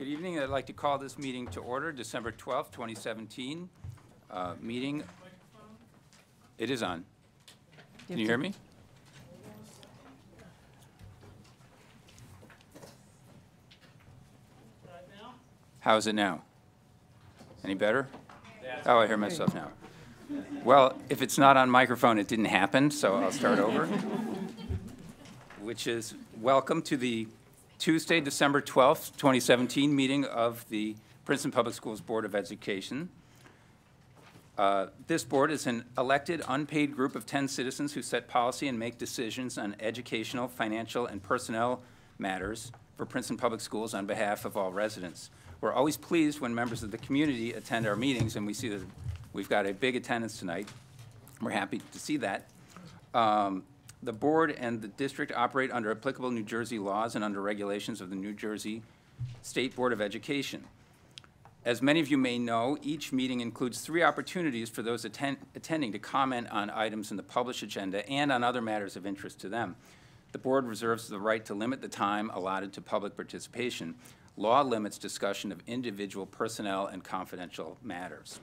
Good evening. I'd like to call this meeting to order, December 12th, 2017. Meeting. It is on. Can you hear me? How is it now? Any better? Oh, I hear myself now. Well, if it's not on microphone, it didn't happen, so I'll start over. Which is, welcome to the Tuesday, December 12th, 2017 meeting of the Princeton Public Schools Board of Education. This board is an elected, unpaid group of 10 citizens who set policy and make decisions on educational, financial, and personnel matters for Princeton Public Schools on behalf of all residents. We're always pleased when members of the community attend our meetings, and we see that we've got a big attendance tonight. We're happy to see that. The board and the district operate under applicable New Jersey laws and under regulations of the New Jersey State Board of Education. As many of you may know, each meeting includes 3 opportunities for those attending to comment on items in the published agenda and on other matters of interest to them. The board reserves the right to limit the time allotted to public participation. Law limits discussion of individual personnel and confidential matters.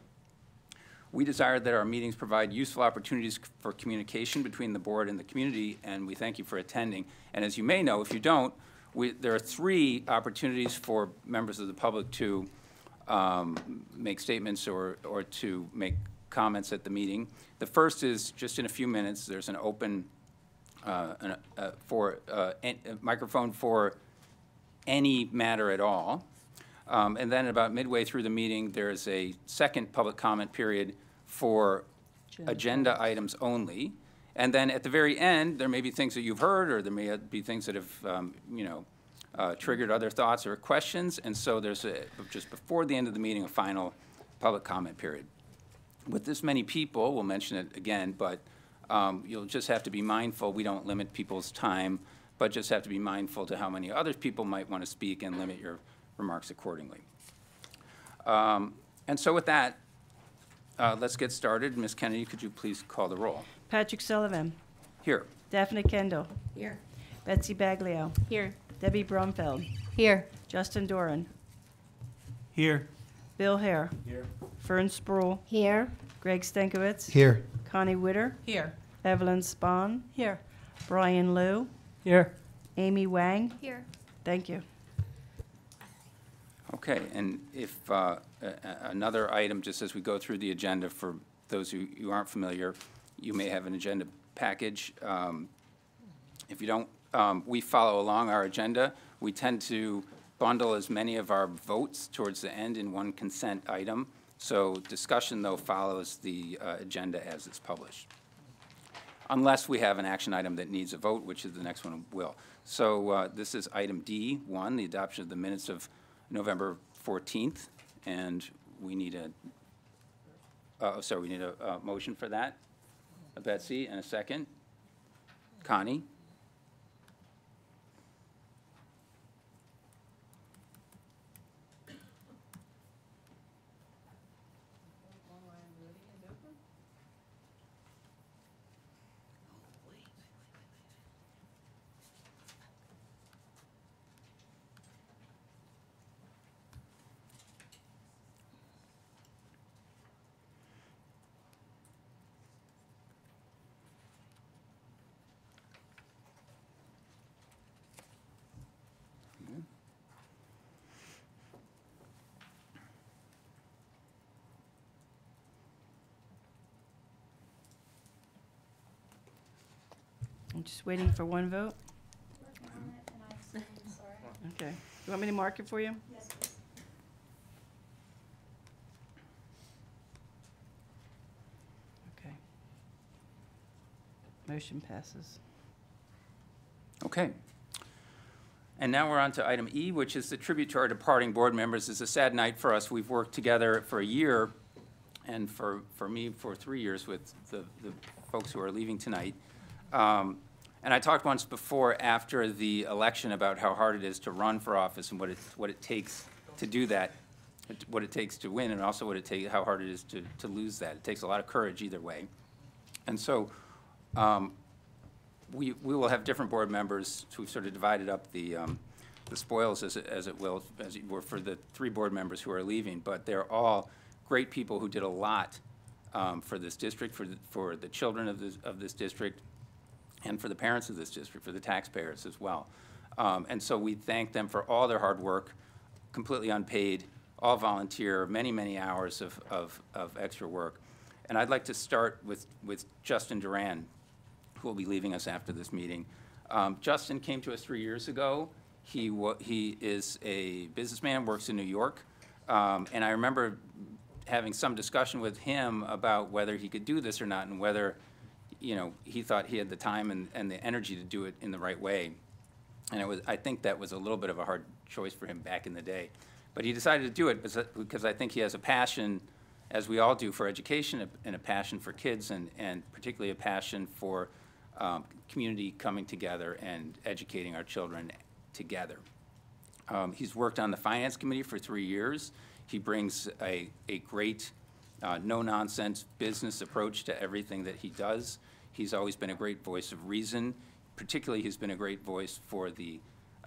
We desire that our meetings provide useful opportunities for communication between the board and the community, and we thank you for attending. And as you may know, if you don't, there are 3 opportunities for members of the public to make statements or to make comments at the meeting. The first is just in a few minutes. There's an open microphone for any matter at all. And then about midway through the meeting, there's a second public comment period for agenda items only. And then at the very end, there may be things that you've heard, or there may be things that have, triggered other thoughts or questions. And so there's just before the end of the meeting, a final public comment period. With this many people, we'll mention it again, but you'll just have to be mindful. We don't limit people's time, but just have to be mindful to how many other people might want to speak and limit your remarks accordingly. And so with that, let's get started. Ms. Kennedy, could you please call the roll? Patrick Sullivan. Here. Daphne Kendall. Here. Betsy Baglio. Here. Debbie Brumfeld. Here. Justin Duran. Here. Bill Hare. Here. Fern Sproul. Here. Greg Stankiewicz. Here. Connie Witter. Here. Evelyn Spahn. Here. Brian Liu. Here. Amy Wang. Here. Thank you. Okay, and if another item, just as we go through the agenda, for those who aren't familiar, you may have an agenda package. If you don't, we follow along our agenda. We tend to bundle as many of our votes towards the end in one consent item. So discussion, though, follows the agenda as it's published, unless we have an action item that needs a vote, which is the next one will. So this is item D1, the adoption of the minutes of November 14th, and we need we need a motion for that. Betsy, and a second. Connie? I'm just waiting for one vote. Okay. You want me to mark it for you? Yes. Okay. Motion passes. Okay. And now we're on to item E, which is the tribute to our departing board members. It's a sad night for us. We've worked together for a year, and for me for 3 years with the folks who are leaving tonight. And I talked once before after the election about how hard it is to run for office and what it takes to do that, what it takes to win, and also how hard it is to lose that. It takes a lot of courage either way. And so we will have different board members. So we've sort of divided up the the spoils, as it were, for the 3 board members who are leaving. But they're all great people who did a lot for this district, for the children of this district, and for the parents of this district, for the taxpayers as well. And so we thank them for all their hard work, completely unpaid, all volunteer, many, many hours of extra work. And I'd like to start with Justin Duran, who will be leaving us after this meeting. Justin came to us 3 years ago. He is a businessman, works in New York, and I remember having some discussion with him about whether he could do this or not, and whether, you know, he thought he had the time and the energy to do it in the right way. And I think that was a little bit of a hard choice for him back in the day. But he decided to do it because I think he has a passion, as we all do, for education, and a passion for kids, and particularly a passion for community coming together and educating our children together. He's worked on the Finance Committee for 3 years. He brings a great, no-nonsense business approach to everything that he does. He's always been a great voice of reason. Particularly, he's been a great voice for the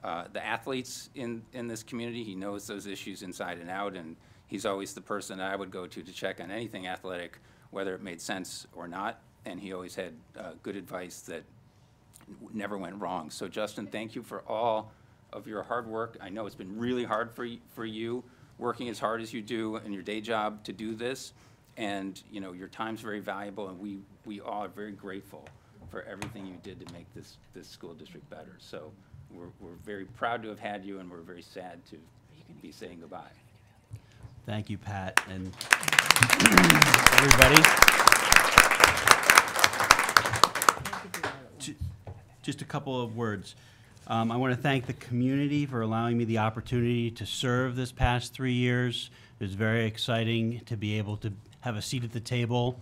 athletes in this community. He knows those issues inside and out, and he's always the person I would go to check on anything athletic, whether it made sense or not, and he always had good advice that never went wrong. So Justin, thank you for all of your hard work. I know it's been really hard for you, working as hard as you do in your day job to do this, and you know, your time's very valuable, and we all are very grateful for everything you did to make this school district better. So we're very proud to have had you, and we're very sad to be saying goodbye. Thank you, Pat, and everybody. Just a couple of words. I want to thank the community for allowing me the opportunity to serve this past 3 years. It was very exciting to be able to have a seat at the table,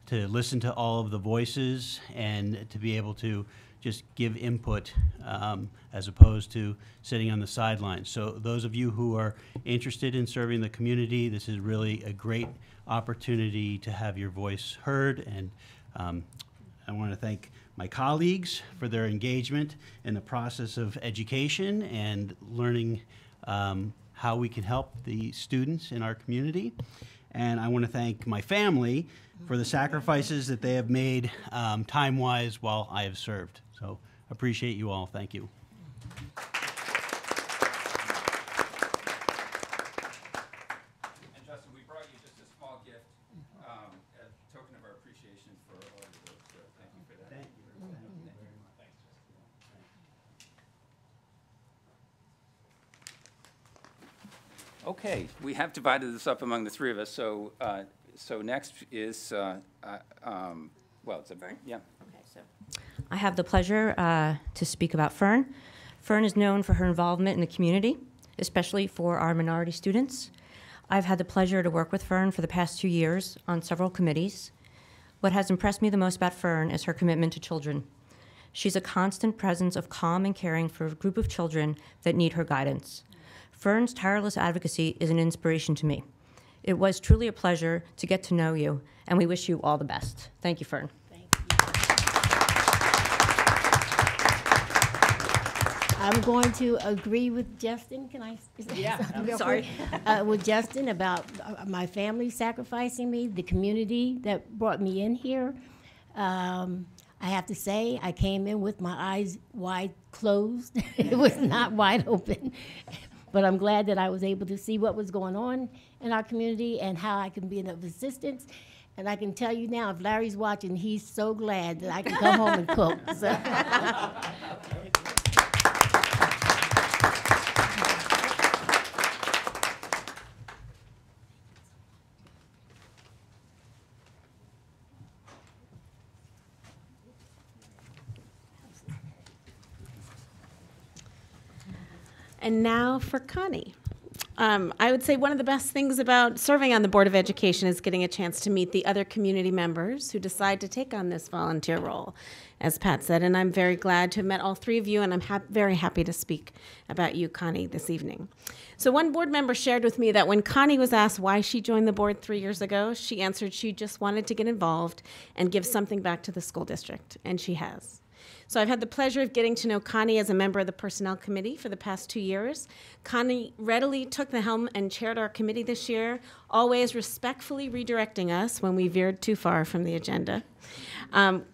to listen to all of the voices, and to be able to just give input as opposed to sitting on the sidelines. So those of you who are interested in serving the community, this is really a great opportunity to have your voice heard. And I want to thank my colleagues for their engagement in the process of education and learning how we can help the students in our community. And I want to thank my family for the sacrifices that they have made time-wise while I have served. So appreciate you all. Thank you. And Justin, we brought you just a small gift, a token of our appreciation for all your work. So thank you for that. Thank you. Thank you very much. Thanks, Justin. Okay, we have divided this up among the 3 of us. So so next is well, it's a yeah. Okay, so I have the pleasure to speak about Fern. Fern is known for her involvement in the community, especially for our minority students. I've had the pleasure to work with Fern for the past 2 years on several committees. What has impressed me the most about Fern is her commitment to children. She's a constant presence of calm and caring for a group of children that need her guidance. Fern's tireless advocacy is an inspiration to me. It was truly a pleasure to get to know you, and we wish you all the best. Thank you, Fern. Thank you. I'm going to agree with Justin. Can I? Yeah, I'm sorry. With Justin about my family sacrificing me, the community that brought me in here. I have to say, I came in with my eyes wide closed. It was not wide open. But I'm glad that I was able to see what was going on in our community and how I can be of assistance. And I can tell you now, if Larry's watching, he's so glad that I can come home and cook. So. And now for Connie. I would say one of the best things about serving on the Board of Education is getting a chance to meet the other community members who decide to take on this volunteer role, as Pat said. And I'm very glad to have met all 3 of you, and I'm very happy to speak about you, Connie, this evening. So one board member shared with me that when Connie was asked why she joined the board 3 years ago, she answered she just wanted to get involved and give something back to the school district, and she has. So I've had the pleasure of getting to know Connie as a member of the Personnel Committee for the past 2 years. Connie readily took the helm and chaired our committee this year, always respectfully redirecting us when we veered too far from the agenda.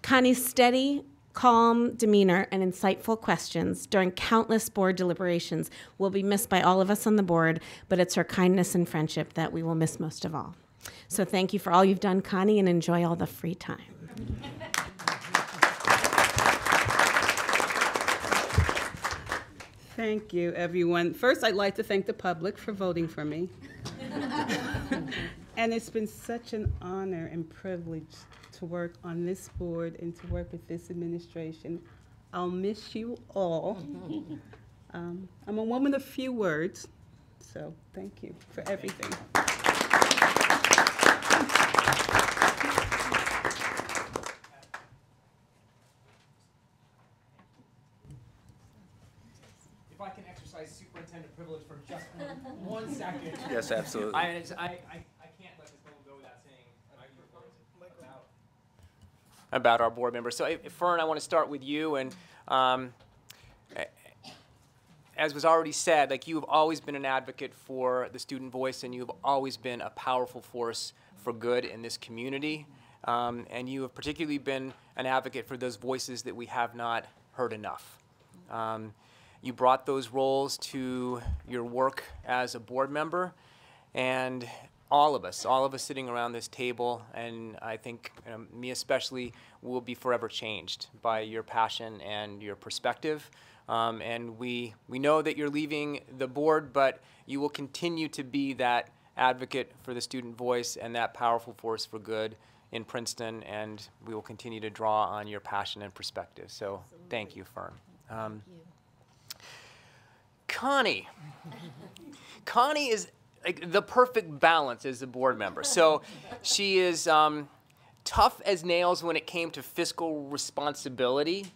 Connie's steady, calm demeanor and insightful questions during countless board deliberations will be missed by all of us on the board, but it's her kindness and friendship that we will miss most of all. So thank you for all you've done, Connie, and enjoy all the free time. Thank you, everyone. First, I'd like to thank the public for voting for me. And it's been such an honor and privilege to work on this board and to work with this administration. I'll miss you all. I'm a woman of few words, so thank you for everything. If I can exercise superintendent privilege for just 1 second. Yes, absolutely. I can't let this go without saying a few words about our board members. So, Fern, I want to start with you. And as was already said, like, you have always been an advocate for the student voice, and you have always been a powerful force for good in this community. And you have particularly been an advocate for those voices that we have not heard enough. You brought those roles to your work as a board member, and all of us sitting around this table, and I think me especially, will be forever changed by your passion and your perspective. And we know that you're leaving the board, but you will continue to be that advocate for the student voice and that powerful force for good in Princeton, and we will continue to draw on your passion and perspective. So thank you, Fern. Thank you. Connie. Connie is like the perfect balance as a board member. So she is tough as nails when it came to fiscal responsibility,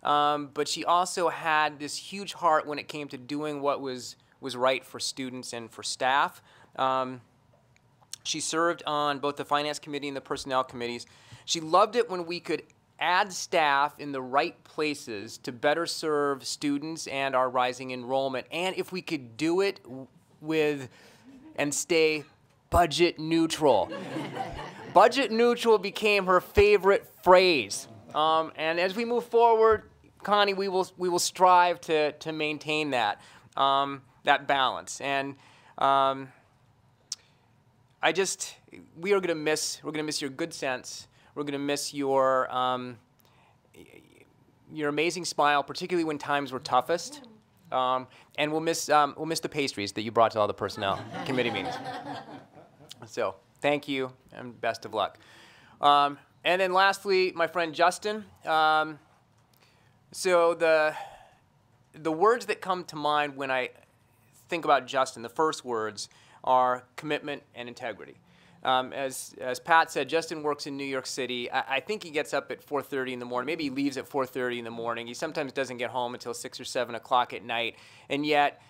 but she also had this huge heart when it came to doing what was right for students and for staff. She served on both the Finance Committee and the Personnel Committees. She loved it when we could add staff in the right places to better serve students and our rising enrollment, and if we could do it with and stay budget neutral. Budget neutral became her favorite phrase. And as we move forward, Connie, we will strive to maintain that that balance. And we are going to miss your good sense. We're going to miss your amazing smile, particularly when times were toughest, and we'll miss the pastries that you brought to all the personnel committee meetings. So thank you and best of luck. And then lastly, my friend Justin. So the words that come to mind when I think about Justin, the first words are commitment and integrity. As Pat said, Justin works in New York City. I think he gets up at 4:30 in the morning. Maybe he leaves at 4:30 in the morning. He sometimes doesn't get home until 6 or 7 o'clock at night. And yet,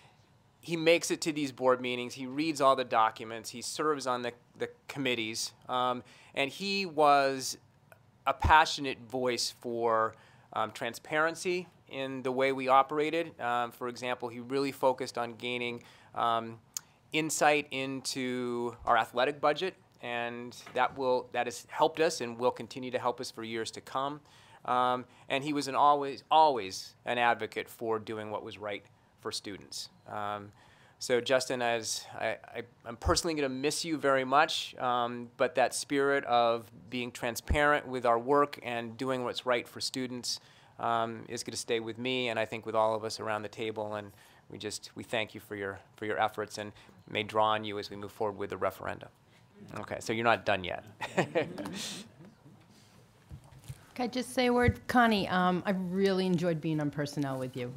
he makes it to these board meetings. He reads all the documents. He serves on the committees. And he was a passionate voice for transparency in the way we operated. For example, he really focused on gaining insight into our athletic budget, and that has helped us and will continue to help us for years to come. And he was always an advocate for doing what was right for students. So Justin, I'm personally going to miss you very much, but that spirit of being transparent with our work and doing what's right for students is going to stay with me, and I think with all of us around the table. And we thank you for your efforts, and may draw on you as we move forward with the referendum. Okay, so you're not done yet. Can I just say a word? Connie, I really enjoyed being on personnel with you.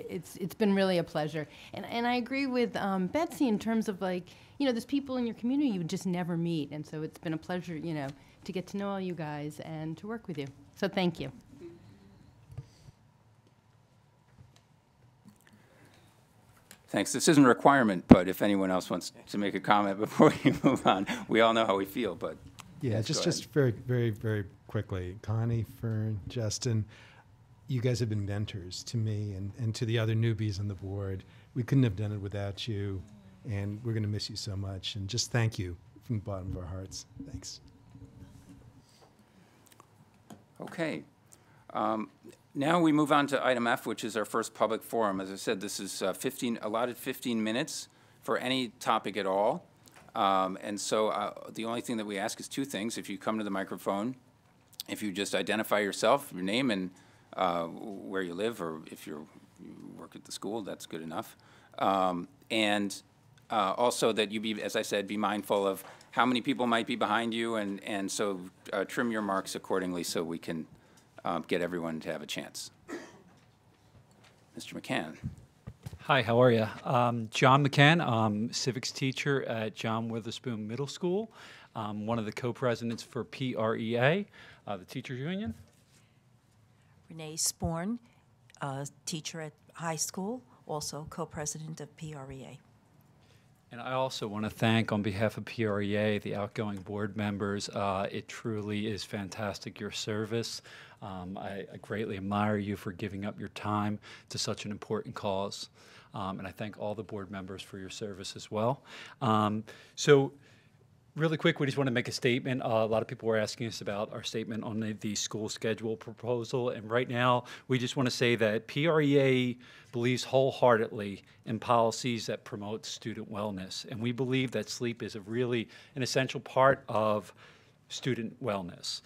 It's been really a pleasure. And I agree with Betsy in terms of, like, there's people in your community you would just never meet. And so it's been a pleasure, to get to know all you guys and to work with you. So thank you. Thanks. This isn't a requirement, but if anyone else wants to make a comment before we move on, we all know how we feel, but yeah, yes, just very, very, very quickly. Connie, Fern, Justin, you guys have been mentors to me and to the other newbies on the board. We couldn't have done it without you, and we're going to miss you so much. And just thank you from the bottom of our hearts. Thanks. Okay. Now we move on to item F, which is our first public forum. As I said, this is allotted 15 minutes for any topic at all. And so the only thing that we ask is two things. If you come to the microphone, if you just identify yourself, your name and where you live, or if you work at the school, that's good enough. And also that you be, as I said, be mindful of how many people might be behind you, and so trim your marks accordingly so we can get everyone to have a chance. Mr. McCann. Hi, how are you? John McCann, I'm civics teacher at John Witherspoon Middle School. I'm one of the co-presidents for PREA, the teachers union. Renee Sporn, teacher at high school, also co-president of PREA. And I also want to thank, on behalf of PREA, the outgoing board members. It truly is fantastic, your service. I greatly admire you for giving up your time to such an important cause. And I thank all the board members for your service as well. So really quick, we just want to make a statement. A lot of people were asking us about our statement on the school schedule proposal. And right now, we just want to say that PREA believes wholeheartedly in policies that promote student wellness. And we believe that sleep is an essential part of student wellness.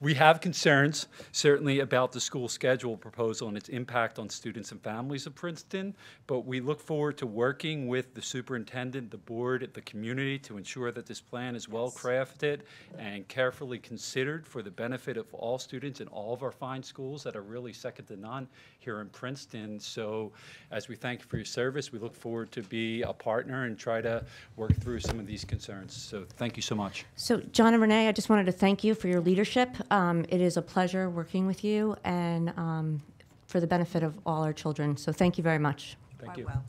We have concerns, certainly, about the school schedule proposal and its impact on students and families of Princeton, but we look forward to working with the superintendent, the board, the community to ensure that this plan is well crafted and carefully considered for the benefit of all students in all of our fine schools that are really second to none here in Princeton. So as we thank you for your service, we look forward to be a partner and try to work through some of these concerns. So thank you so much. So John and Renee, I just wanted to thank you for your leadership. It is a pleasure working with you and for the benefit of all our children. So thank you very much. Thank you. Well.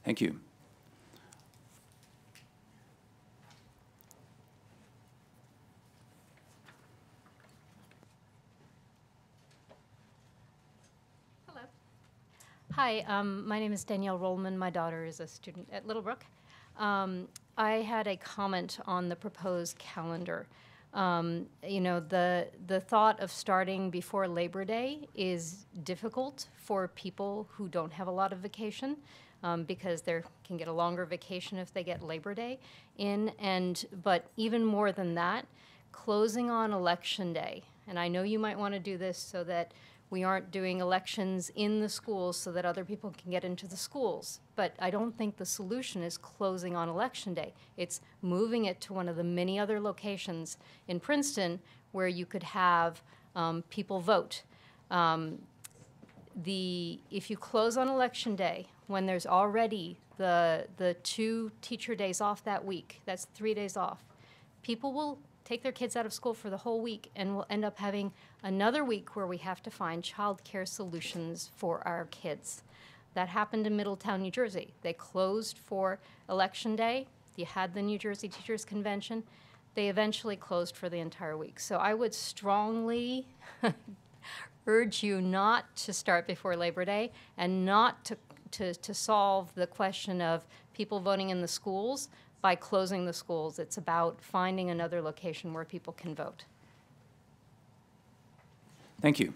Thank you. Hello. Hi, my name is Danielle Rollman. My daughter is a student at Littlebrook. I had a comment on the proposed calendar. You know, the thought of starting before Labor Day is difficult for people who don't have a lot of vacation because they can get a longer vacation if they get Labor Day in. But even more than that, closing on Election Day, and I know you might want to do this so that we aren't doing elections in the schools so that other people can get into the schools. But I don't think the solution is closing on Election Day. It's moving it to one of the many other locations in Princeton where you could have people vote. If you close on Election Day, when there's already the 2 teacher days off that week, that's 3 days off, people will take their kids out of school for the whole week, and we'll end up having another week where we have to find childcare solutions for our kids. That happened in Middletown, New Jersey. They closed for Election Day. You had the New Jersey Teachers Convention. They eventually closed for the entire week. So I would strongly urge you not to start before Labor Day and not to solve the question of people voting in the schools by closing the schools. It's about finding another location where people can vote. Thank you.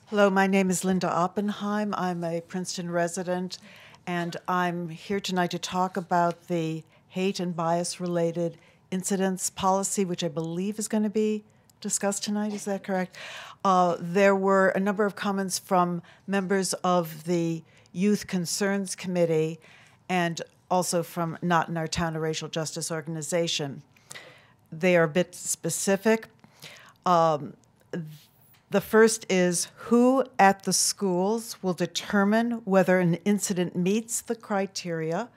Hello, my name is Linda Oppenheim. I'm a Princeton resident, and I'm here tonight to talk about the hate and bias-related incidents policy, which I believe is going to be discussed tonight. Is that correct? There were a number of comments from members of the Youth Concerns Committee and also from Not in Our Town, a racial justice organization. They are a bit specific. The first is who at the schools will determine whether an incident meets the criteria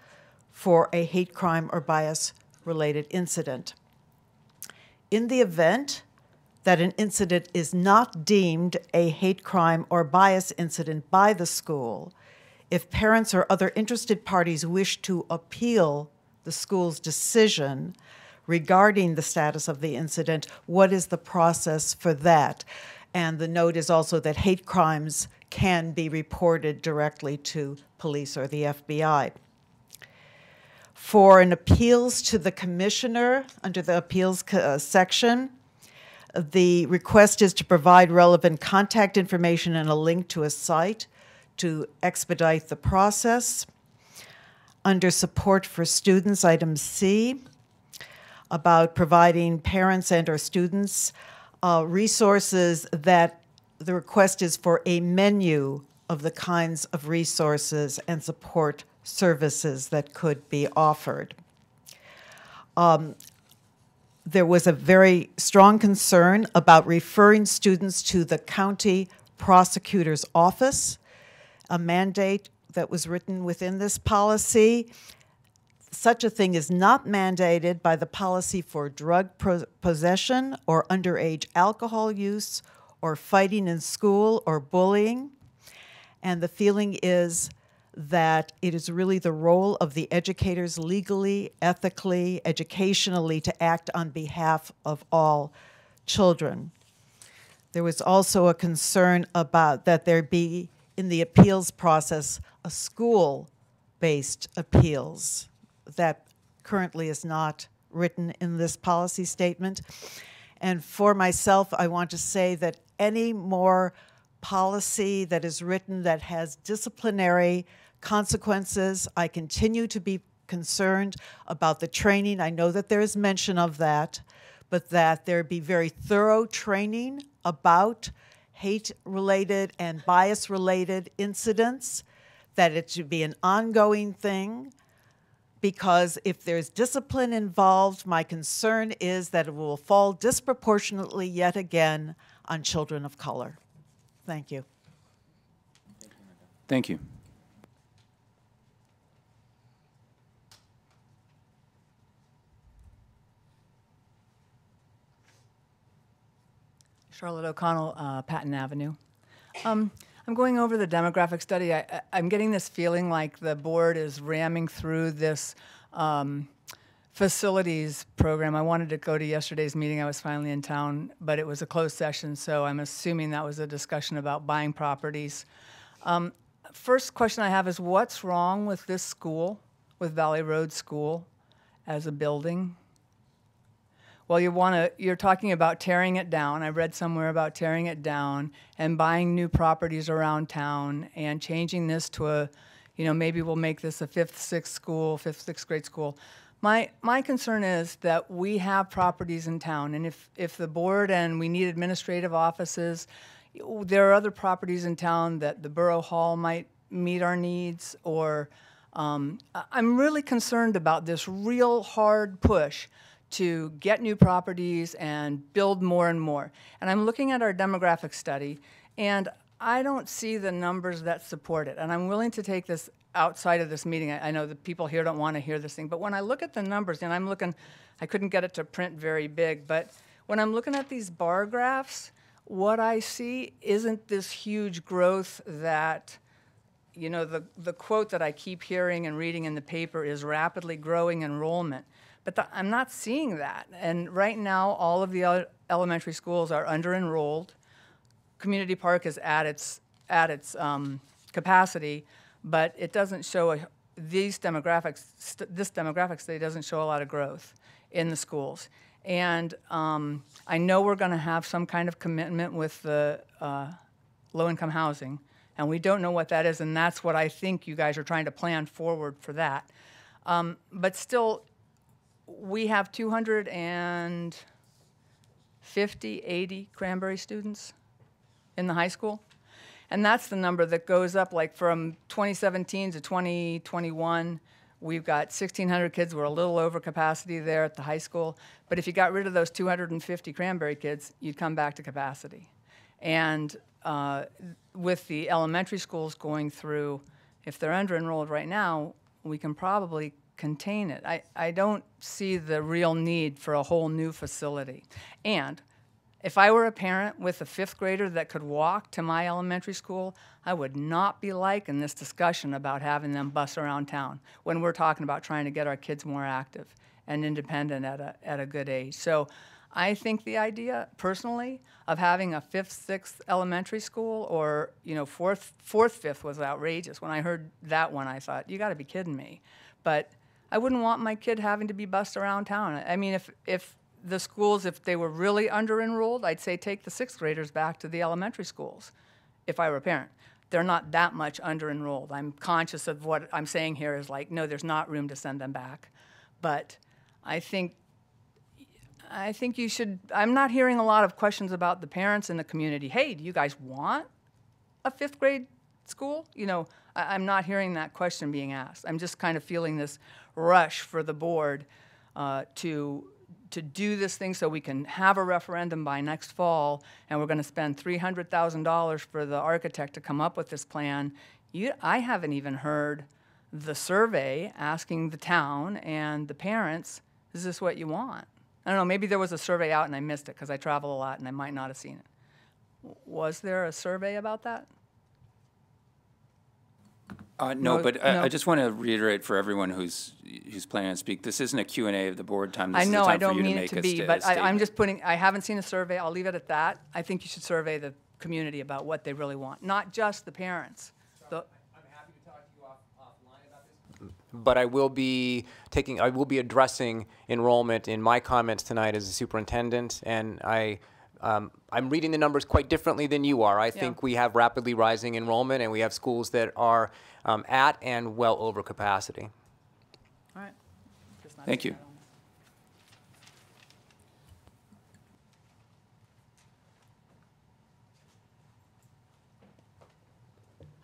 for a hate crime or bias-related incident. In the event that an incident is not deemed a hate crime or bias incident by the school, if parents or other interested parties wish to appeal the school's decision regarding the status of the incident, what is the process for that? And the note is also that hate crimes can be reported directly to police or the FBI. For an appeals to the commissioner, under the appeals section, the request is to provide relevant contact information and a link to a site to expedite the process. Under support for students, item C, about providing parents and or students resources, that the request is for a menu of the kinds of resources and support services that could be offered. There was a very strong concern about referring students to the county prosecutor's office, a mandate that was written within this policy. Such a thing is not mandated by the policy for drug possession or underage alcohol use or fighting in school or bullying. And the feeling is that it is really the role of the educators legally, ethically, educationally to act on behalf of all children. There was also a concern about that there be in the appeals process a school-based appeals that currently is not written in this policy statement. And for myself, I want to say that any more policy that is written that has disciplinary consequences, I continue to be concerned about the training. I know that there is mention of that, but that there be very thorough training about hate-related and bias-related incidents, that it should be an ongoing thing, because if there's discipline involved, my concern is that it will fall disproportionately yet again on children of color. Thank you. Thank you. Charlotte O'Connell, Patton Avenue. I'm going over the demographic study. I'm getting this feeling like the board is ramming through this facilities program. I wanted to go to yesterday's meeting. I was finally in town, but it was a closed session, so I'm assuming that was a discussion about buying properties. First question I have is, what's wrong with this school, with Valley Road School, as a building? Well, you're talking about tearing it down. I read somewhere about tearing it down and buying new properties around town and changing this to a, maybe we'll make this a fifth, sixth grade school. My concern is that we have properties in town, and if the board and we need administrative offices, there are other properties in town that the Borough Hall might meet our needs, or I'm really concerned about this real hard push to get new properties and build more and more. And I'm looking at our demographic study, and I don't see the numbers that support it. And I'm willing to take this outside of this meeting. I know the people here don't want to hear this thing, but when I look at the numbers, and I couldn't get it to print very big, but when I'm looking at these bar graphs, what I see isn't this huge growth that, the quote that I keep hearing and reading in the paper is rapidly growing enrollment. But I'm not seeing that. And right now, all of the elementary schools are under-enrolled. Community Park is at its capacity, but it doesn't show this demographic study doesn't show a lot of growth in the schools. And I know we're going to have some kind of commitment with the low-income housing, and we don't know what that is, and that's what I think you guys are trying to plan forward for that. But still, we have 80 Cranberry students in the high school. And that's the number that goes up, like from 2017 to 2021. We've got 1,600 kids. We're a little over capacity there at the high school. But if you got rid of those 250 Cranberry kids, you'd come back to capacity. And with the elementary schools going through, if they're under-enrolled right now, we can probably contain it. I don't see the real need for a whole new facility. And If I were a parent with a 5th grader that could walk to my elementary school, I would not be liking this discussion about having them bus around town when we're talking about trying to get our kids more active and independent at a good age. So I think the idea, personally, of having a 5th, 6th elementary school or, 4th, 5th was outrageous. When I heard that one, I thought, you got to be kidding me. But I wouldn't want my kid having to be bussed around town. I mean, if the schools, if they were really under-enrolled, I'd say take the 6th graders back to the elementary schools, if I were a parent. They're not that much under-enrolled. I'm conscious of what I'm saying here is like, no, there's not room to send them back. But I think you should, I'm not hearing a lot of questions about the parents in the community. Hey, do you guys want a 5th grade school? I'm not hearing that question being asked. I'm just kind of feeling this rush for the board to do this thing so we can have a referendum by next fall, and we're going to spend $300,000 for the architect to come up with this plan. I haven't even heard the survey asking the town and the parents, is this what you want? I don't know, maybe there was a survey out and I missed it because I travel a lot and I might not have seen it. Was there a survey about that? No, but no. I just want to reiterate for everyone who's planning to speak, this isn't a Q&A of the board time. This I know, is a time I don't for you mean to it make to a be, but I'm statement. just I haven't seen a survey. I'll leave it at that. I think you should survey the community about what they really want, not just the parents. I'm happy to talk to you offline about this. But I will be addressing enrollment in my comments tonight as a superintendent, and I'm reading the numbers quite differently than you are. I think we have rapidly rising enrollment, and we have schools that are at and well over capacity. All right. Thank you.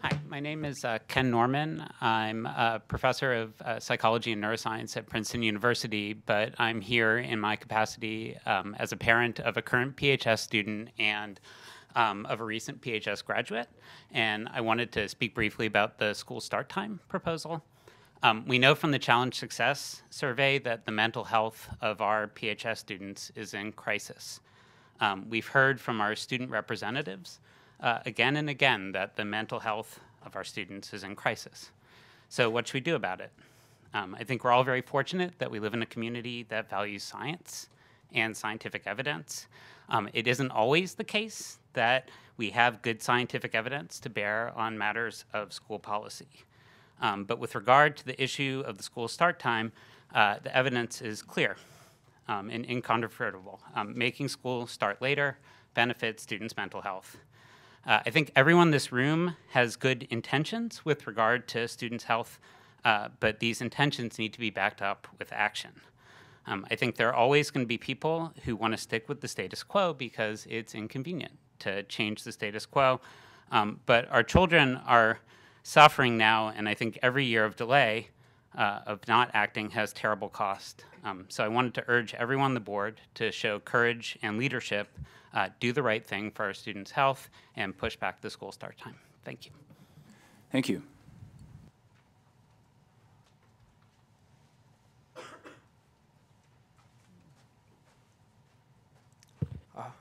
Hi, my name is Ken Norman. I'm a professor of psychology and neuroscience at Princeton University, but I'm here in my capacity as a parent of a current PHS student and of a recent PHS graduate. And I wanted to speak briefly about the school start time proposal. We know from the Challenge Success survey that the mental health of our PHS students is in crisis. We've heard from our student representatives again and again that the mental health of our students is in crisis. So what should we do about it? I think we're all very fortunate that we live in a community that values science and scientific evidence. It isn't always the case that we have good scientific evidence to bear on matters of school policy. But with regard to the issue of the school start time, the evidence is clear and incontrovertible. Making school start later benefits students' mental health. I think everyone in this room has good intentions with regard to students' health, but these intentions need to be backed up with action. I think there are always going to be people who want to stick with the status quo because it's inconvenient to change the status quo. But our children are suffering now, and I think every year of delay of not acting has terrible cost. So I wanted to urge everyone on the board to show courage and leadership, do the right thing for our students' health, and push back the school start time. Thank you. Thank you.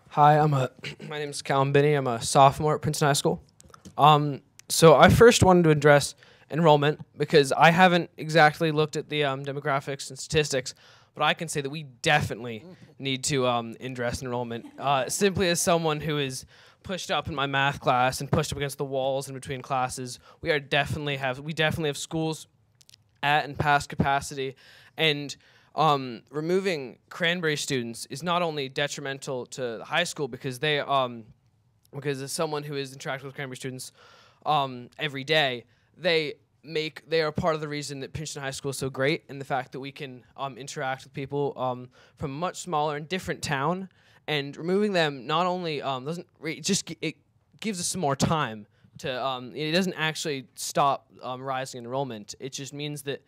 Hi, my name is Callum Binney. I'm a sophomore at Princeton High School. So I first wanted to address enrollment because I haven't exactly looked at the demographics and statistics, but I can say that we definitely need to address enrollment. Simply as someone who is pushed up in my math class and pushed up against the walls in between classes, we definitely have schools at and past capacity, and removing Cranberry students is not only detrimental to the high school because because as someone who is interacting with Cranberry students every day, they are part of the reason that Princeton High School is so great, and the fact that we can interact with people from a much smaller and different town, and removing them not only it gives us some more time to it doesn't actually stop rising enrollment. It just means that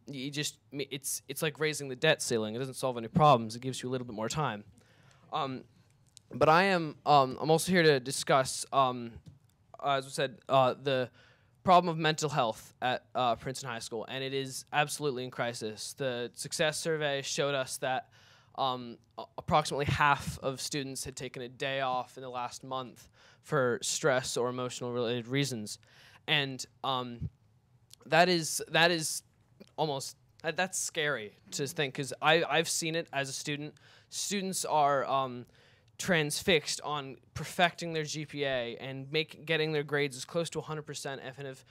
it's like raising the debt ceiling. It doesn't solve any problems. It gives you a little bit more time. But I'm also here to discuss, as I said, the problem of mental health at Princeton High School, and it is absolutely in crisis. The success survey showed us that approximately half of students had taken a day off in the last month for stress or emotional related reasons. And that is almost, that's scary to think, because I've seen it as a student. Students are transfixed on perfecting their GPA and getting their grades as close to 100%, and have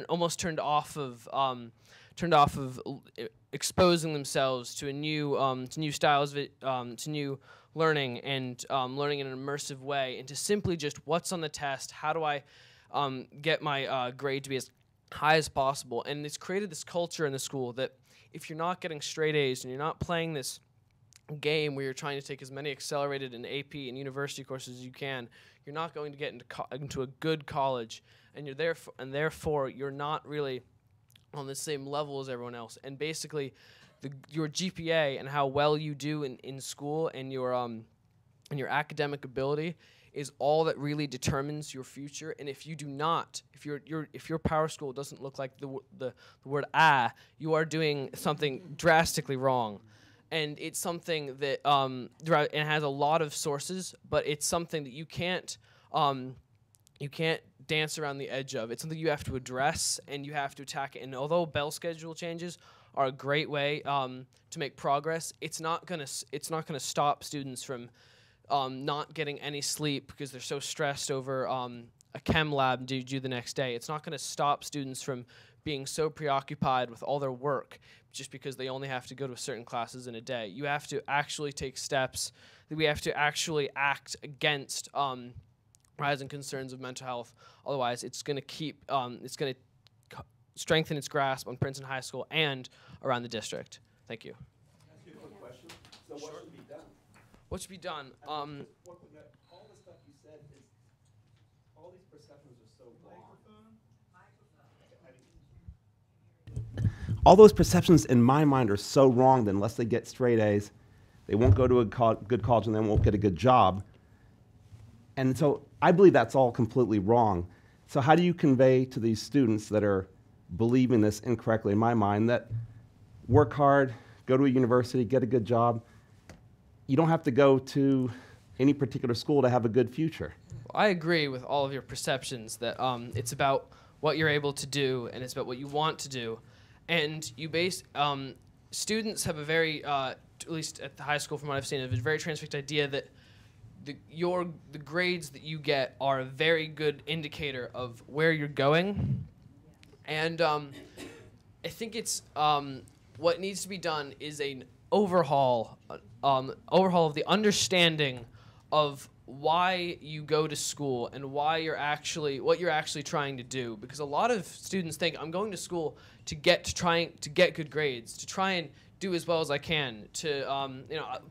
almost turned off of exposing themselves to new styles of to new learning, and learning in an immersive way, and to simply just what's on the test, how do I get my grade to be as high as possible. And it's created this culture in the school that if you're not getting straight A's and you're not playing this game where you're trying to take as many accelerated and AP and university courses as you can, you're not going to get into a good college, and therefore you're not really on the same level as everyone else. And basically, your GPA and how well you do in school and your academic ability is all that really determines your future. And if you do not, if your power school doesn't look like the word you are doing something drastically wrong. And it's something that it has a lot of sources, but it's something that you can't dance around the edge of. It's something you have to address, and you have to attack it. And although bell schedule changes are a great way to make progress, it's not gonna stop students from not getting any sleep because they're so stressed over a chem lab due the next day. It's not going to stop students from being so preoccupied with all their work just because they only have to go to certain classes in a day. You have to actually take steps. We have to actually act against rising concerns of mental health. Otherwise, it's going to strengthen its grasp on Princeton High School and around the district. Thank you. Can I ask you a quick question? So what should be done? What should be done? All the stuff you said is, all these perceptions are so wrong. All those perceptions in my mind are so wrong that unless they get straight A's, they won't go to a good college and they won't get a good job. And so I believe that's all completely wrong. So how do you convey to these students that are believing this incorrectly, in my mind, that work hard, go to a university, get a good job? You don't have to go to any particular school to have a good future. I agree with all of your perceptions that it's about what you're able to do, and it's about what you want to do. And students have a very, at least at the high school from what I've seen, a very transfixed idea that the grades that you get are a very good indicator of where you're going. And I think it's what needs to be done is an overhaul of the understanding of why you go to school and what you're actually trying to do. Because a lot of students think, I'm going to school to get good grades, to try and do as well as I can.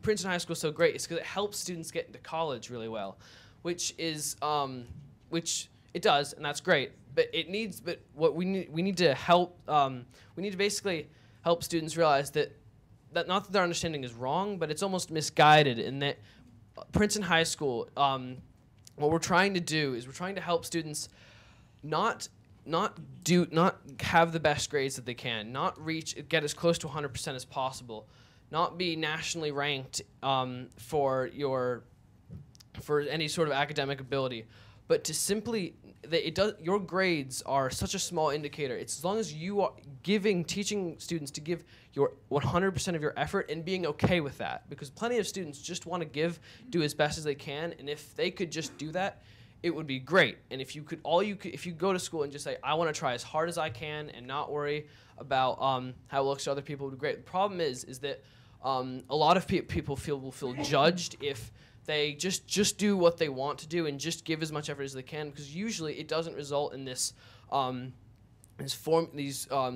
Princeton High School is so great. It's because it helps students get into college really well, which it does, and that's great. But what we need to basically help students realize that not that their understanding is wrong, but it's almost misguided in that Princeton High School, what we're trying to do is we're trying to help students not have the best grades that they can, get as close to 100% as possible, not be nationally ranked for any sort of academic ability, but to simply your grades are such a small indicator. It's as long as you are teaching students to give your 100% of your effort and being okay with that, because plenty of students just want to do as best as they can, and if they could just do that, it would be great. And if you go to school and just say, I want to try as hard as I can and not worry about how it looks to other people, it would be great. The problem is that a lot of people will feel judged if they just do what they want to do and just give as much effort as they can, because usually it doesn't result in these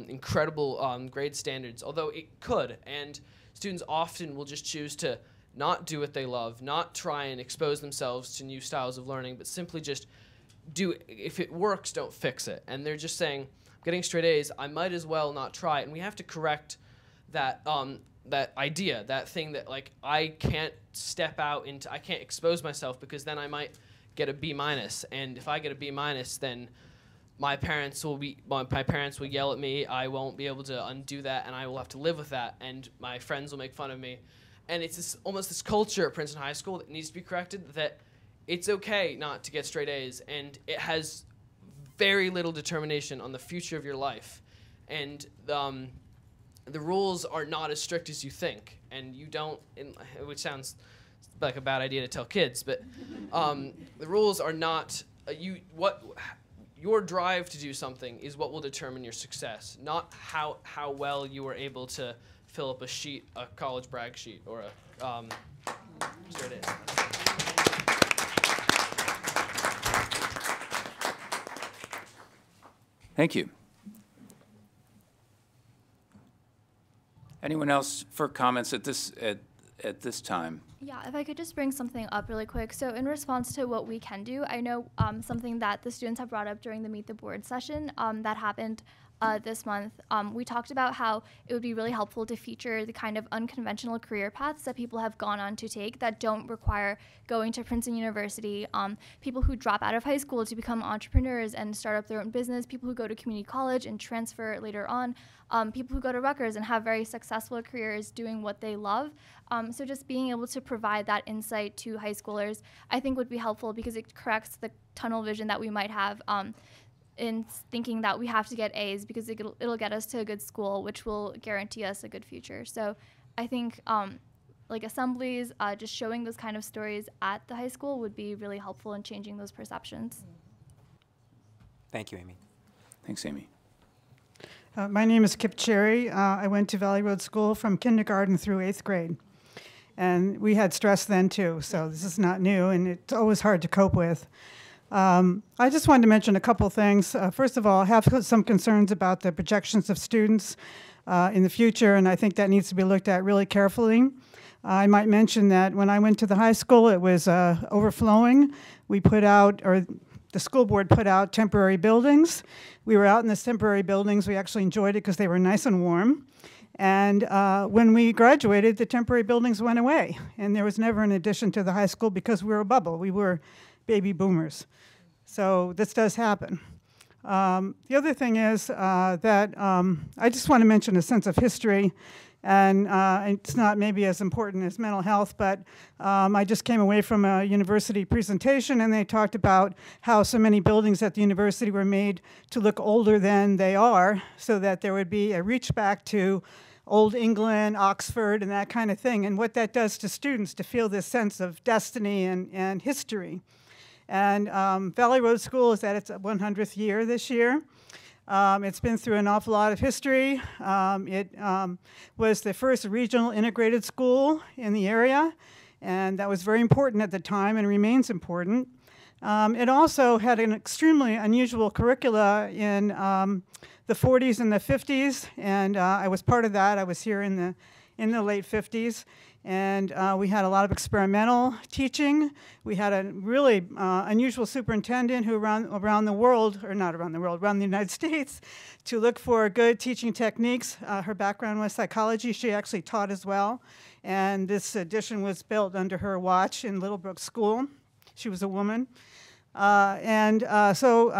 incredible grade standards, although it could. And students often will just choose to not do what they love, not try and expose themselves to new styles of learning, but simply just do. If it works, don't fix it. And they're just saying, I'm getting straight A's, I might as well not try. And we have to correct that idea, that thing that I can't I can't expose myself because then I might get a B-. And if I get a B-, then my parents will yell at me. I won't be able to undo that, and I will have to live with that, and my friends will make fun of me. And it's almost this culture at Princeton High School that needs to be corrected, that it's okay not to get straight A's, and it has very little determination on the future of your life. And the rules are not as strict as you think, and you don't, which sounds like a bad idea to tell kids, but the rules are not, your drive to do something is what will determine your success, not how well you are able to fill up a college brag sheet, or a, there it is. Thank you. Anyone else for comments at this time? Yeah, if I could just bring something up really quick. So in response to what we can do, I know something that the students have brought up during the Meet the Board session that happened this month. We talked about how it would be really helpful to feature the kind of unconventional career paths that people have gone on to take that don't require going to Princeton University, people who drop out of high school to become entrepreneurs and start up their own business, people who go to community college and transfer later on, people who go to Rutgers and have very successful careers doing what they love. So just being able to provide that insight to high schoolers, I think would be helpful, because it corrects the tunnel vision that we might have in thinking that we have to get A's because it'll get us to a good school, which will guarantee us a good future. So I think like assemblies, just showing those kind of stories at the high school would be really helpful in changing those perceptions. Thank you, Amy. Thanks, Amy. My name is Kip Cherry. I went to Valley Road School from kindergarten through 8th grade. And we had stress then too, so this is not new, and it's always hard to cope with. I just wanted to mention a couple things. First of all, I have some concerns about the projections of students in the future, and I think that needs to be looked at really carefully. I might mention that when I went to the high school, it was overflowing. We put out, or the school board put out, temporary buildings. We were out in the temporary buildings. We actually enjoyed it because they were nice and warm. And when we graduated, the temporary buildings went away, and there was never an addition to the high school because we were a bubble. We were baby boomers. So this does happen. The other thing is that I just want to mention a sense of history, and it's not maybe as important as mental health, but I just came away from a university presentation, and they talked about how so many buildings at the university were made to look older than they are, so that there would be a reach back to Old England, Oxford, and that kind of thing, and what that does to students to feel this sense of destiny and history. And Valley Road School is at its 100th year this year. It's been through an awful lot of history. It was the first regional integrated school in the area, and that was very important at the time and remains important. It also had an extremely unusual curricula in the 40s and the 50s, and I was part of that. I was here in the late 50s. And we had a lot of experimental teaching. We had a really unusual superintendent who around the world, or not around the world, around the United States, to look for good teaching techniques. Her background was psychology. She actually taught as well. And this addition was built under her watch in Littlebrook School. She was a woman. So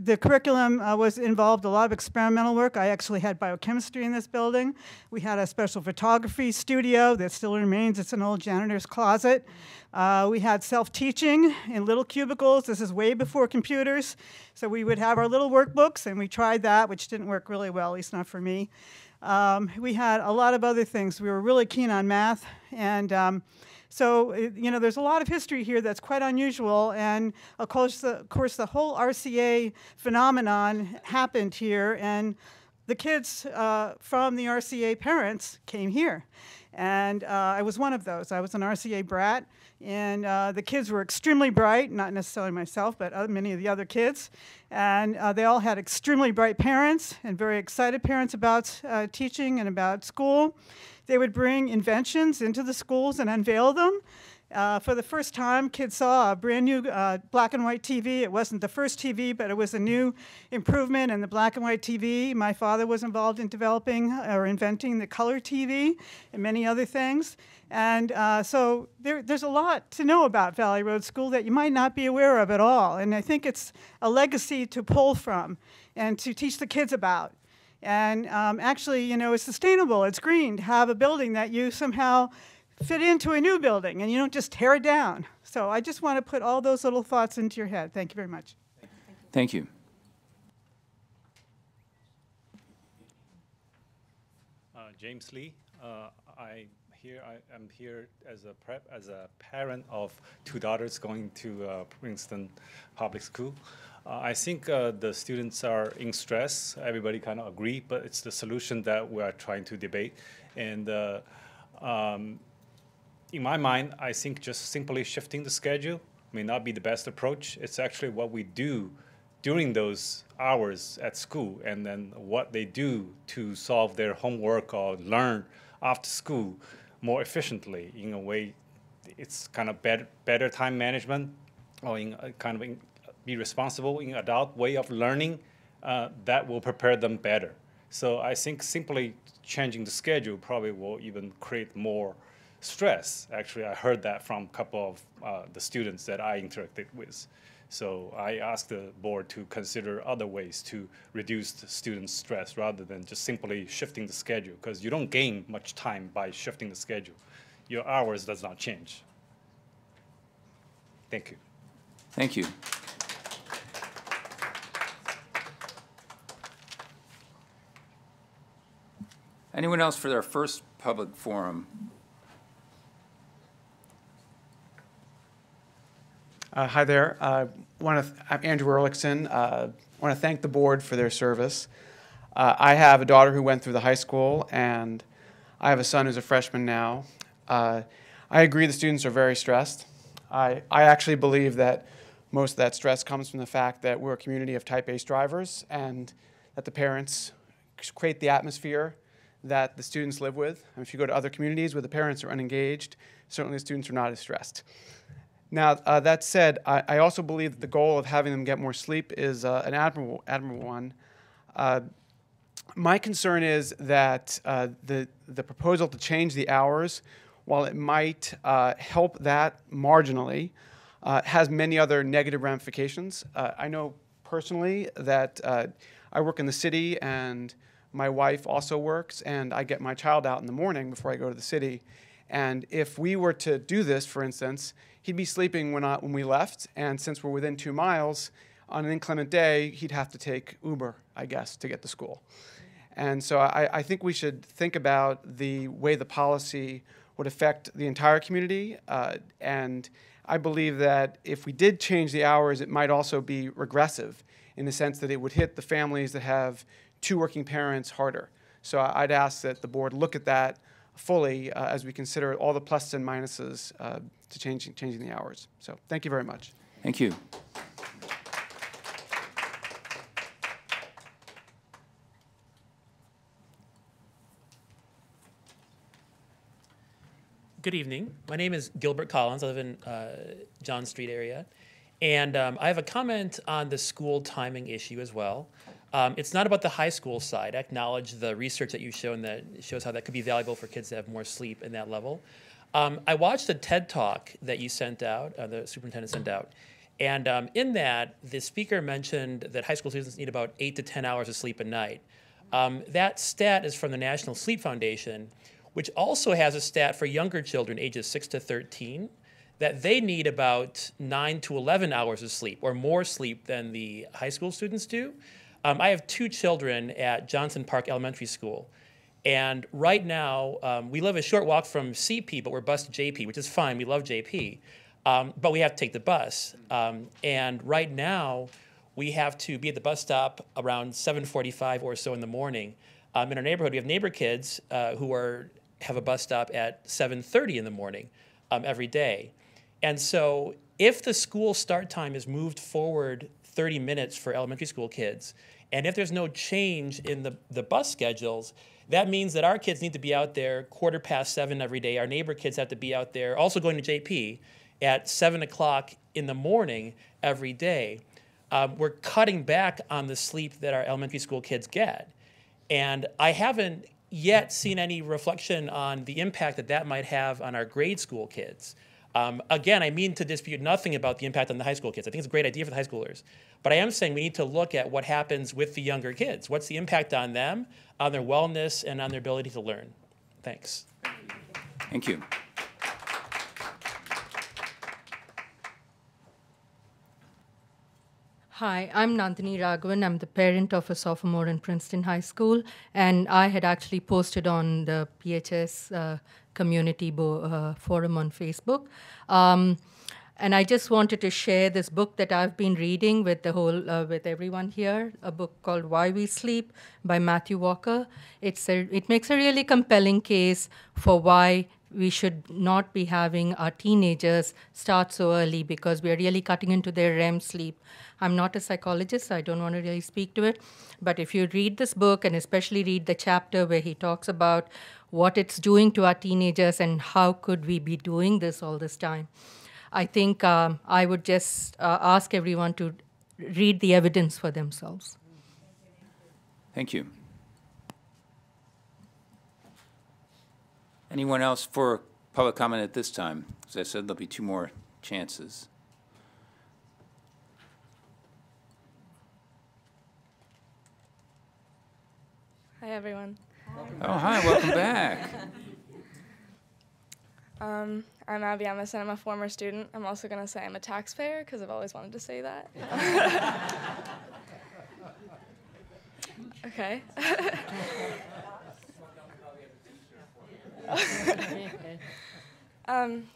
the curriculum involved a lot of experimental work. I actually had biochemistry in this building. We had a special photography studio that still remains. It's an old janitor's closet. We had self-teaching in little cubicles. This is way before computers. So we would have our little workbooks, and we tried that, which didn't work really well, at least not for me. We had a lot of other things. We were really keen on math, and so, there's a lot of history here that's quite unusual, and of course, the whole RCA phenomenon happened here, and the kids from the RCA parents came here, and I was one of those. I was an RCA brat, and the kids were extremely bright, not necessarily myself, but many of the other kids, and they all had extremely bright parents and very excited parents about teaching and about school. They would bring inventions into the schools and unveil them. For the first time, kids saw a brand new black and white TV. It wasn't the first TV, but it was a new improvement in the black and white TV. My father was involved in developing or inventing the color TV and many other things. And so there's a lot to know about Valley Road School that you might not be aware of at all. And I think it's a legacy to pull from and to teach the kids about. And actually, it's sustainable. It's green to have a building that you somehow fit into a new building and you don't just tear it down. So I just want to put all those little thoughts into your head. Thank you very much. Thank you. James Lee. I am here as a parent of two daughters going to Princeton Public School. I think the students are in stress. Everybody kind of agree, but it's the solution that we are trying to debate. And in my mind, I think just simply shifting the schedule may not be the best approach. It's actually what we do during those hours at school, and then what they do to solve their homework or learn after school more efficiently. In a way, it's kind of better time management, or be responsible in adult way of learning that will prepare them better. So I think simply changing the schedule probably will even create more stress. Actually, I heard that from a couple of the students that I interacted with. So I asked the board to consider other ways to reduce the students' stress rather than just simply shifting the schedule, because you don't gain much time by shifting the schedule. Your hours does not change. Thank you. Thank you. Anyone else for their first public forum? Hi there. I'm Andrew Ehrlichson. I want to thank the board for their service. I have a daughter who went through the high school, and I have a son who's a freshman now. I agree the students are very stressed. I actually believe that most of that stress comes from the fact that we're a community of type A drivers, and that the parents create the atmosphere that the students live with. And if you go to other communities where the parents are unengaged, certainly the students are not as stressed. Now, that said, I also believe that the goal of having them get more sleep is an admirable one. My concern is that the proposal to change the hours, while it might help that marginally, has many other negative ramifications. I know personally that I work in the city, and my wife also works, and I get my child out in the morning before I go to the city. And if we were to do this, for instance, he'd be sleeping when we left, and since we're within 2 miles, on an inclement day, he'd have to take Uber, I guess, to get to school. And so I think we should think about the way the policy would affect the entire community, and I believe that if we did change the hours, it might also be regressive in the sense that it would hit the families that have 2 working parents harder. So I'd ask that the board look at that fully as we consider all the pluses and minuses to changing the hours. So thank you very much. Thank you. Good evening. My name is Gilbert Collins. I live in John Street area. And I have a comment on the school timing issue as well. It's not about the high school side. I acknowledge the research that you've shown that shows how that could be valuable for kids to have more sleep in that level. I watched a TED Talk that you sent out, the superintendent sent out. And in that, the speaker mentioned that high school students need about 8 to 10 hours of sleep a night. That stat is from the National Sleep Foundation, which also has a stat for younger children, ages 6 to 13, that they need about 9 to 11 hours of sleep, or more sleep than the high school students do. I have 2 children at Johnson Park Elementary School. And right now, we live a short walk from CP, but we're bused to JP, which is fine. We love JP. But we have to take the bus. And right now, we have to be at the bus stop around 7:45 or so in the morning. In our neighborhood, we have neighbor kids who have a bus stop at 7:30 in the morning every day. And so if the school start time is moved forward 30 minutes for elementary school kids, and if there's no change in the bus schedules, that means that our kids need to be out there 7:15 every day. Our neighbor kids have to be out there, also going to JP, at 7 o'clock in the morning every day. We're cutting back on the sleep that our elementary school kids get. And I haven't yet seen any reflection on the impact that that might have on our grade school kids. Again, I mean to dispute nothing about the impact on the high school kids. I think it's a great idea for the high schoolers. But I am saying we need to look at what happens with the younger kids. What's the impact on them, on their wellness, and on their ability to learn? Thanks. Thank you. Hi, I'm Nandini Raghavan. I'm the parent of a sophomore in Princeton High School, and I had actually posted on the PHS community forum on Facebook. And I just wanted to share this book that I've been reading with with everyone here, a book called Why We Sleep by Matthew Walker. It makes a really compelling case for why we should not be having our teenagers start so early, because we are really cutting into their REM sleep. I'm not a psychologist, so I don't want to really speak to it. But if you read this book, and especially read the chapter where he talks about what it's doing to our teenagers and how could we be doing this all this time, I think I would just ask everyone to read the evidence for themselves. Thank you. Anyone else for public comment at this time? As I said, there'll be 2 more chances. Hi, everyone. Oh, hi, welcome back. I'm Abby Emerson. I'm a former student. I'm also going to say I'm a taxpayer because I've always wanted to say that. Okay.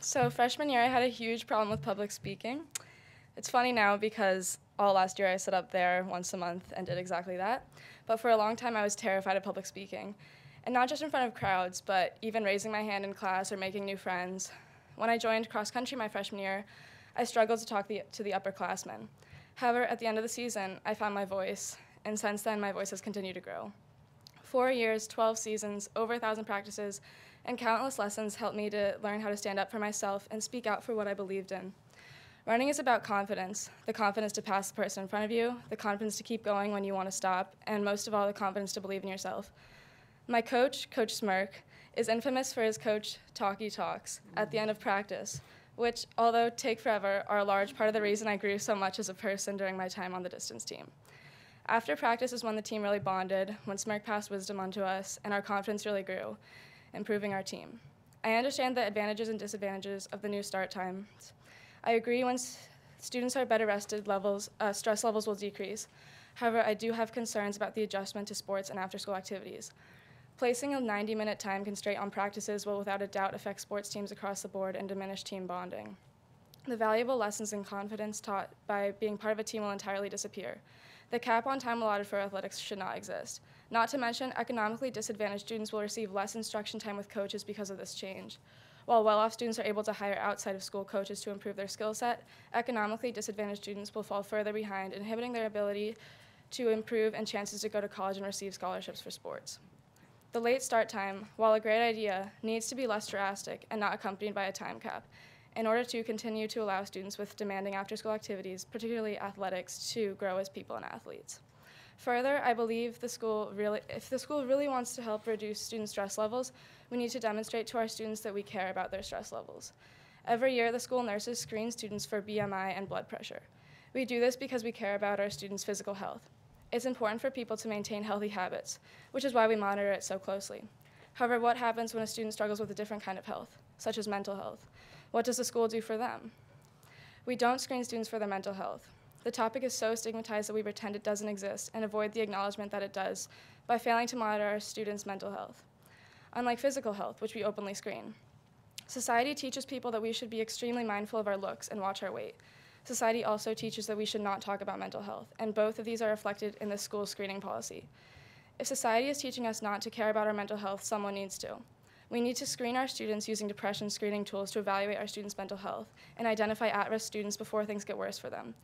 So freshman year, I had a huge problem with public speaking. It's funny now because all last year I stood up there once a month and did exactly that. But for a long time, I was terrified of public speaking. And not just in front of crowds, but even raising my hand in class or making new friends. When I joined cross country my freshman year, I struggled to talk to the upperclassmen. However, at the end of the season, I found my voice, and since then, my voice has continued to grow. 4 years, 12 seasons, over 1,000 practices, and countless lessons helped me to learn how to stand up for myself and speak out for what I believed in. Running is about confidence, the confidence to pass the person in front of you, the confidence to keep going when you want to stop, and most of all, the confidence to believe in yourself. My coach, Coach Smirk, is infamous for his coach talky talks at the end of practice, which, although take forever, are a large part of the reason I grew so much as a person during my time on the distance team. After practice is when the team really bonded, when Smirk passed wisdom onto us, and our confidence really grew, improving our team. I understand the advantages and disadvantages of the new start times. I agree when students are better rested, stress levels will decrease. However, I do have concerns about the adjustment to sports and after-school activities. Placing a 90-minute time constraint on practices will without a doubt affect sports teams across the board and diminish team bonding. The valuable lessons and confidence taught by being part of a team will entirely disappear. The cap on time allotted for athletics should not exist. Not to mention, economically disadvantaged students will receive less instruction time with coaches because of this change. While well-off students are able to hire outside-of-school coaches to improve their skill set, economically disadvantaged students will fall further behind, inhibiting their ability to improve and chances to go to college and receive scholarships for sports. The late start time, while a great idea, needs to be less drastic and not accompanied by a time cap in order to continue to allow students with demanding after-school activities, particularly athletics, to grow as people and athletes. Further, I believe if the school really wants to help reduce student stress levels, we need to demonstrate to our students that we care about their stress levels. Every year, the school nurses screen students for BMI and blood pressure. We do this because we care about our students' physical health. It's important for people to maintain healthy habits, which is why we monitor it so closely. However, what happens when a student struggles with a different kind of health, such as mental health? What does the school do for them? We don't screen students for their mental health. The topic is so stigmatized that we pretend it doesn't exist and avoid the acknowledgement that it does by failing to monitor our students' mental health. Unlike physical health, which we openly screen. Society teaches people that we should be extremely mindful of our looks and watch our weight. Society also teaches that we should not talk about mental health, and both of these are reflected in the school screening policy. If society is teaching us not to care about our mental health, someone needs to. We need to screen our students using depression screening tools to evaluate our students' mental health and identify at-risk students before things get worse for them.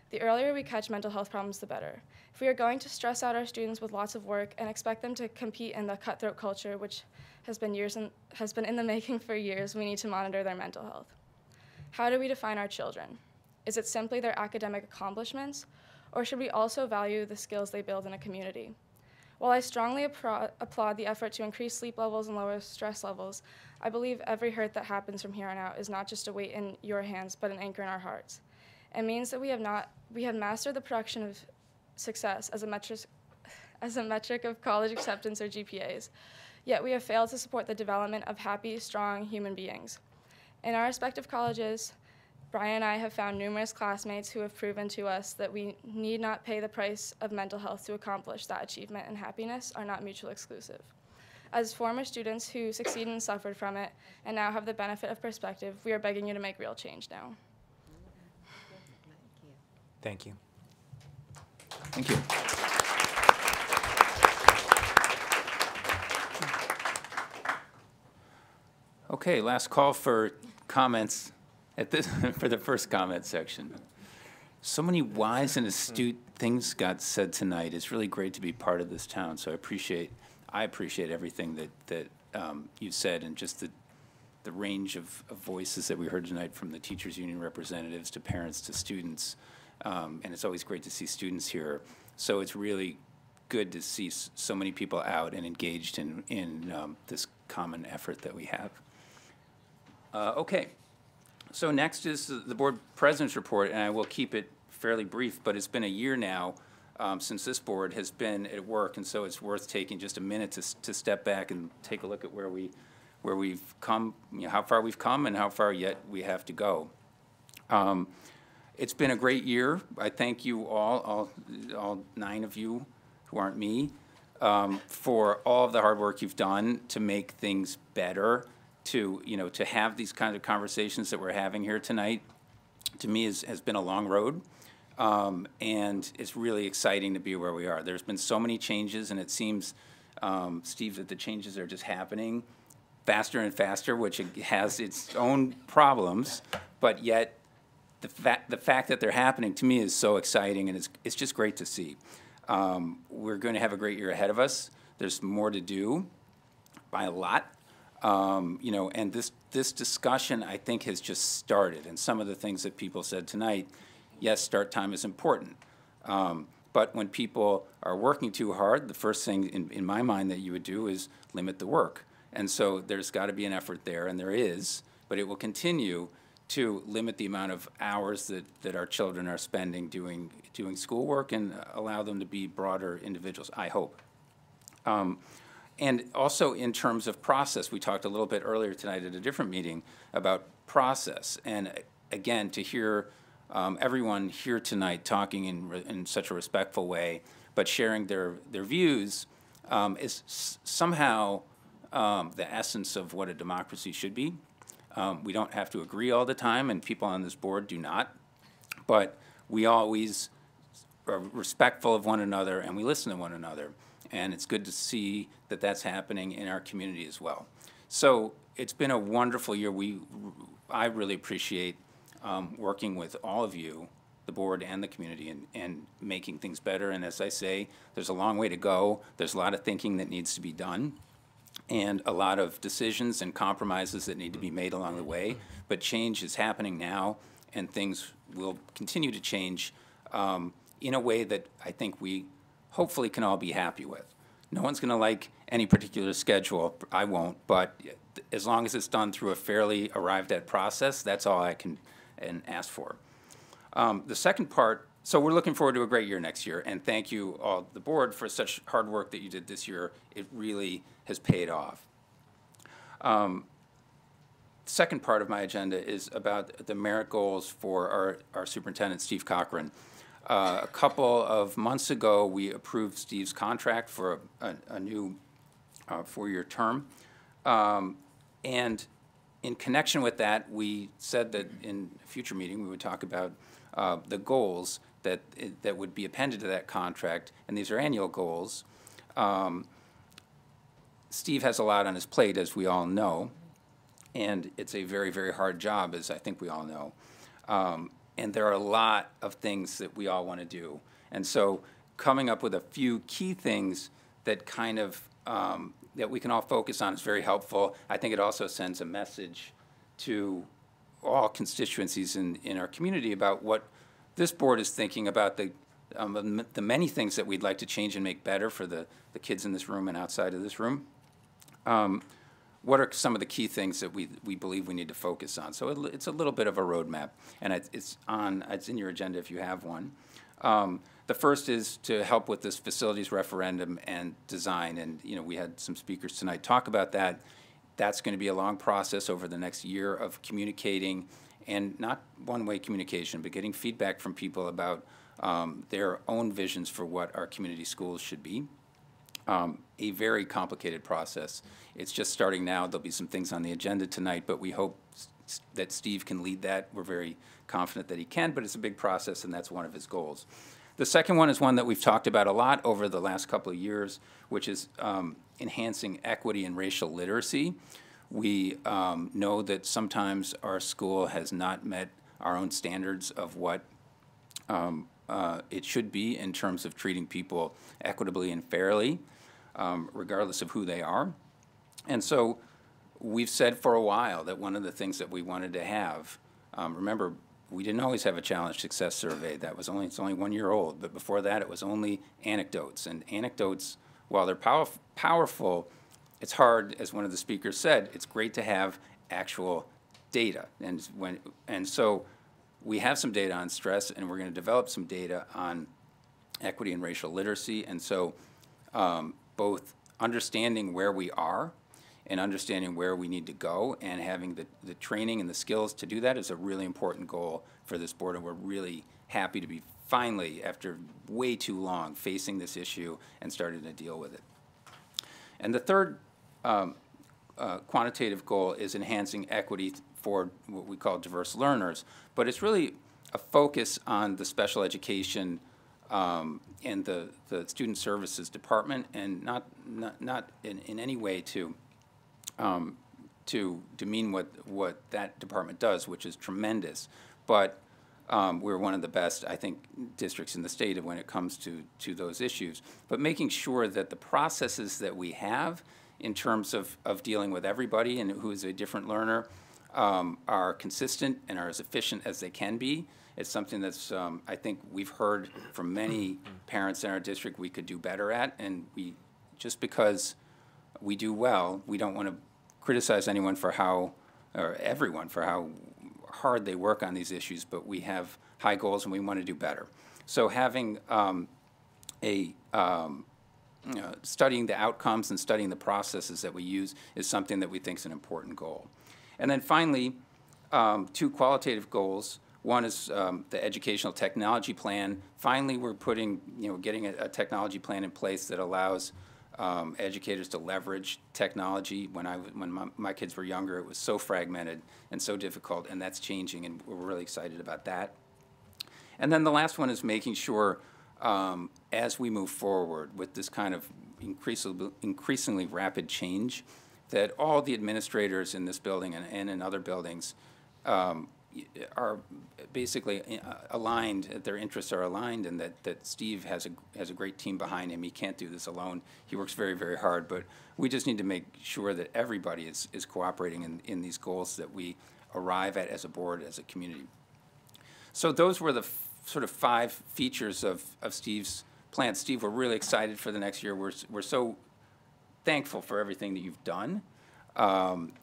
The earlier we catch mental health problems, the better. If we are going to stress out our students with lots of work and expect them to compete in the cutthroat culture, which has been in the making for years, we need to monitor their mental health. How do we define our children? Is it simply their academic accomplishments, or should we also value the skills they build in a community? While I strongly applaud the effort to increase sleep levels and lower stress levels, I believe every hurt that happens from here on out is not just a weight in your hands, but an anchor in our hearts. It means that we have mastered the production of success as a metric of college acceptance or GPAs, yet we have failed to support the development of happy, strong human beings. In our respective colleges, Brian and I have found numerous classmates who have proven to us that we need not pay the price of mental health to accomplish that achievement and happiness are not mutually exclusive. As former students who succeeded and suffered from it and now have the benefit of perspective, we are begging you to make real change now. Thank you. Thank you. Okay, last call for comments at this for the first comment section. So many wise and astute things got said tonight. It's really great to be part of this town. So I appreciate everything that you said, and just the range of voices that we heard tonight, from the teachers union representatives to parents to students. And it's always great to see students here. So it's really good to see so many people out and engaged in this common effort that we have. Okay, so next is the board president's report, and I will keep it fairly brief, but it's been a year now since this board has been at work, and so it's worth taking just a minute to step back and take a look at where we've come, how far we've come, and how far yet we have to go. It's been a great year. I thank you all 9 of you who aren't me, for all of the hard work you've done to make things better, to have these kinds of conversations that we're having here tonight. To me, has been a long road, and it's really exciting to be where we are. There's been so many changes, and it seems, Steve, that the changes are just happening faster and faster, which has its own problems, but yet the fact that they're happening, to me, is so exciting, and it's just great to see. We're going to have a great year ahead of us. There's more to do by a lot. And this discussion, I think, has just started. And some of the things that people said tonight, yes, start time is important. But when people are working too hard, the first thing in my mind that you would do is limit the work. And so there's got to be an effort there, and there is, but it will continue to limit the amount of hours that our children are spending doing schoolwork, and allow them to be broader individuals, I hope. And also in terms of process, we talked a little bit earlier tonight at a different meeting about process. And again, to hear everyone here tonight talking in such a respectful way, but sharing their views, is somehow the essence of what a democracy should be. We don't have to agree all the time, and people on this board do not, but we always are respectful of one another, and we listen to one another. And it's good to see that that's happening in our community as well. So it's been a wonderful year. I really appreciate working with all of you, the board and the community, and making things better. And as I say, there's a long way to go. There's a lot of thinking that needs to be done, and a lot of decisions and compromises that need to be made along the way. But change is happening now, and things will continue to change in a way that I think we hopefully can all be happy with. No one's going to like any particular schedule. I won't, but as long as it's done through a fairly arrived at process, that's all I can ask for. The second part, so we're looking forward to a great year next year, and thank you all, the board, for such hard work that you did this year. It really has paid off. Second part of my agenda is about the merit goals for our superintendent, Steve Cochran. A couple of months ago, we approved Steve's contract for a new 4-year term. And in connection with that, we said that in a future meeting, we would talk about the goals that would be appended to that contract, and these are annual goals. Steve has a lot on his plate, as we all know, and it's a very, very hard job, as I think we all know. And there are a lot of things that we all want to do. And so coming up with a few key things that kind of, that we can all focus on is very helpful. I think it also sends a message to all constituencies in our community about what this board is thinking about the many things that we'd like to change and make better for the kids in this room and outside of this room. What are some of the key things that we believe we need to focus on? So it's a little bit of a roadmap, and it's in your agenda if you have one. The first is to help with this facilities referendum and design, and we had some speakers tonight talk about that. That's going to be a long process over the next year of communicating and not one-way communication, but getting feedback from people about their own visions for what our community schools should be. A very complicated process. It's just starting now. There'll be some things on the agenda tonight, but we hope that Steve can lead that. We're very confident that he can, but it's a big process, and that's one of his goals. The second one is one that we've talked about a lot over the last couple of years, which is enhancing equity and racial literacy. We know that sometimes our school has not met our own standards of what it should be in terms of treating people equitably and fairly, regardless of who they are. And so we've said for a while that one of the things that we wanted to have, remember, we didn't always have a challenge success survey. It's only 1 year old, but before that it was only anecdotes. And anecdotes, while they're powerful, it's hard, as one of the speakers said, it's great to have actual data. And so we have some data on stress, and we're going to develop some data on equity and racial literacy. And so both understanding where we are and understanding where we need to go and having the training and the skills to do that is a really important goal for this board, and we're really happy to be finally, after way too long, facing this issue and starting to deal with it. And the third quantitative goal is enhancing equity for what we call diverse learners, but it's really a focus on the special education and the student services department, and not in any way to demean what that department does, which is tremendous. But we're one of the best, I think, districts in the state when it comes to those issues. But making sure that the processes that we have in terms of dealing with everybody and who is a different learner are consistent and are as efficient as they can be. It's something that's, I think we've heard from many parents in our district we could do better at, and just because we do well, we don't want to criticize anyone for or everyone for how hard they work on these issues, but we have high goals and we want to do better. So having studying the outcomes and studying the processes that we use is something that we think is an important goal. And then finally, two qualitative goals. One is the educational technology plan. Finally, we're getting a technology plan in place that allows educators to leverage technology. When my kids were younger, it was so fragmented and so difficult, and that's changing, and we're really excited about that. And then the last one is making sure, as we move forward with this kind of increasingly rapid change, that all the administrators in this building and in other buildings are basically aligned, their interests are aligned, and that Steve has a great team behind him. He can't do this alone. He works very, very hard, but we just need to make sure that everybody is cooperating in these goals that we arrive at as a board, as a community. So those were the sort of 5 features of Steve's plan. Steve, we're really excited for the next year. We're so thankful for everything that you've done.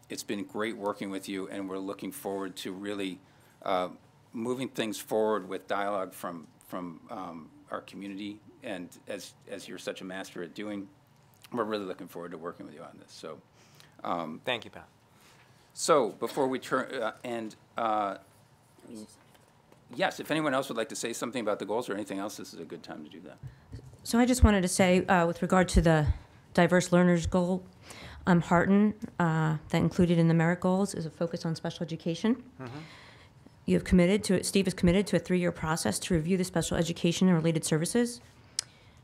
It's been great working with you, and we're looking forward to really moving things forward with dialogue from our community. And as you're such a master at doing, we're really looking forward to working with you on this. So, thank you, Pat. So before we turn yes, if anyone else would like to say something about the goals or anything else, this is a good time to do that. So I just wanted to say, with regard to the diverse learners goal, I'm heartened that included in the merit goals is a focus on special education. Mm-hmm. Steve is committed to a 3-year process to review the special education and related services.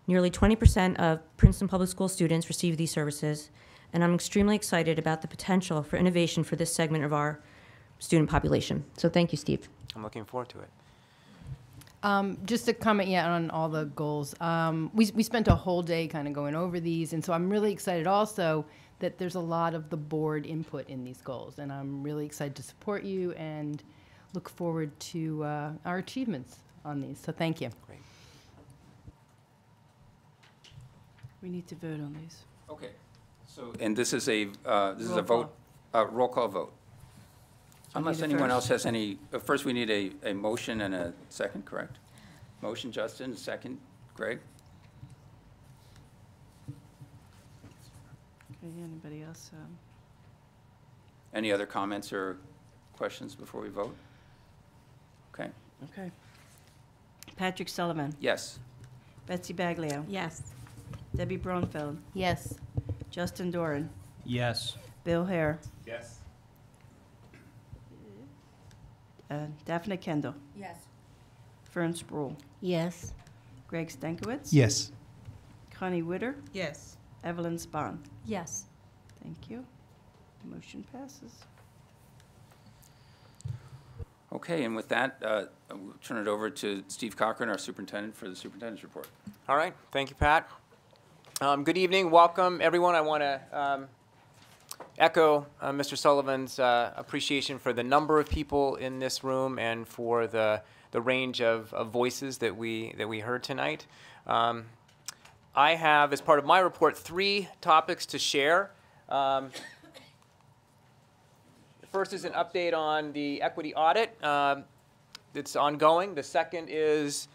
Nearly 20% of Princeton Public School students receive these services, and I'm extremely excited about the potential for innovation for this segment of our student population. So thank you, Steve. I'm looking forward to it. Just to comment on all the goals. We spent a whole day kind of going over these, and so I'm really excited also that there's a lot of the board input in these goals, and I'm really excited to support you and look forward to our achievements on these. So thank you. Great. We need to vote on these. Okay. So, and this is a vote, roll call vote. Unless anyone else has any, first we need a motion and a second, correct? Motion, Justin, second, Greg? Okay, anybody else? Any other comments or questions before we vote? Okay. Okay. Patrick Sullivan. Yes. Betsy Baglio. Yes. Debbie Bronfeld. Yes. Justin Duran. Yes. Bill Hare. Yes. Daphne Kendall. Yes. Fern Sproul. Yes. Greg Stankiewicz. Yes. Connie Witter. Yes. Evelyn Spahn. Yes. Thank you. Motion passes. Okay, and with that, we'll turn it over to Steve Cochran, our superintendent, for the superintendent's report. All right. Thank you, Pat. Good evening. Welcome, everyone. I want to echo Mr. Sullivan's appreciation for the number of people in this room and for the range of voices that we heard tonight. I have, as part of my report, 3 topics to share. The first is an update on the equity audit that's ongoing. The second is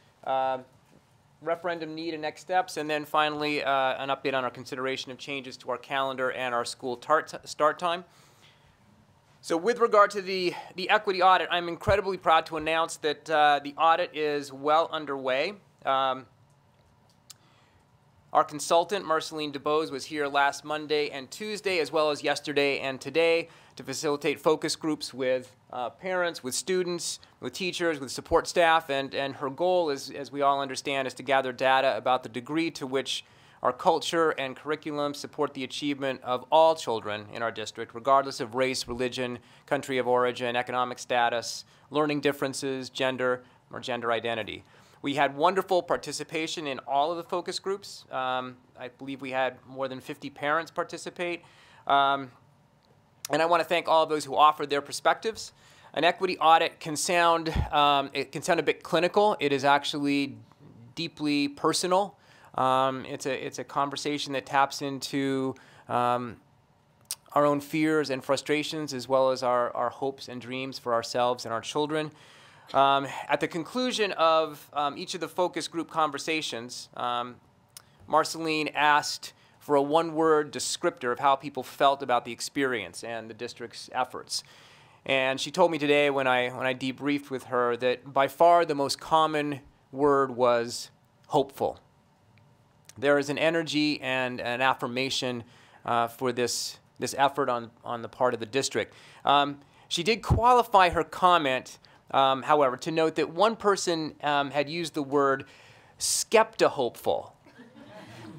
referendum need and next steps. And then finally, an update on our consideration of changes to our calendar and our school start time. So with regard to the equity audit, I'm incredibly proud to announce that the audit is well underway. Our consultant, Marceline DeBose, was here last Monday and Tuesday, as well as yesterday and today, to facilitate focus groups with parents, with students, with teachers, with support staff. And her goal, is, as we all understand, is to gather data about the degree to which our culture and curriculum support the achievement of all children in our district, regardless of race, religion, country of origin, economic status, learning differences, gender, or gender identity. We had wonderful participation in all of the focus groups. I believe we had more than 50 parents participate. And I want to thank all of those who offered their perspectives. An equity audit can sound, a bit clinical. It is actually deeply personal. It's a conversation that taps into our own fears and frustrations, as well as our hopes and dreams for ourselves and our children. At the conclusion of each of the focus group conversations, Marceline asked for a one-word descriptor of how people felt about the experience and the district's efforts. And she told me today when I debriefed with her that by far the most common word was hopeful. There is an energy and an affirmation for this effort on the part of the district. She did qualify her comment, however, to note that one person had used the word skepta-hopeful,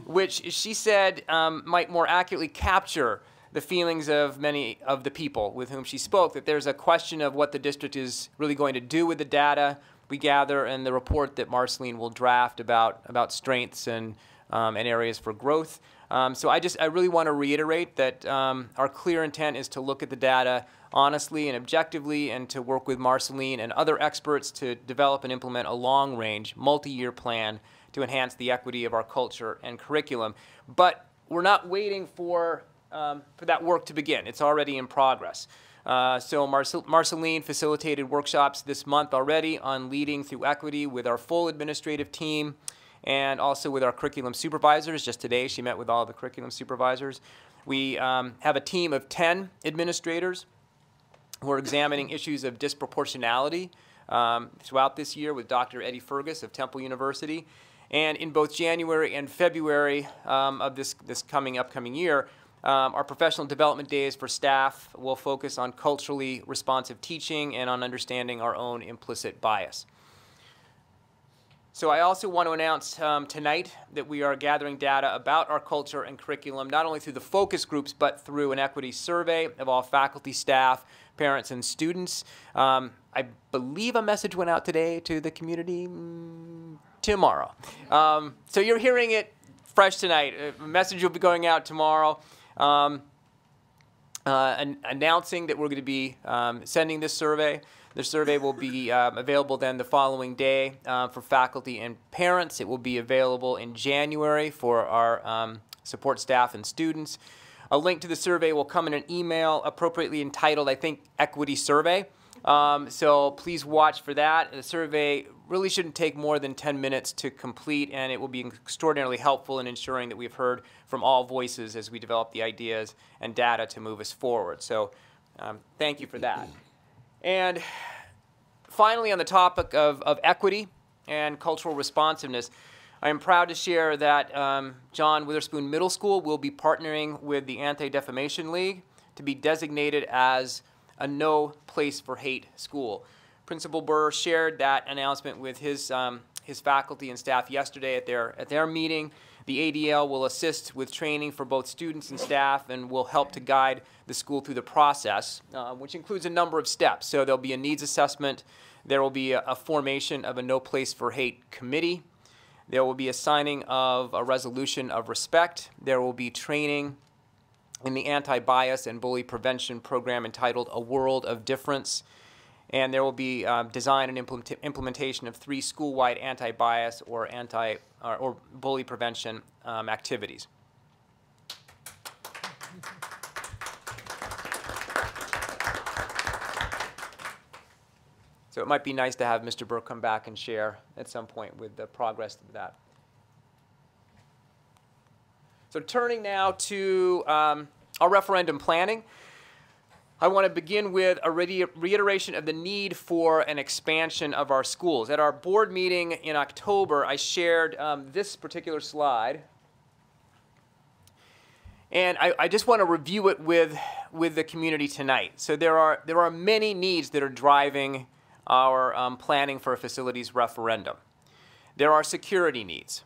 which she said might more accurately capture the feelings of many of the people with whom she spoke, that there's a question of what the district is really going to do with the data we gather and the report that Marceline will draft about strengths and areas for growth. So I really want to reiterate that our clear intent is to look at the data honestly and objectively and to work with Marceline and other experts to develop and implement a long-range, multi-year plan to enhance the equity of our culture and curriculum. But we're not waiting for that work to begin. It's already in progress. So Marceline facilitated workshops this month already on leading through equity with our full administrative team and also with our curriculum supervisors. Just today she met with all the curriculum supervisors. We have a team of 10 administrators who are examining issues of disproportionality throughout this year with Dr. Eddie Fergus of Temple University. And in both January and February of this upcoming year, our professional development days for staff will focus on culturally responsive teaching and on understanding our own implicit bias. So I also want to announce tonight that we are gathering data about our culture and curriculum, not only through the focus groups, but through an equity survey of all faculty, staff, parents, and students. I believe a message went out today to the community tomorrow. So you're hearing it fresh tonight. A message will be going out tomorrow announcing that we're going to be sending this survey. The survey will be available then the following day for faculty and parents. It will be available in January for our support staff and students. A link to the survey will come in an email appropriately entitled, I think, Equity Survey. So please watch for that. The survey really shouldn't take more than 10 minutes to complete, and it will be extraordinarily helpful in ensuring that we've heard from all voices as we develop the ideas and data to move us forward. So thank you for that. And Finally, on the topic of equity and cultural responsiveness, I am proud to share that John Witherspoon Middle School will be partnering with the Anti-Defamation League to be designated as a no place for hate school. Principal Burr shared that announcement with his faculty and staff yesterday at their meeting. The ADL will assist with training for both students and staff and will help to guide the school through the process, which includes a number of steps. So there'll be a needs assessment. There will be a formation of a No Place for Hate committee. There will be a signing of a resolution of respect. There will be training in the anti-bias and bully prevention program entitled A World of Difference. And there will be design and implementation of 3 school-wide anti-bias or bully prevention activities. So it might be nice to have Mr. Burke come back and share at some point with the progress of that. So turning now to our referendum planning, I want to begin with a reiteration of the need for an expansion of our schools. At our board meeting in October, I shared this particular slide. And I just want to review it with the community tonight. So there are many needs that are driving our planning for a facilities referendum. There are security needs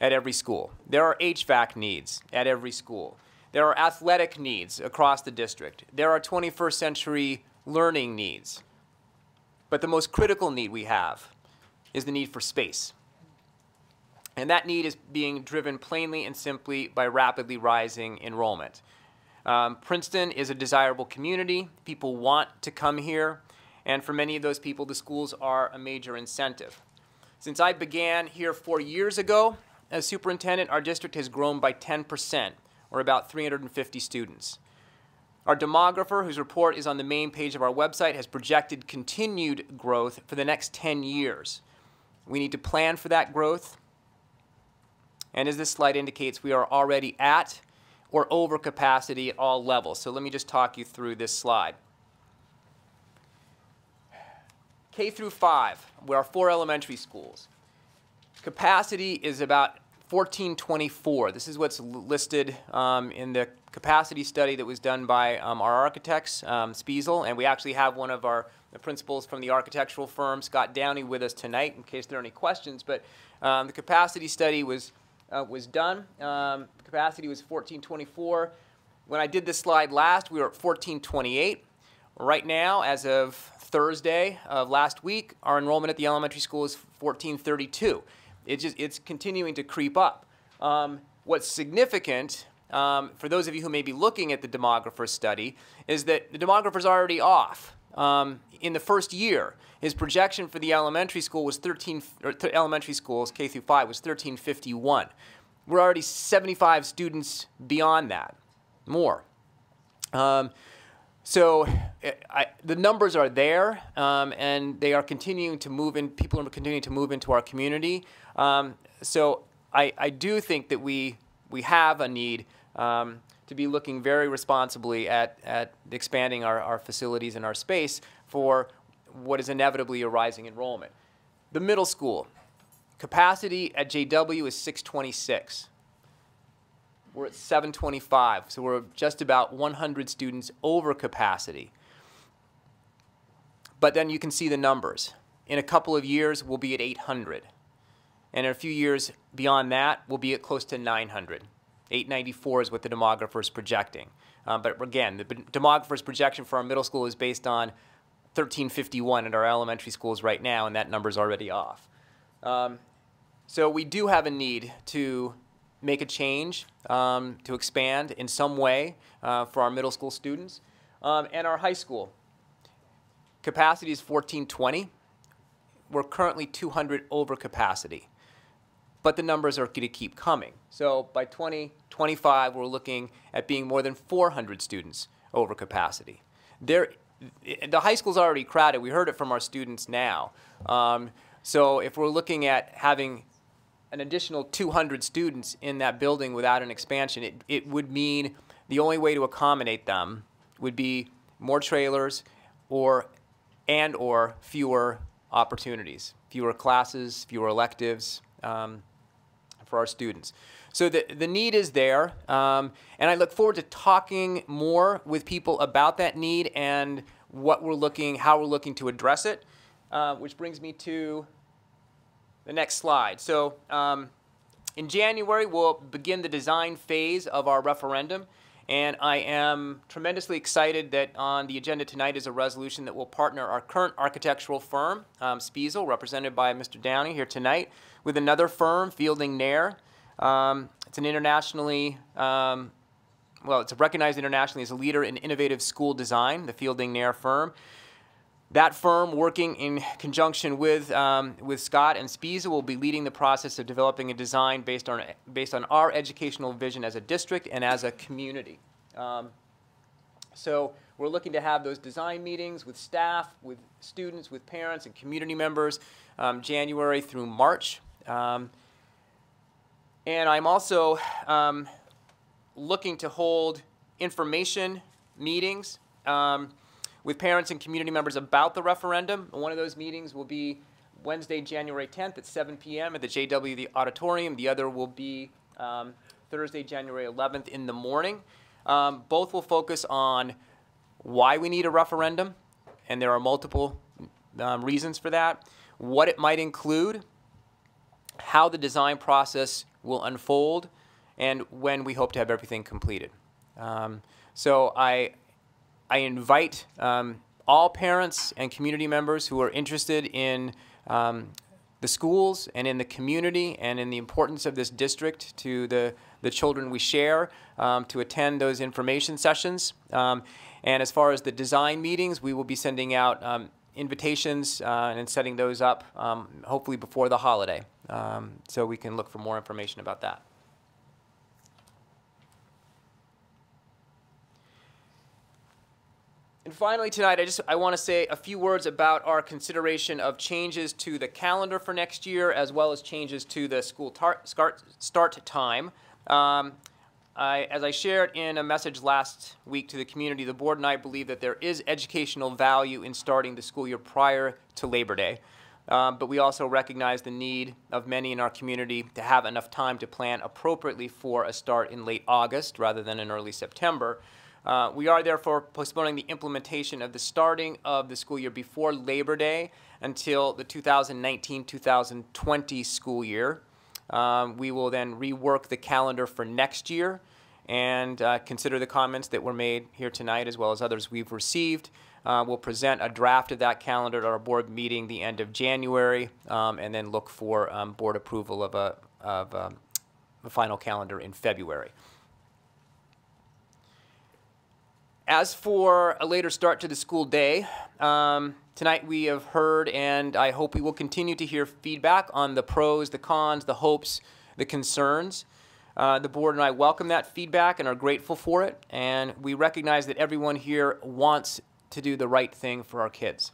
at every school. There are HVAC needs at every school. There are athletic needs across the district. There are 21st century learning needs. But the most critical need we have is the need for space. And that need is being driven plainly and simply by rapidly rising enrollment. Princeton is a desirable community. People want to come here. And for many of those people, the schools are a major incentive. Since I began here 4 years ago as superintendent, our district has grown by 10%, or about 350 students. Our demographer, whose report is on the main page of our website, has projected continued growth for the next 10 years. We need to plan for that growth. And as this slide indicates, we are already at or over capacity at all levels. So let me just talk you through this slide. K through 5, we are 4 elementary schools. Capacity is about 1424. This is what's listed in the capacity study that was done by our architects, Spiesel, and we actually have one of the principals from the architectural firm, Scott Downey, with us tonight in case there are any questions. But the capacity study was done. Capacity was 1424. When I did this slide last, we were at 1428. Right now, as of Thursday of last week, our enrollment at the elementary school is 1432. It's continuing to creep up. What's significant, for those of you who may be looking at the demographer study, is that the demographer's already off. In the first year, his projection for the elementary school was elementary schools, K through 5, was 1351. We're already 75 students beyond that, more. So the numbers are there, and they are continuing to move in. People are continuing to move into our community. So I do think that we have a need to be looking very responsibly at expanding our facilities and our space for what is inevitably a rising enrollment. The middle school capacity at JW is 626. We're at 725, so we're just about 100 students over capacity. But then you can see the numbers. In a couple of years, we'll be at 800. And in a few years beyond that, we'll be at close to 900. 894 is what the demographer is projecting. But again, the demographer's projection for our middle school is based on 1351 at our elementary schools right now, and that number's already off. So we do have a need to make a change, to expand in some way for our middle school students. And our high school capacity is 1420. We're currently 200 over capacity, but the numbers are going to keep coming. So by 2025, we're looking at being more than 400 students over capacity. The high school's already crowded. We heard it from our students now. So if we're looking at having an additional 200 students in that building without an expansion, it would mean the only way to accommodate them would be more trailers or fewer opportunities, fewer classes, fewer electives for our students. So the need is there, and I look forward to talking more with people about that need and how we're looking to address it, which brings me to the next slide. So in January, we'll begin the design phase of our referendum, and I am tremendously excited that on the agenda tonight is a resolution that will partner our current architectural firm, Spiesel, represented by Mr. Downey here tonight, with another firm, Fielding Nair. It's an internationally, it's recognized internationally as a leader in innovative school design, the Fielding Nair firm. That firm, working in conjunction with Scott and Spiesel, will be leading the process of developing a design based on our educational vision as a district and as a community. So we're looking to have those design meetings with staff, with students, with parents, and community members, January through March. And I'm also looking to hold information meetings with parents and community members about the referendum. One of those meetings will be Wednesday, January 10th at 7 p.m. at the JW Auditorium. The other will be Thursday, January 11th in the morning. Both will focus on why we need a referendum, and there are multiple reasons for that, what it might include, how the design process will unfold, and when we hope to have everything completed. So I invite all parents and community members who are interested in the schools and in the community and in the importance of this district to the children we share to attend those information sessions. And as far as the design meetings, we will be sending out invitations and setting those up hopefully before the holiday, so we can look for more information about that. And finally tonight, I want to say a few words about our consideration of changes to the calendar for next year, as well as changes to the school start time. As I shared in a message last week to the community, the board and I believe that there is educational value in starting the school year prior to Labor Day. But we also recognize the need of many in our community to have enough time to plan appropriately for a start in late August rather than in early September. We are therefore postponing the implementation of the starting of the school year before Labor Day until the 2019-2020 school year. We will then rework the calendar for next year and consider the comments that were made here tonight as well as others we've received. We'll present a draft of that calendar at our board meeting the end of January and then look for board approval of a final calendar in February. As for a later start to the school day, tonight we have heard, and I hope we will continue to hear feedback on the pros, the cons, the hopes, the concerns. The board and I welcome that feedback and are grateful for it, and we recognize that everyone here wants to do the right thing for our kids.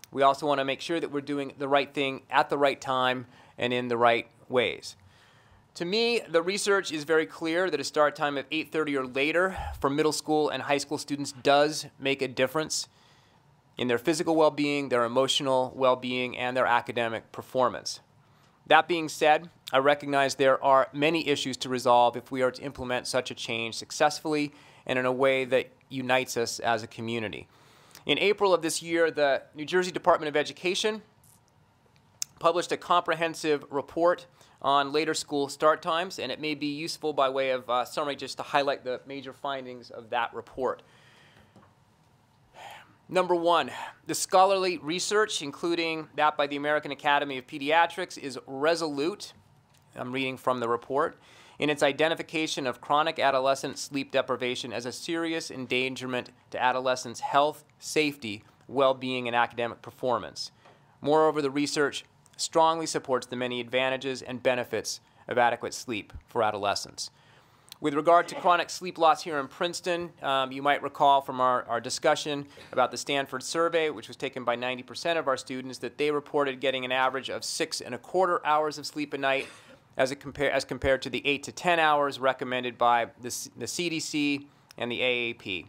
We also want to make sure that we're doing the right thing at the right time and in the right ways. To me, the research is very clear that a start time of 8:30 or later for middle school and high school students does make a difference in their physical well-being, their emotional well-being, and their academic performance. That being said, I recognize there are many issues to resolve if we are to implement such a change successfully and in a way that unites us as a community. In April of this year, the New Jersey Department of Education published a comprehensive report on later school start times, and it may be useful by way of summary just to highlight the major findings of that report. Number one, the scholarly research, including that by the American Academy of Pediatrics, is resolute, I'm reading from the report, in its identification of chronic adolescent sleep deprivation as a serious endangerment to adolescents' health, safety, well-being, and academic performance. Moreover, the research strongly supports the many advantages and benefits of adequate sleep for adolescents. With regard to chronic sleep loss here in Princeton, you might recall from our discussion about the Stanford survey, which was taken by 90% of our students, that they reported getting an average of 6.25 hours of sleep a night as compared to the 8 to 10 hours recommended by the CDC and the AAP.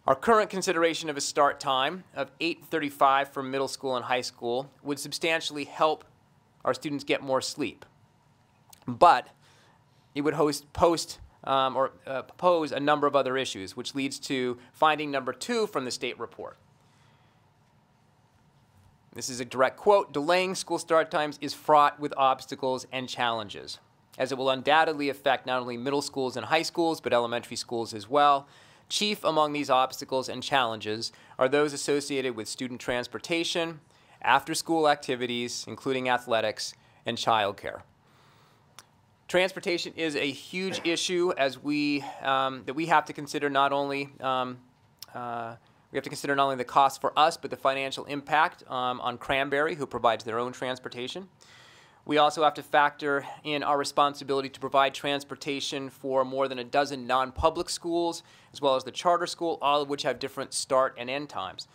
Our current consideration of a start time of 8:35 for middle school and high school would substantially help our students get more sleep. But it would propose a number of other issues, which leads to finding number 2 from the state report. This is a direct quote: "Delaying school start times is fraught with obstacles and challenges, as it will undoubtedly affect not only middle schools and high schools, but elementary schools as well. Chief among these obstacles and challenges are those associated with student transportation, after-school activities, including athletics, and childcare." Transportation is a huge issue that we have to consider not only the cost for us, but the financial impact on Cranberry, who provides their own transportation. We also have to factor in our responsibility to provide transportation for more than a dozen non-public schools, as well as the charter school, all of which have different start and end times.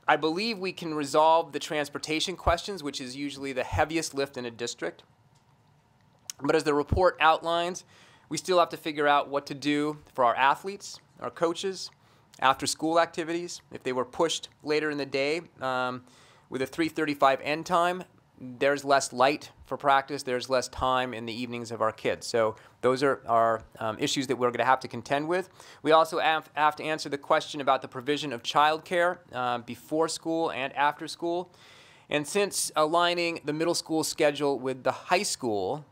I believe we can resolve the transportation questions, which is usually the heaviest lift in a district. But as the report outlines, we still have to figure out what to do for our athletes, our coaches, after-school activities. If they were pushed later in the day with a 3:35 end time, there's less light for practice, there's less time in the evenings of our kids. So those are our issues that we're going to have to contend with. We also have to answer the question about the provision of childcare before school and after school. And since aligning the middle school schedule with the high school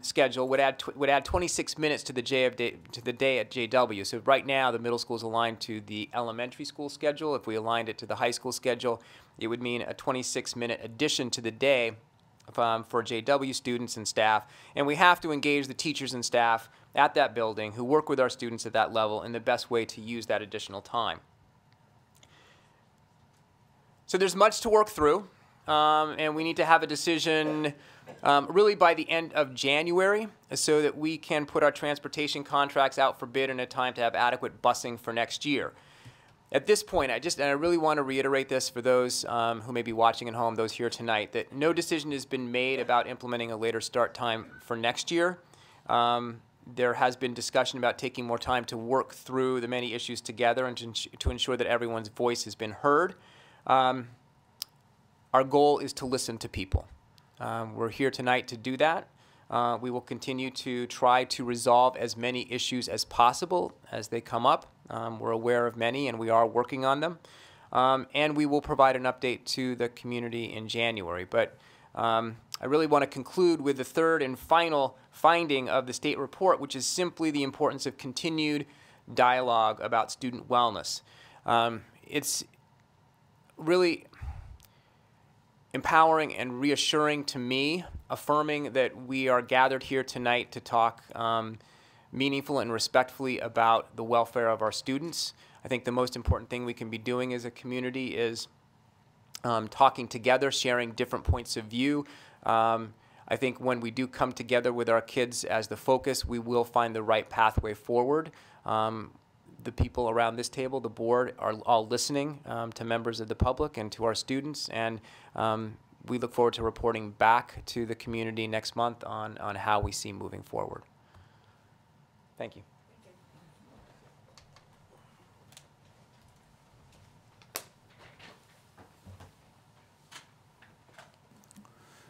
schedule would add 26 minutes to the day at JW. So right now the middle school is aligned to the elementary school schedule. If we aligned it to the high school schedule, it would mean a 26-minute addition to the day for JW students and staff. And we have to engage the teachers and staff at that building who work with our students at that level in the best way to use that additional time. So there's much to work through, and we need to have a decision really by the end of January so that we can put our transportation contracts out for bid in a time to have adequate busing for next year. At this point, and I really want to reiterate this for those who may be watching at home, those here tonight, that no decision has been made about implementing a later start time for next year. There has been discussion about taking more time to work through the many issues together and to ensure that everyone's voice has been heard. Our goal is to listen to people. We're here tonight to do that. We will continue to try to resolve as many issues as possible as they come up. We're aware of many and we are working on them. And we will provide an update to the community in January. But I really want to conclude with the third and final finding of the state report, which is simply the importance of continued dialogue about student wellness. It's really empowering and reassuring to me, affirming that we are gathered here tonight to talk meaningful and respectfully about the welfare of our students. I think the most important thing we can be doing as a community is talking together, sharing different points of view. I think when we do come together with our kids as the focus, we will find the right pathway forward. The people around this table, the board, are all listening to members of the public and to our students, and we look forward to reporting back to the community next month on how we see moving forward. Thank you.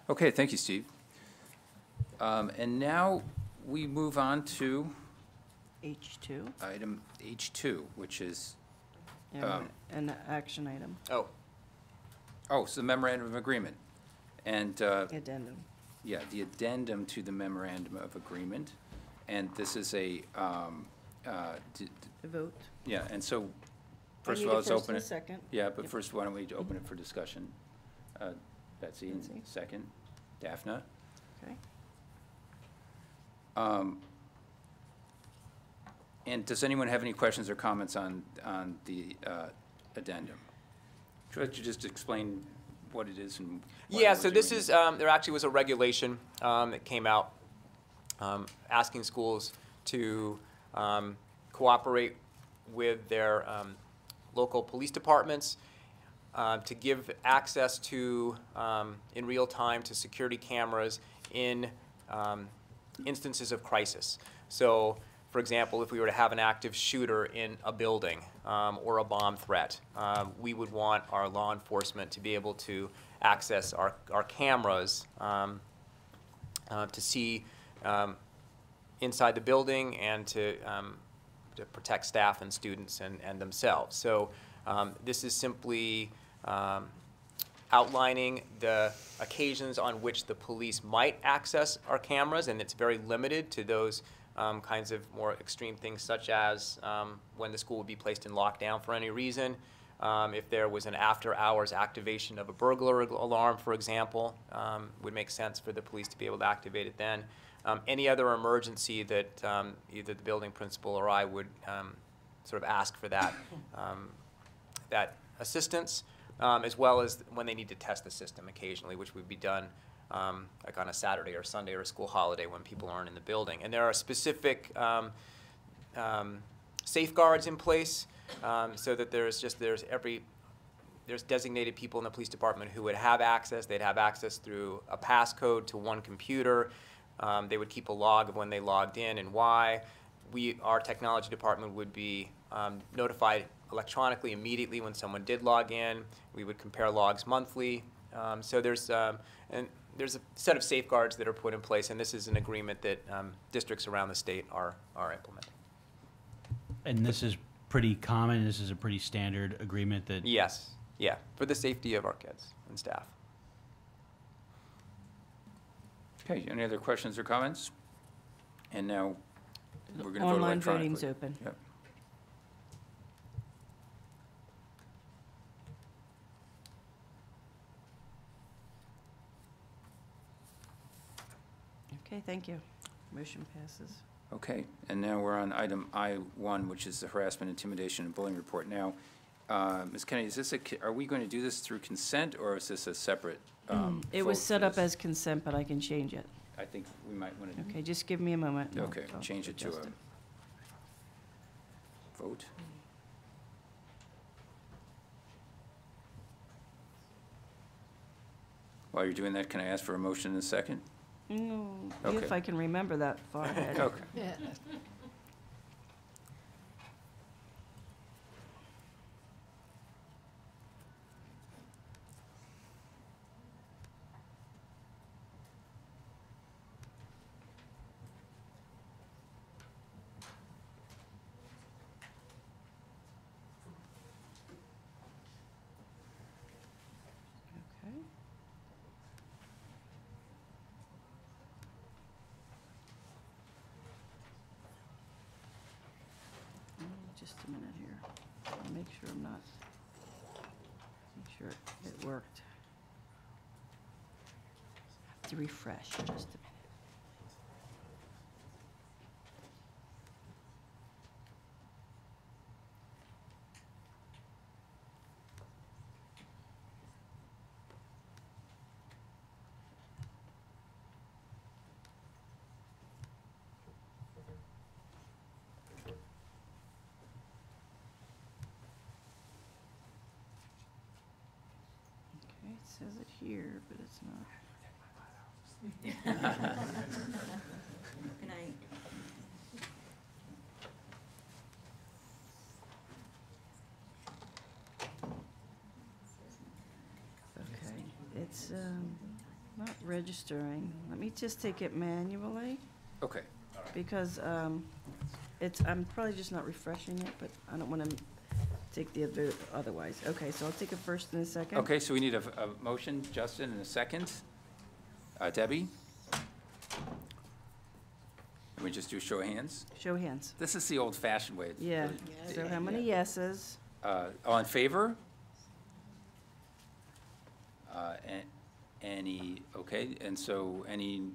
Okay, thank you, Steve. And now we move on to H2. Item H2, which is an action item. Oh, so the memorandum of agreement. And Addendum. yeah, the addendum to the memorandum of agreement. And this is a vote. Yeah, and so I first need of all, a let's first open and it. a second. Yeah, but first, why don't we open it for discussion? Betsy, and second. Daphne. Okay. And does anyone have any questions or comments on the addendum? Could you just explain what it is and why Yeah, we're so this doing is, it? there actually was a regulation that came out asking schools to cooperate with their local police departments to give access to, in real time, to security cameras in instances of crisis. So, For example, if we were to have an active shooter in a building or a bomb threat, we would want our law enforcement to be able to access our cameras to see inside the building and to protect staff and students and themselves. So this is simply outlining the occasions on which the police might access our cameras, and it's very limited to those kinds of more extreme things, such as when the school would be placed in lockdown for any reason. If there was an after-hours activation of a burglar alarm, for example, would make sense for the police to be able to activate it then. Any other emergency that either the building principal or I would sort of ask for that, that assistance, as well as when they need to test the system occasionally, which would be done like on a Saturday or Sunday or a school holiday when people aren't in the building. And there are specific safeguards in place so that there's designated people in the police department who would have access. They'd have access through a passcode to one computer. They would keep a log of when they logged in and why. Our technology department would be notified electronically immediately when someone did log in. We would compare logs monthly. So there's a set of safeguards that are put in place, and this is an agreement that districts around the state are implementing. And this is pretty common? This is a pretty standard agreement that... Yes. Yeah, for the safety of our kids and staff. Okay, any other questions or comments? And now we're going to vote Online electronically. voting's open. Yep. Okay, thank you. Motion passes. Okay, and now we're on item I1, which is the harassment, intimidation, and bullying report. Now, Ms. Kennedy, is this are we going to do this through consent, or is this a separate It was vote set for up this? as consent, but I can change it. I think we might want to. Okay, just give me a moment. and Okay, I'll change it to adjust a vote. While you're doing that, can I ask for a motion in a second? No, Okay. if I can remember that far ahead. Okay. Yeah. Okay. Just a minute here. I'll make sure I'm not, make sure it worked. Have to refresh just a minute. Okay, it says it here, but it's not. Good night. Okay, it's not registering. Let me just take it manually. Okay. Because I'm probably just not refreshing it, but I don't want to take the vote otherwise. Okay, so I'll take a first and a second. Okay, so we need a motion, Justin, and a second. Debbie? Can we just do show of hands? Show of hands. This is the old-fashioned way. Yeah. So how many yeses? All in favor? Any, okay, and so any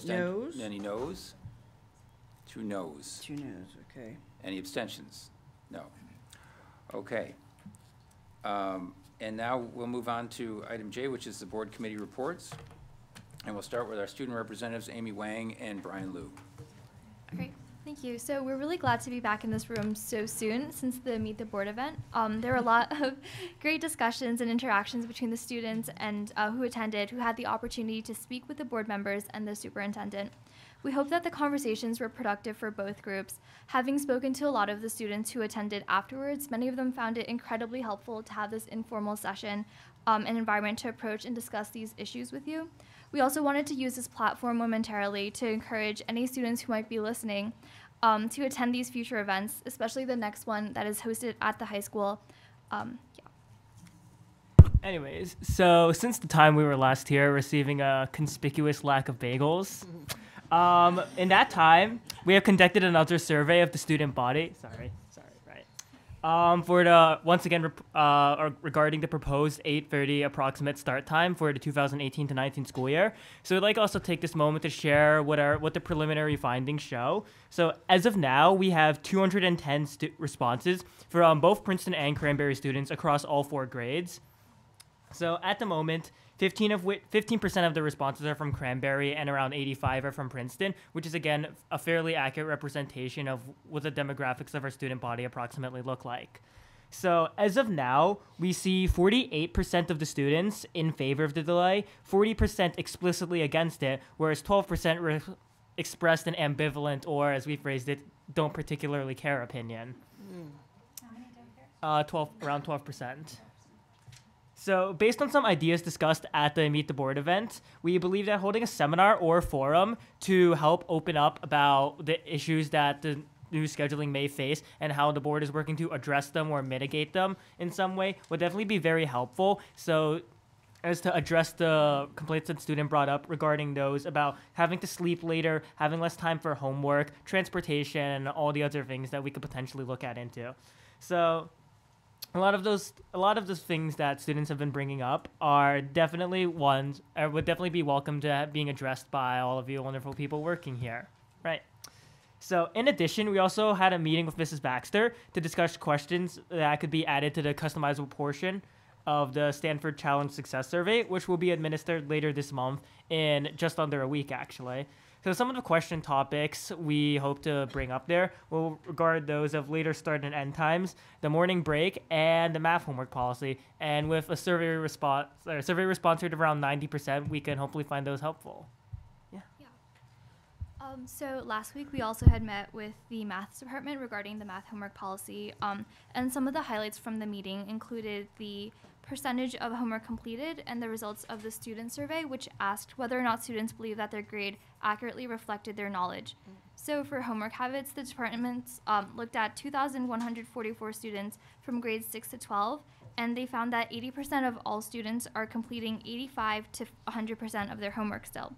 Noes? Any noes? 2 noes. 2 noes, okay. Any abstentions? No. Okay. And now we'll move on to item J, which is the board committee reports. And we'll start with our student representatives, Amy Wang and Brian Liu. Okay. Thank you. So we're really glad to be back in this room so soon since the Meet the Board event. There were a lot of great discussions and interactions between the students and who attended, who had the opportunity to speak with the board members and the superintendent. We hope that the conversations were productive for both groups. Having spoken to a lot of the students who attended afterwards, many of them found it incredibly helpful to have this informal session, an environment to approach and discuss these issues with you. We also wanted to use this platform momentarily to encourage any students who might be listening to attend these future events, especially the next one that is hosted at the high school. Anyways, so since the time we were last here receiving a conspicuous lack of bagels, in that time, we have conducted another survey of the student body. For the, once again, regarding the proposed 8:30 approximate start time for the 2018 to 19 school year. So we'd like also take this moment to share what the preliminary findings show. So as of now, we have 210 responses from both Princeton and Cranberry students across all 4 grades. So at the moment, 15% of the responses are from Cranberry and around 85 are from Princeton, which is again a fairly accurate representation of what the demographics of our student body approximately look like. So as of now, we see 48% of the students in favor of the delay, 40% explicitly against it, whereas 12% expressed an ambivalent or, as we phrased it, don't particularly care opinion. Around 12%. So based on some ideas discussed at the Meet the Board event, we believe that holding a seminar or forum to help open up about the issues that the new scheduling may face and how the board is working to address them or mitigate them in some way would definitely be very helpful. So as to address the complaints that the student brought up regarding those about having to sleep later, having less time for homework, transportation, and all the other things that we could potentially look at into. So a lot of those things that students have been bringing up are definitely would definitely be welcome to being addressed by all of you wonderful people working here, right? So in addition, we also had a meeting with Mrs. Baxter to discuss questions that could be added to the customizable portion of the Stanford Challenge Success Survey, which will be administered later this month in just under a week, actually. So some of the question topics we hope to bring up there will regard those of later start and end times, the morning break, and the math homework policy. And with a survey response rate of around 90%, we can hopefully find those helpful. So last week we also had met with the math department regarding the math homework policy, and some of the highlights from the meeting included the percentage of homework completed and the results of the student survey, which asked whether or not students believe that their grade accurately reflected their knowledge. So for homework habits, the departments looked at 2,144 students from grades 6 to 12, and they found that 80% of all students are completing 85 to 100% of their homework still,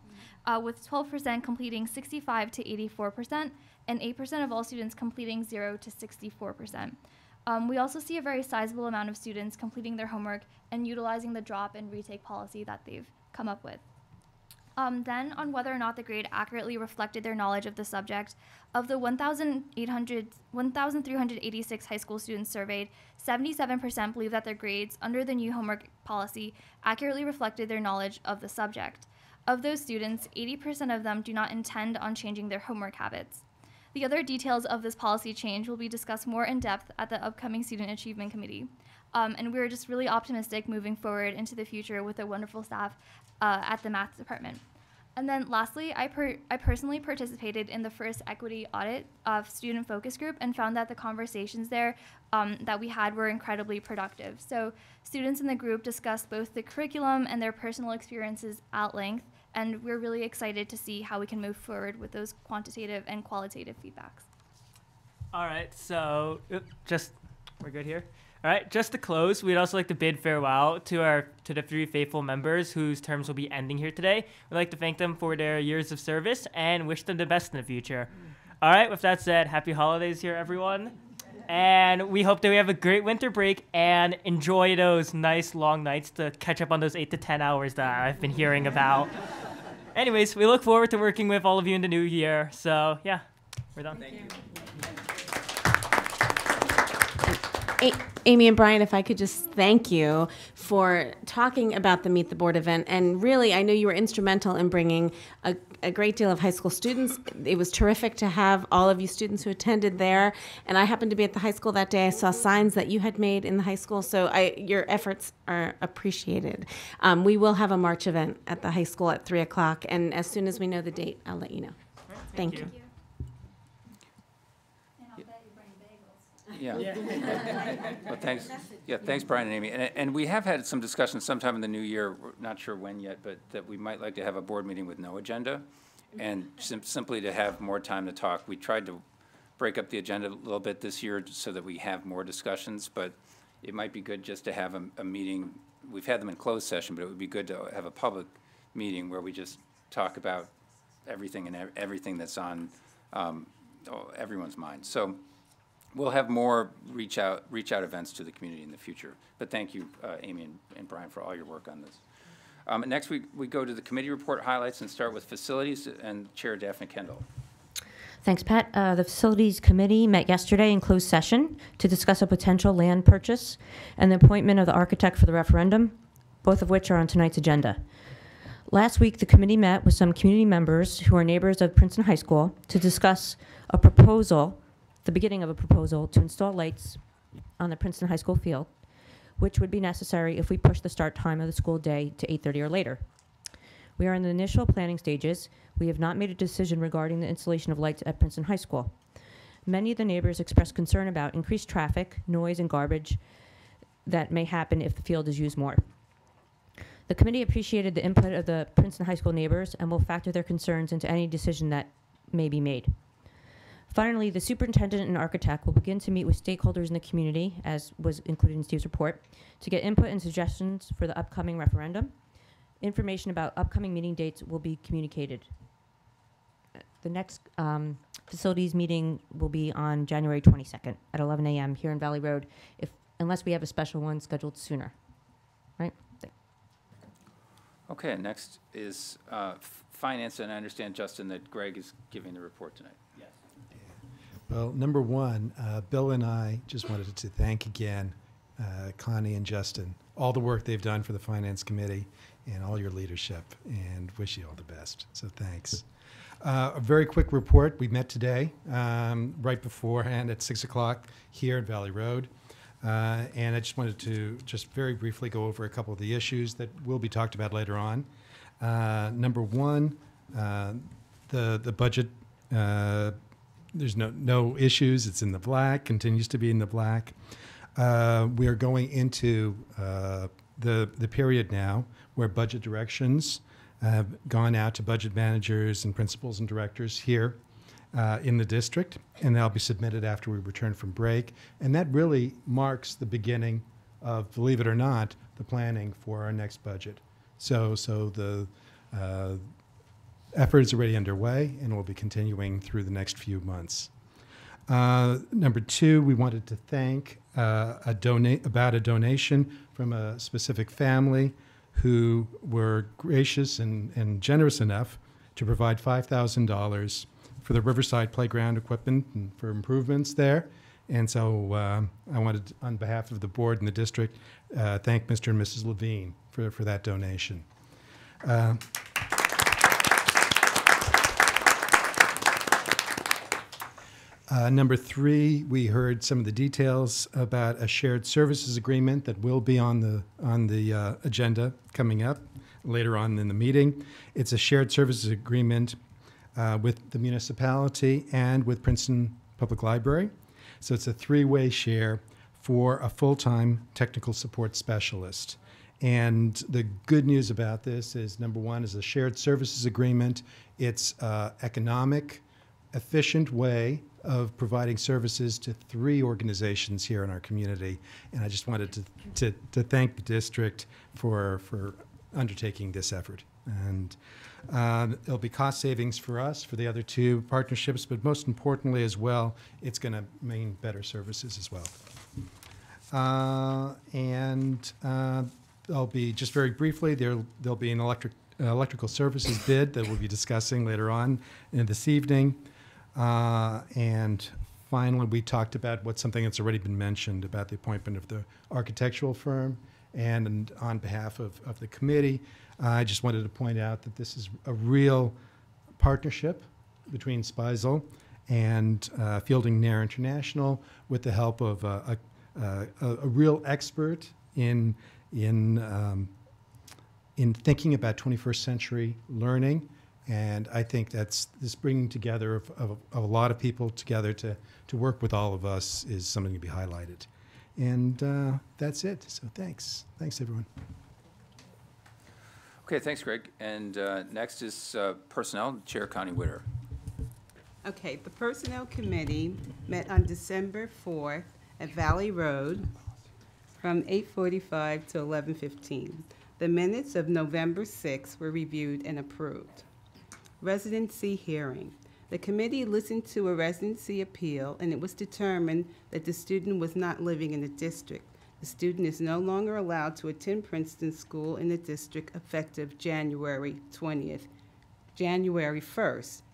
with 12% completing 65 to 84%, and 8% of all students completing 0 to 64%. We also see a very sizable amount of students completing their homework and utilizing the drop and retake policy that they've come up with. Then on whether or not the grade accurately reflected their knowledge of the subject, of the 1,386 high school students surveyed, 77% believe that their grades under the new homework policy accurately reflected their knowledge of the subject. Of those students, 80% of them do not intend on changing their homework habits. The other details of this policy change will be discussed more in depth at the upcoming Student Achievement Committee. And we're just really optimistic moving forward into the future with a wonderful staff at the math department. And then lastly, I personally participated in the first Equity Audit of Student Focus Group and found that the conversations there that we had were incredibly productive. So students in the group discussed both the curriculum and their personal experiences at length, and we're really excited to see how we can move forward with those quantitative and qualitative feedbacks. All right, so we're good here. All right, just to close, we'd also like to bid farewell to the 3 faithful members whose terms will be ending here today. We'd like to thank them for their years of service and wish them the best in the future. All right, with that said, happy holidays here, everyone. And we hope that we have a great winter break and enjoy those nice long nights to catch up on those 8 to 10 hours that I've been hearing about. Anyways, we look forward to working with all of you in the new year. So, yeah, we're done. Thank you. Amy and Brian, if I could just thank you for talking about the Meet the Board event. And really, I know you were instrumental in bringing a great deal of high school students. It was terrific to have all of you students who attended there. And I happened to be at the high school that day. I saw signs that you had made in the high school, so your efforts are appreciated. We will have a March event at the high school at 3 o'clock, and as soon as we know the date, I'll let you know. Thank you. Yeah. Well, thanks. Yeah, thanks, Brian and Amy. And we have had some discussion sometime in the new year, we're not sure when yet, but that we might like to have a board meeting with no agenda, and simply to have more time to talk. We tried to break up the agenda a little bit this year so that we have more discussions, but it might be good just to have a meeting. We've had them in closed session, but it would be good to have a public meeting where we just talk about everything and everything that's on everyone's mind. So we'll have more reach out events to the community in the future. But thank you, Amy and Brian, for all your work on this. Next, we go to the committee report highlights and start with facilities and Chair Daphne Kendall. Thanks, Pat. The Facilities Committee met yesterday in closed session to discuss a potential land purchase and the appointment of the architect for the referendum, both of which are on tonight's agenda. Last week, the committee met with some community members who are neighbors of Princeton High School to discuss a proposal, the beginning of a proposal, to install lights on the Princeton High School field, which would be necessary if we push the start time of the school day to 8:30 or later. We are in the initial planning stages. We have not made a decision regarding the installation of lights at Princeton High School. Many of the neighbors expressed concern about increased traffic, noise, and garbage that may happen if the field is used more. The committee appreciated the input of the Princeton High School neighbors and will factor their concerns into any decision that may be made. Finally, the superintendent and architect will begin to meet with stakeholders in the community, as was included in Steve's report, to get input and suggestions for the upcoming referendum. Information about upcoming meeting dates will be communicated. The next facilities meeting will be on January 22nd at 11 a.m. here in Valley Road, unless we have a special one scheduled sooner. Right? Okay, next is finance, and I understand, Justin, that Greg is giving the report tonight. Yes. Well, number one, Bill and I just wanted to thank again Connie and Justin, all the work they've done for the Finance Committee and all your leadership, and wish you all the best. So thanks. A very quick report. We met today, right beforehand at 6 o'clock here at Valley Road. And I just wanted to just very briefly go over a couple of the issues that will be talked about later on. Number one, the budget, there's no issues. It's in the black, continues to be in the black. We are going into the period now where budget directions have gone out to budget managers and principals and directors here in the district, and they'll be submitted after we return from break. And that really marks the beginning of, believe it or not, the planning for our next budget. So the effort is already underway and will be continuing through the next few months. Number two, we wanted to thank about a donation from a specific family who were gracious and generous enough to provide $5,000 for the Riverside Playground equipment and for improvements there. And so I wanted, on behalf of the board and the district, thank Mr. and Mrs. Levine for that donation. Number three, we heard some of the details about a shared services agreement that will be on the agenda coming up later on in the meeting. It's a shared services agreement with the municipality and with Princeton Public Library. So it's a three-way share for a full-time technical support specialist. And the good news about this is, number one, is a shared services agreement. It's economic, efficient way of providing services to three organizations here in our community. And I just wanted to thank the district for undertaking this effort. And it'll be cost savings for us for the other two partnerships, but most importantly as well, it's going to mean better services as well. There'll be, just very briefly, there'll be an electrical services bid that we'll be discussing later on this evening. And finally, we talked about something that's already been mentioned about the appointment of the architectural firm. And on behalf of the committee, I just wanted to point out that this is a real partnership between Speisel and Fielding Nair International with the help of a real expert in thinking about 21st century learning. And I think that's this bringing together of a lot of people together to work with all of us is something to be highlighted. And that's it. So thanks. Thanks, everyone. Okay, thanks, Greg. And next is Personnel, Chair Connie Witter. Okay, the Personnel Committee met on December 4th at Valley Road from 8:45 to 11:15. The minutes of November 6th were reviewed and approved. Residency hearing. The committee listened to a residency appeal, and it was determined that the student was not living in the district. The student is no longer allowed to attend Princeton School in the district effective January 1st,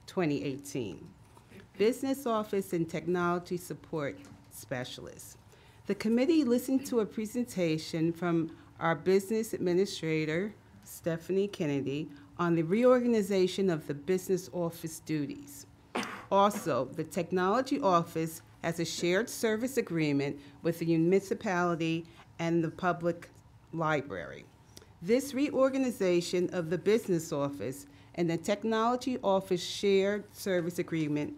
2018. Business Office and Technology Support Specialist. The committee listened to a presentation from our business administrator, Stephanie Kennedy, on the reorganization of the business office duties. Also, the technology office has a shared service agreement with the municipality and the public library. This reorganization of the business office and the technology office shared service agreement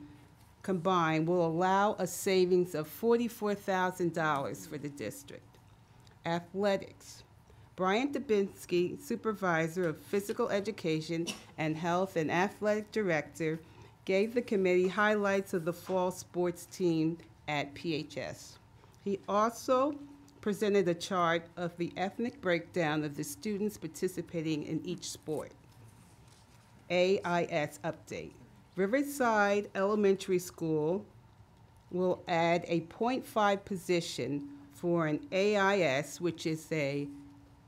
combined will allow a savings of $44,000 for the district. Athletics. Brian Dubinsky, Supervisor of Physical Education and Health and Athletic Director, gave the committee highlights of the fall sports team at PHS. He also presented a chart of the ethnic breakdown of the students participating in each sport. AIS update. Riverside Elementary School will add a .5 position for an AIS, which is a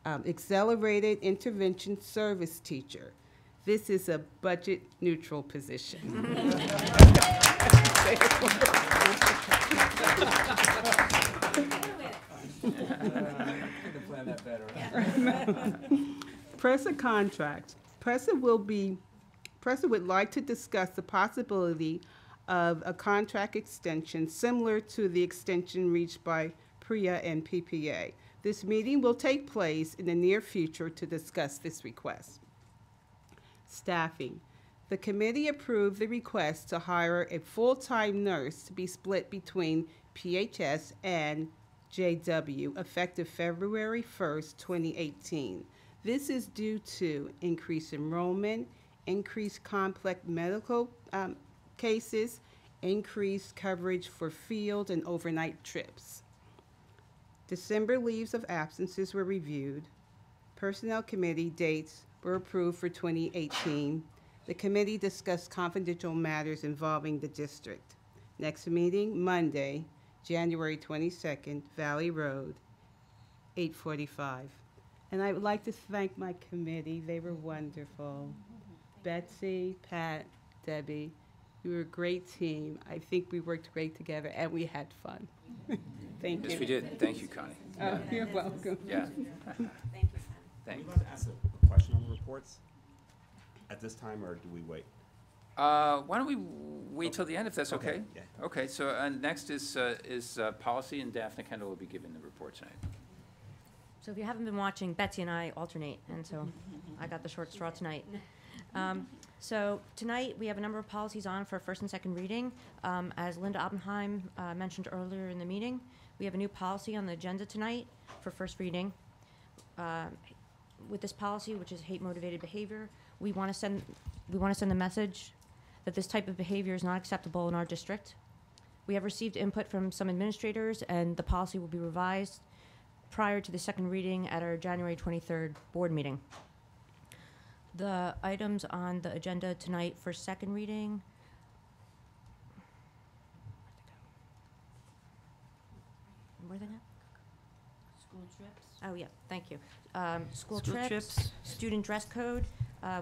Accelerated Intervention Service Teacher. This is a budget-neutral position. PRESA contract. PRESA would like to discuss the possibility of a contract extension similar to the extension reached by PREA and PPA. This meeting will take place in the near future to discuss this request. Staffing. The committee approved the request to hire a full-time nurse to be split between PHS and JW effective February 1st, 2018. This is due to increased enrollment, increased complex medical cases, increased coverage for field and overnight trips. December leaves of absences were reviewed. Personnel Committee dates were approved for 2018. The committee discussed confidential matters involving the district. Next meeting, Monday, January 22nd, Valley Road, 8:45. And I would like to thank my committee. They were wonderful. Betsy, Pat, Debbie, you were a great team. I think we worked great together, and we had fun. Thank you. Yes, we did. Thank you, Connie. Oh, you're welcome. Yeah. Thank you. Thanks. Want to ask a question on the reports at this time, or do we wait? Why don't we wait till the end, if that's okay? Okay, yeah. Okay, so next is policy, and Daphne Kendall will be giving the report tonight. So if you haven't been watching, Betsy and I alternate, and so I got the short straw tonight. So tonight we have a number of policies on for first and second reading. As Linda Oppenheim mentioned earlier in the meeting, we have a new policy on the agenda tonight for first reading. With this policy, which is hate-motivated behavior, we want to send a message that this type of behavior is not acceptable in our district. We have received input from some administrators, and the policy will be revised prior to the second reading at our January 23rd board meeting. The items on the agenda tonight for second reading. Where are they now? School trips. Oh, yeah, thank you. School trips, student dress code,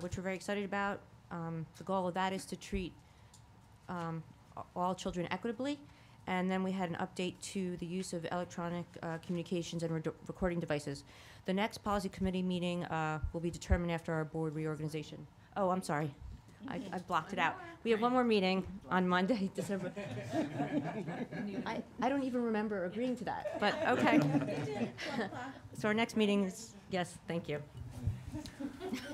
which we're very excited about. The goal of that is to treat all children equitably. And then we had an update to the use of electronic communications and recording devices. The next policy committee meeting will be determined after our board reorganization. Oh, I'm sorry. I blocked it out. We have one more meeting on Monday, December. I don't even remember agreeing to that, but okay. So our next meeting is, yes, thank you.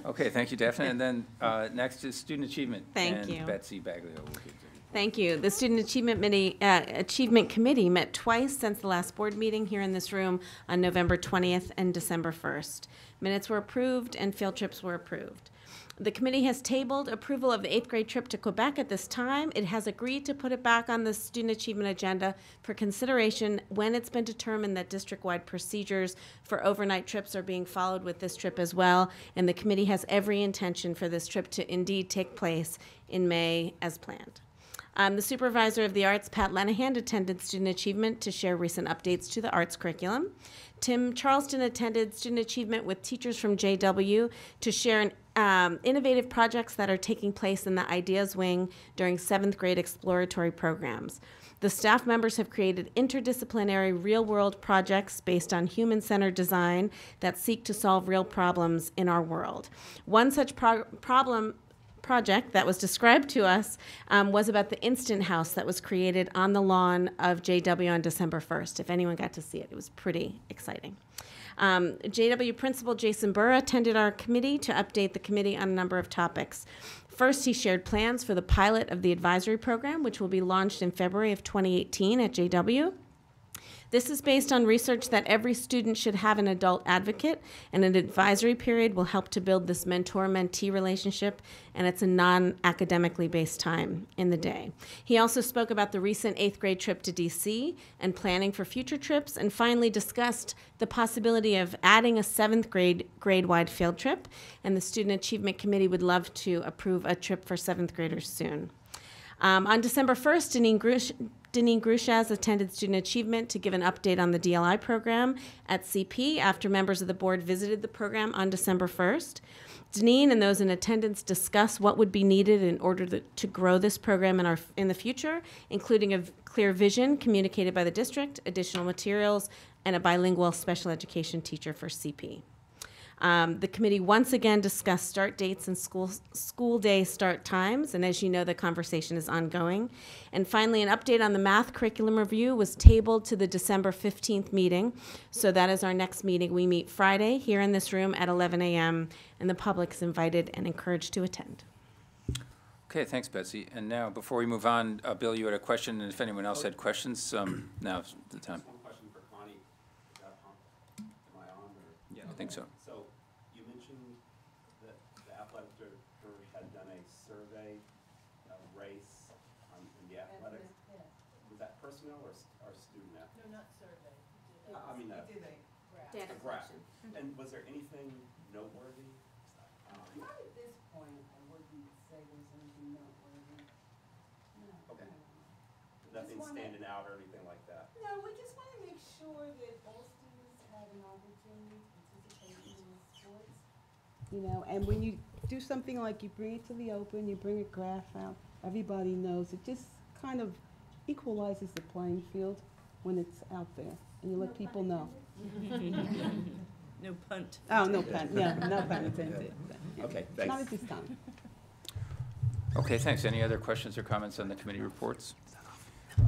Okay, thank you, Daphne. And then next is Student Achievement. Thank you. And Betsy Baglio will give the Thank you. The Student Achievement Committee met twice since the last board meeting here in this room on November 20th and December 1st. Minutes were approved and field trips were approved. The committee has tabled approval of the 8th grade trip to Quebec at this time. It has agreed to put it back on the student achievement agenda for consideration when it's been determined that district-wide procedures for overnight trips are being followed with this trip as well. And the committee has every intention for this trip to indeed take place in May as planned. The supervisor of the arts, Pat Lenahan, attended Student Achievement to share recent updates to the arts curriculum. Tim Charleston attended Student Achievement with teachers from JW to share innovative projects that are taking place in the Ideas Wing during 7th grade exploratory programs. The staff members have created interdisciplinary real-world projects based on human-centered design that seek to solve real problems in our world. One such project that was described to us was about the Instant House that was created on the lawn of JW on December 1st. If anyone got to see it, it was pretty exciting. JW Principal Jason Burra attended our committee to update the committee on a number of topics. First, he shared plans for the pilot of the advisory program, which will be launched in February of 2018 at JW. This is based on research that every student should have an adult advocate, and an advisory period will help to build this mentor-mentee relationship, and it's a non-academically based time in the day. He also spoke about the recent 8th grade trip to DC and planning for future trips, and finally discussed the possibility of adding a 7th grade-wide field trip, and the Student Achievement Committee would love to approve a trip for 7th graders soon. On December 1st, Deneen Grushaz attended Student Achievement to give an update on the DLI program at CP after members of the board visited the program on December 1st. Deneen and those in attendance discussed what would be needed in order to grow this program in the future, including a clear vision communicated by the district, additional materials, and a bilingual special education teacher for CP. The committee once again discussed start dates and school day start times, and as you know, the conversation is ongoing. And finally, an update on the math curriculum review was tabled to the December 15th meeting, so that is our next meeting. We meet Friday here in this room at 11 a.m., and the public is invited and encouraged to attend. Okay, thanks, Betsy. And now, before we move on, Bill, you had a question, and if anyone else had questions, now's the time. One question for Connie. Am I on? Yeah, I think so. A graph. And was there anything noteworthy? Not at this point. I wouldn't say there's anything noteworthy. No. Okay. Nothing standing out or anything like that? No, we just want to make sure that all students have an opportunity to participate in the sports. You know, and when you do something like you bring it to the open, you bring a graph out, everybody knows. It just kind of equalizes the playing field when it's out there, and you let people know. No punt. Oh, no punt. Yeah, no pun intended. Okay, thanks. Not at this time. Okay, thanks. Any other questions or comments on the committee reports?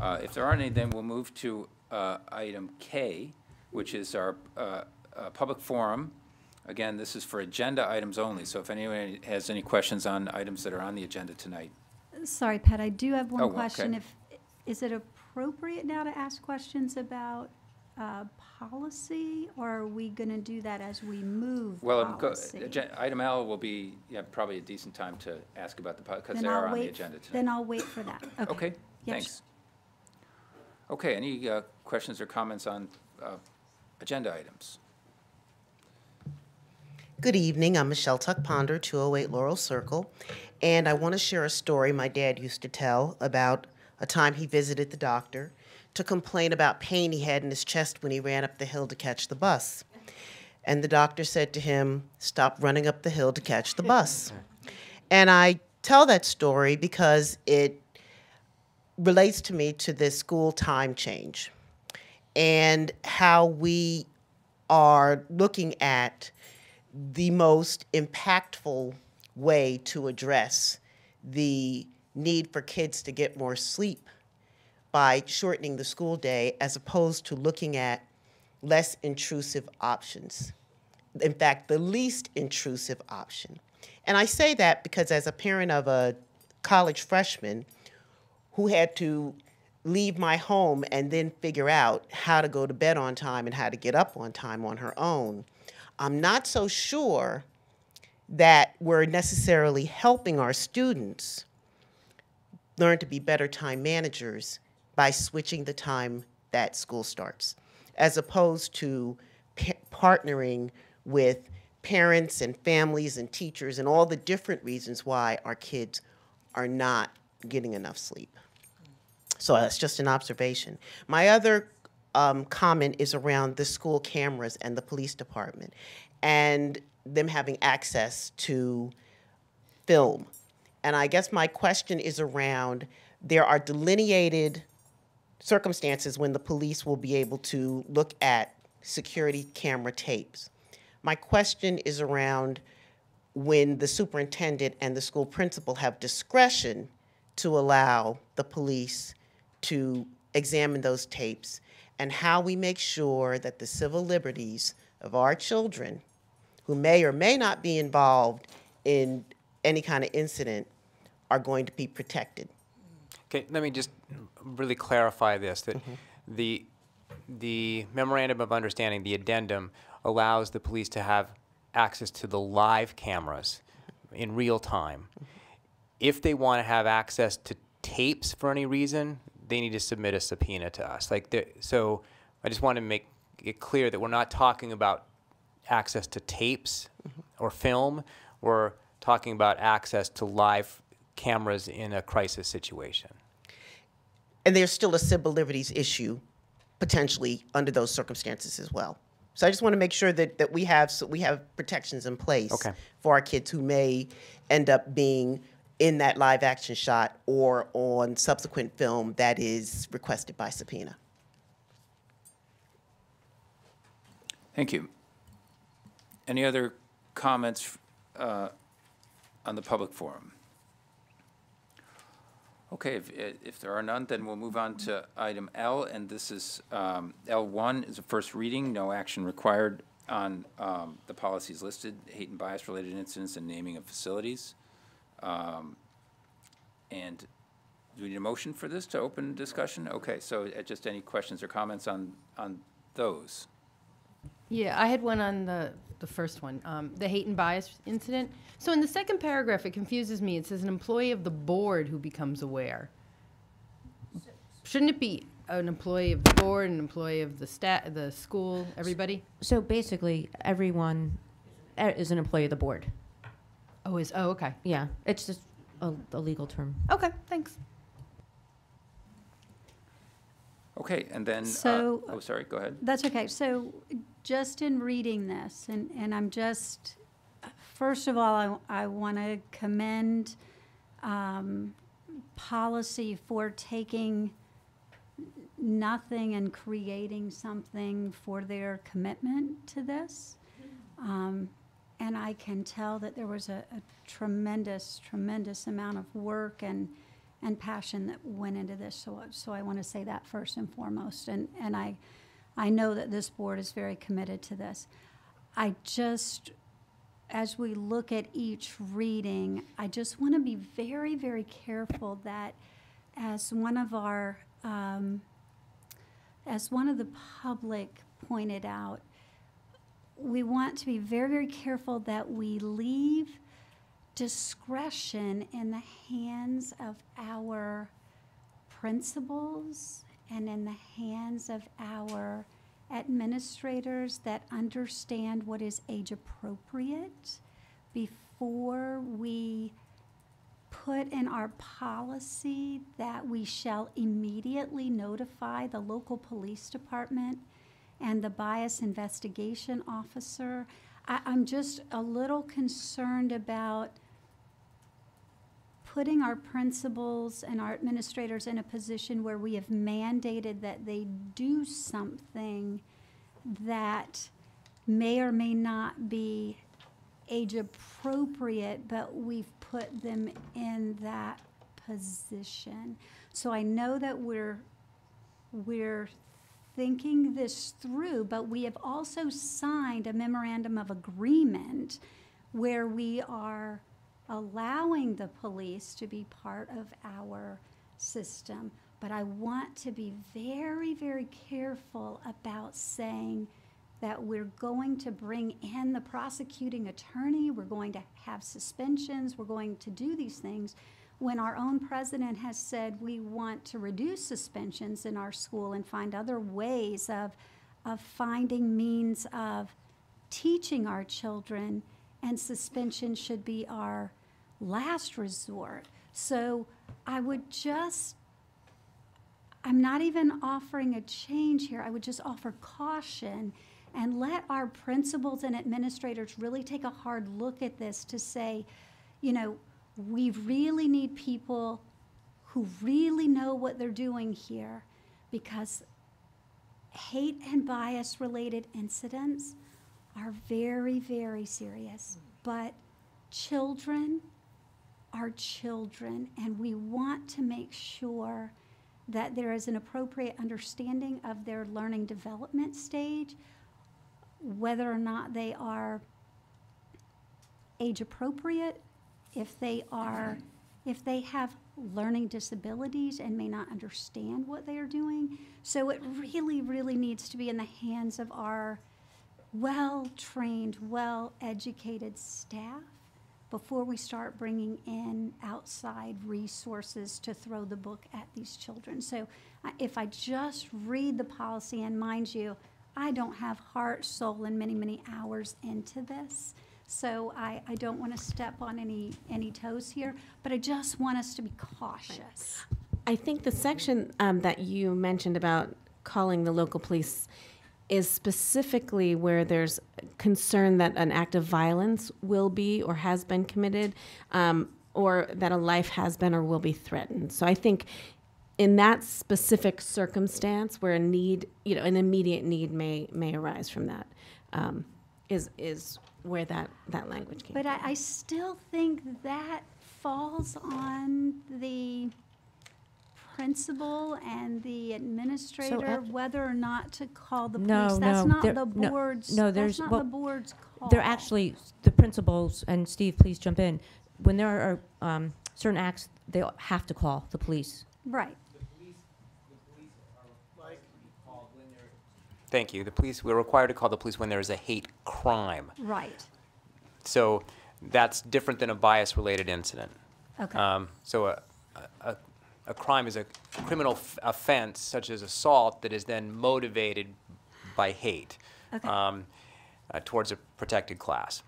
If there aren't any, then we'll move to item K, which is our public forum. Again, this is for agenda items only, so if anyone has any questions on items that are on the agenda tonight. Sorry, Pat, I do have one Oh, question. okay. Is it appropriate now to ask questions about policy, or are we going to do that as we move Well, policy? item L will be probably a decent time to ask about the, because Then they are I'll on the wait- agenda tonight. Then I'll wait for that. Okay. Okay, Yes. thanks. Okay, any questions or comments on agenda items? Good evening. I'm Michelle Tuck Ponder, 208 Laurel Circle, and I want to share a story my dad used to tell about a time he visited the doctor to complain about pain he had in his chest when he ran up the hill to catch the bus. And the doctor said to him, "Stop running up the hill to catch the bus." And I tell that story because it relates to me to this school time change and how we are looking at the most impactful way to address the need for kids to get more sleep by shortening the school day as opposed to looking at less intrusive options. In fact, the least intrusive option. And I say that because as a parent of a college freshman who had to leave my home and then figure out how to go to bed on time and how to get up on time on her own, I'm not so sure that we're necessarily helping our students learn to be better time managers by switching the time that school starts, as opposed to partnering with parents and families and teachers and all the different reasons why our kids are not getting enough sleep. So that's just an observation. My other comment is around the school cameras and the police department and them having access to film. And I guess my question is around, there are delineated circumstances when the police will be able to look at security camera tapes. My question is around when the superintendent and the school principal have discretion to allow the police to examine those tapes and how we make sure that the civil liberties of our children who may or may not be involved in any kind of incident are going to be protected. Okay, let me just really clarify this, that the Memorandum of Understanding, the Addendum, allows the police to have access to the live cameras in real time. If they want to have access to tapes for any reason, they need to submit a subpoena to us. So I just want to make it clear that we're not talking about access to tapes or film. We're talking about access to live cameras in a crisis situation. And there's still a civil liberties issue potentially under those circumstances as well. So I just want to make sure that we have protections in place for our kids who may end up being in that live action shot or on subsequent film that is requested by subpoena. Thank you. Any other comments on the public forum? Okay, if there are none, then we'll move on to item L, and this is L1 is a first reading, no action required on the policies listed, hate and bias-related incidents and naming of facilities. And do we need a motion for this to open discussion? Okay, so just any questions or comments on those? Yeah, I had one on the first one, the hate and bias incident. So in the second paragraph, it confuses me. It says an employee of the board who becomes aware. Shouldn't it be an employee of the board, an employee of the school, everybody? So basically, everyone is an employee of the board. Oh, okay. Yeah, it's just a legal term. Okay, thanks. Okay, and then, So- oh, sorry, go ahead. That's okay. So just in reading this, and I'm just, first of all, I want to commend policy for taking nothing and creating something for their commitment to this. And I can tell that there was a tremendous, tremendous amount of work and passion that went into this. So I want to say that first and foremost. And I know that this board is very committed to this. I just, as we look at each reading, I just want to be very, very careful that as one of the public pointed out, we want to be very, very careful that we leave discretion in the hands of our principals and in the hands of our administrators that understand what is age appropriate before we put in our policy that we shall immediately notify the local police department and the bias investigation officer. I'm just a little concerned about putting our principals and our administrators in a position where we have mandated that they do something that may or may not be age appropriate, but we've put them in that position. So I know that we're thinking this through, but we have also signed a memorandum of agreement where we are allowing the police to be part of our system. But I want to be very, very careful about saying that we're going to bring in the prosecuting attorney, we're going to have suspensions, we're going to do these things, when our own president has said we want to reduce suspensions in our school and find other ways of finding means of teaching our children, and suspension should be our last resort. So I would just, I'm not even offering a change here, I would just offer caution and let our principals and administrators really take a hard look at this to say, you know, we really need people who really know what they're doing here, because hate and bias related incidents are very, very serious. But children are children, and we want to make sure that there is an appropriate understanding of their learning development stage, whether or not they are age appropriate, if they have learning disabilities and may not understand what they are doing. So it really, really needs to be in the hands of our well-trained, well-educated staff before we start bringing in outside resources to throw the book at these children. So if I just read the policy, and mind you, I don't have heart, soul, and many, many hours into this, so I don't want to step on any toes here, but I just want us to be cautious. I think the section that you mentioned about calling the local police is specifically where there's concern that an act of violence will be or has been committed, or that a life has been or will be threatened. So I think in that specific circumstance where a need, you know, an immediate need may arise from that, is where that language came But from. I still think that falls on the principal and the administrator whether or not to call the police. That's not the board's. There's that's not the board's call. They're actually the principals, and Steve, please jump in. When there are certain acts, they have to call the police. Right. Thank you. We're required to call the police when there is a hate crime. Right. So that's different than a bias-related incident. Okay. So a crime is a criminal offense, such as assault, that is then motivated by hate towards a protected class.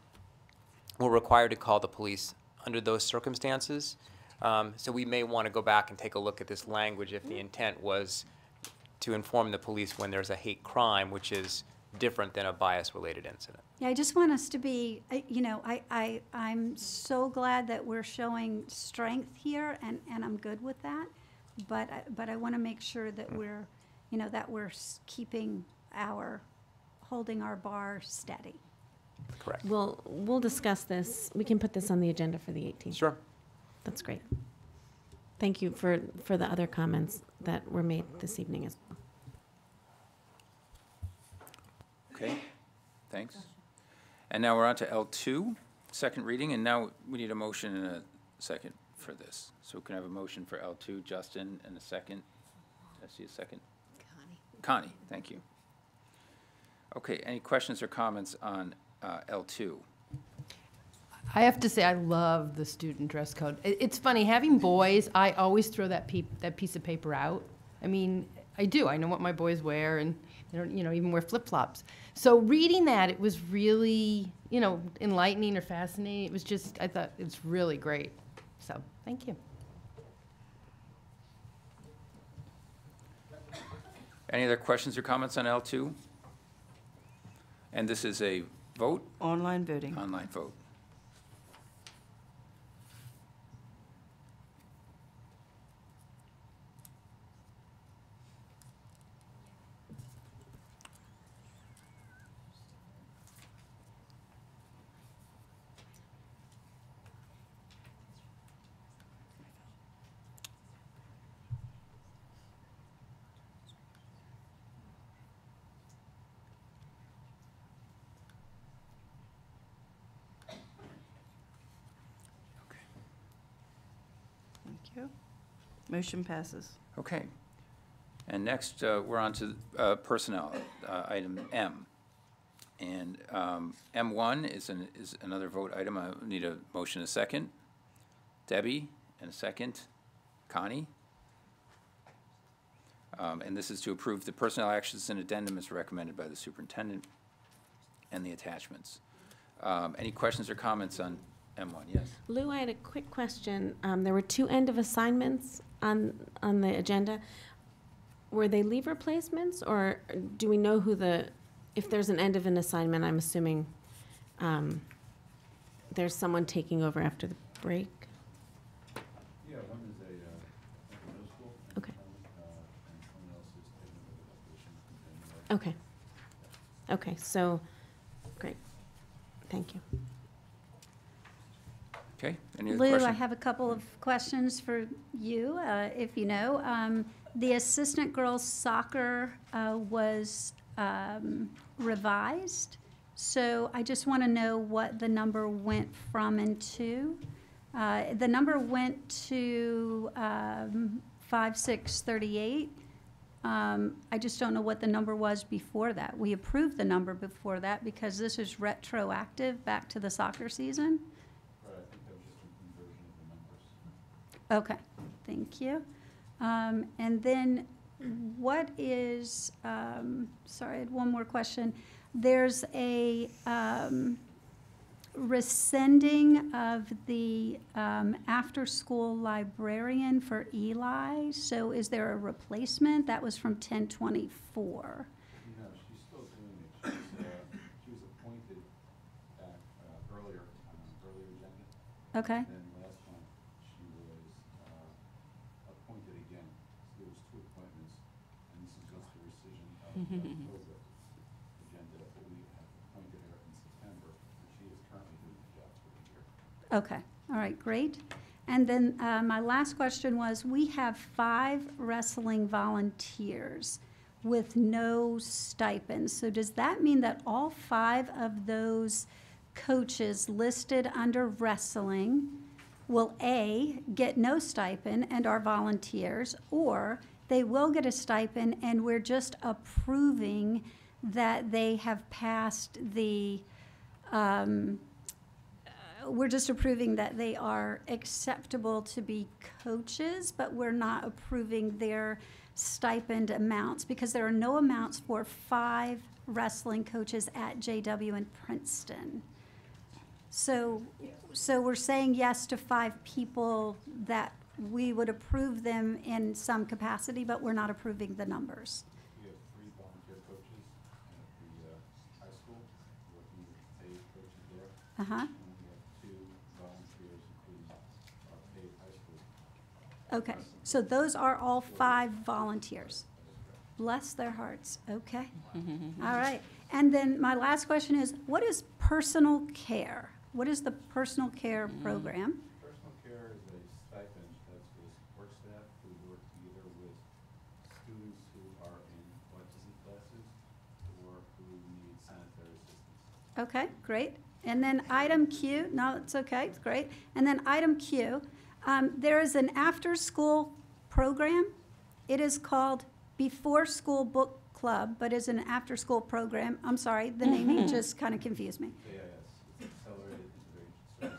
We're required to call the police under those circumstances. So we may want to go back and take a look at this language if the intent was to inform the police when there's a hate crime, which is different than a bias-related incident. Yeah, I just want us to be, you know, I'm so glad that we're showing strength here, and I'm good with that. But I want to make sure that we're, you know, that we're holding our bar steady. Correct. We'll discuss this. We can put this on the agenda for the 18th. Sure. That's great. Thank you for the other comments that were made this evening as well. Okay, thanks. And now we're on to L2, second reading, and now we need a motion and a second for this. So can I have a motion for L2, Justin, and a second? Did I see a second? Connie, thank you. Okay, any questions or comments on L2? I have to say, I love the student dress code. It's funny, having boys, I always throw that piece of paper out. I mean, I do. I know what my boys wear, and they don't, you know, even wear flip-flops. So reading that, it was really, you know, enlightening or fascinating. It was just, I thought it's really great. So, thank you. Any other questions or comments on L2? And this is a vote? Online voting. Online vote. you. Motion passes. Okay. And next, we're on to personnel, item M. And M1 is another vote item. I need a motion, a second. Debbie, and a second. Connie. And this is to approve the personnel actions and addendum as recommended by the superintendent and the attachments. Any questions or comments on M1? Yes. Lou, I had a quick question. There were 2 end of assignments on the agenda. Were they leave replacements, or do we know who if there's an end of an assignment, I'm assuming there's someone taking over after the break? Yeah, one is a middle school. Okay. And someone else is taking over that position. Okay. Okay, so, great. Thank you. Okay. Any other Lou, questions? I have a couple of questions for you, if you know. The assistant girls soccer was revised, so I just want to know what the number went from and to. The number went to 5638. I just don't know what the number was before that. We approved the number before that because this is retroactive back to the soccer season. Right, I think that was just a conversion of the numbers. Okay, thank you. And then what is, sorry, I had one more question. There's a rescinding of the after-school librarian for Eli. So is there a replacement? That was from 1024. No, she's still doing it. She was appointed back earlier agenda. Okay. And then last month, she was appointed again. So there was 2 appointments, and this is just a rescission of the October agenda, but we have appointed her in September, and she is currently doing the job for the year. Okay, all right, great. And then my last question was, we have 5 wrestling volunteers with no stipends. So does that mean that all 5 of those coaches listed under wrestling will A, get no stipend and are volunteers, or they will get a stipend and we're just approving that they have passed the, we're just approving that they are acceptable to be coaches, but we're not approving their stipend amounts because there are no amounts for 5 wrestling coaches at JW in Princeton. So we're saying yes to 5 people that we would approve them in some capacity, but we're not approving the numbers. We have 3 volunteer coaches at the high school, working with paid coaches there. Uh-huh. And we have 2 volunteers, including our paid high school. Okay, so those are all 5 volunteers. Bless their hearts, okay. All right, and then my last question is, what is personal care? What is the personal care program? Personal care is a stipend that's for the support staff who work either with students who are in autism classes or who need sanitary assistance. Okay, great. And then item Q, no, it's okay, it's great. And then item Q, there is an after-school program. It is called Before School Book Club, but is an after-school program. I'm sorry, the naming just kind of confused me. AIS, it's Accelerated Integration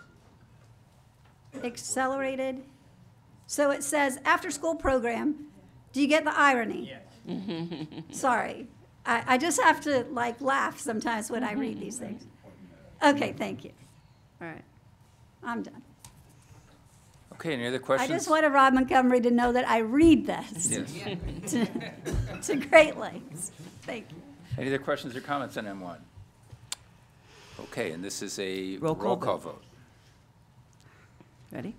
Services. Accelerated. So it says after-school program. Do you get the irony? Yes. Sorry. I just have to like laugh sometimes when I read these things. Okay, thank you. All right. I'm done. Okay, any other I questions? just wanted Rob Montgomery to know that I read this Yes. to great lengths. Thank you. Any other questions or comments on M1? Okay, and this is a Roll call vote. Ready?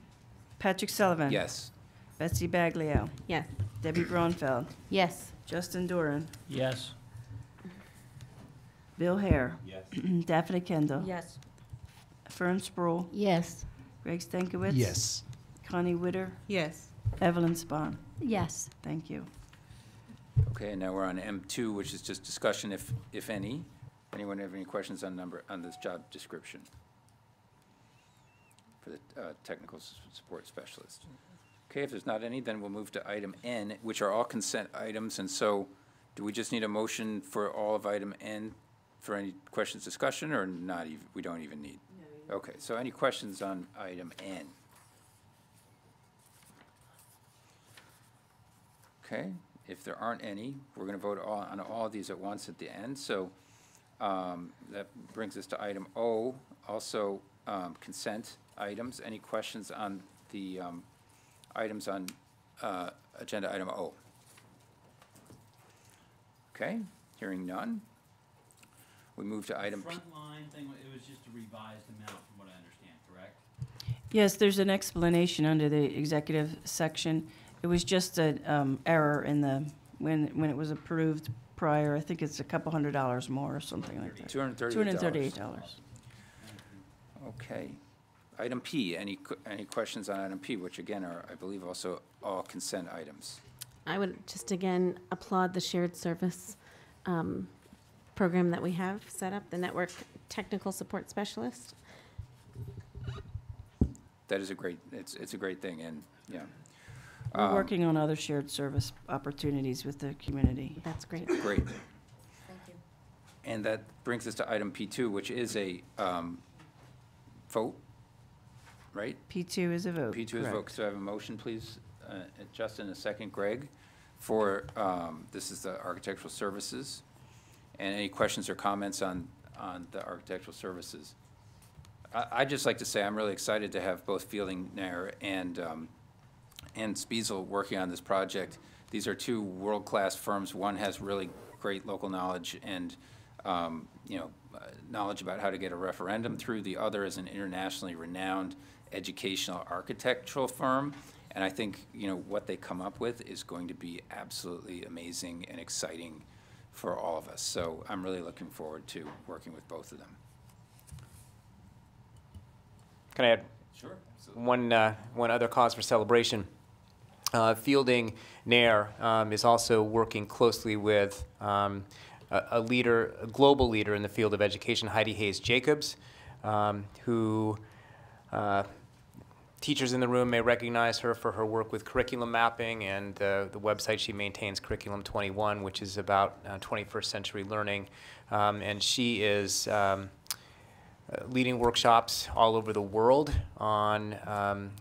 Patrick Sullivan. Yes. Betsy Baglio. Yes. Debbie Braunfeld. Yes. Justin Duran. Yes. Bill Hare. Yes. Daphne Kendall. Yes. Fern Sproul. Yes. Greg Stankiewicz. Yes. Connie Witter. Yes. Evelyn Spahn. Yes. Thank you. Okay, and now we're on M2, which is just discussion, if any. Anyone have any questions on this job description for the technical support specialist? Okay, if there's not any, then we'll move to item N, which are all consent items, and so do we just need a motion for all of item N for any questions, discussion, or not even, we don't even need? Okay, so any questions on item N? Okay, if there aren't any, we're gonna vote on all of these at once at the end, so that brings us to item O, also consent items. Any questions on the items on agenda item O? Okay, hearing none. We move to item P. Frontline thing, it was just a revised amount from what I understand, correct? Yes, there's an explanation under the executive section. It was just an error in the, when it was approved prior. I think it's a couple $100 more or something like that. $238. $238. Okay. Item P, any questions on item P, which again are, I believe, also all consent items? I would just again applaud the shared service program that we have set up, the Network Technical Support Specialist. That is a great, it's a great thing, and yeah. We're working on other shared service opportunities with the community. That's great. Great. And that brings us to item P2, which is a vote, right? P2 is a vote. P2 is a vote. So I have a motion, please, Justin, a second, Greg, for, this is the architectural services. And any questions or comments on the architectural services? I'd just like to say I'm really excited to have both Fielding Nair and Spiesel working on this project. These are two world-class firms. One has really great local knowledge and knowledge about how to get a referendum through. The other is an internationally renowned educational architectural firm. And I think what they come up with is going to be absolutely amazing and exciting for all of us. So I'm really looking forward to working with both of them. Can I add Sure. one other cause for celebration? Fielding Nair is also working closely with a global leader in the field of education, Heidi Hayes Jacobs, who teachers in the room may recognize her for her work with curriculum mapping and the website she maintains, Curriculum 21, which is about 21st century learning. And she is leading workshops all over the world on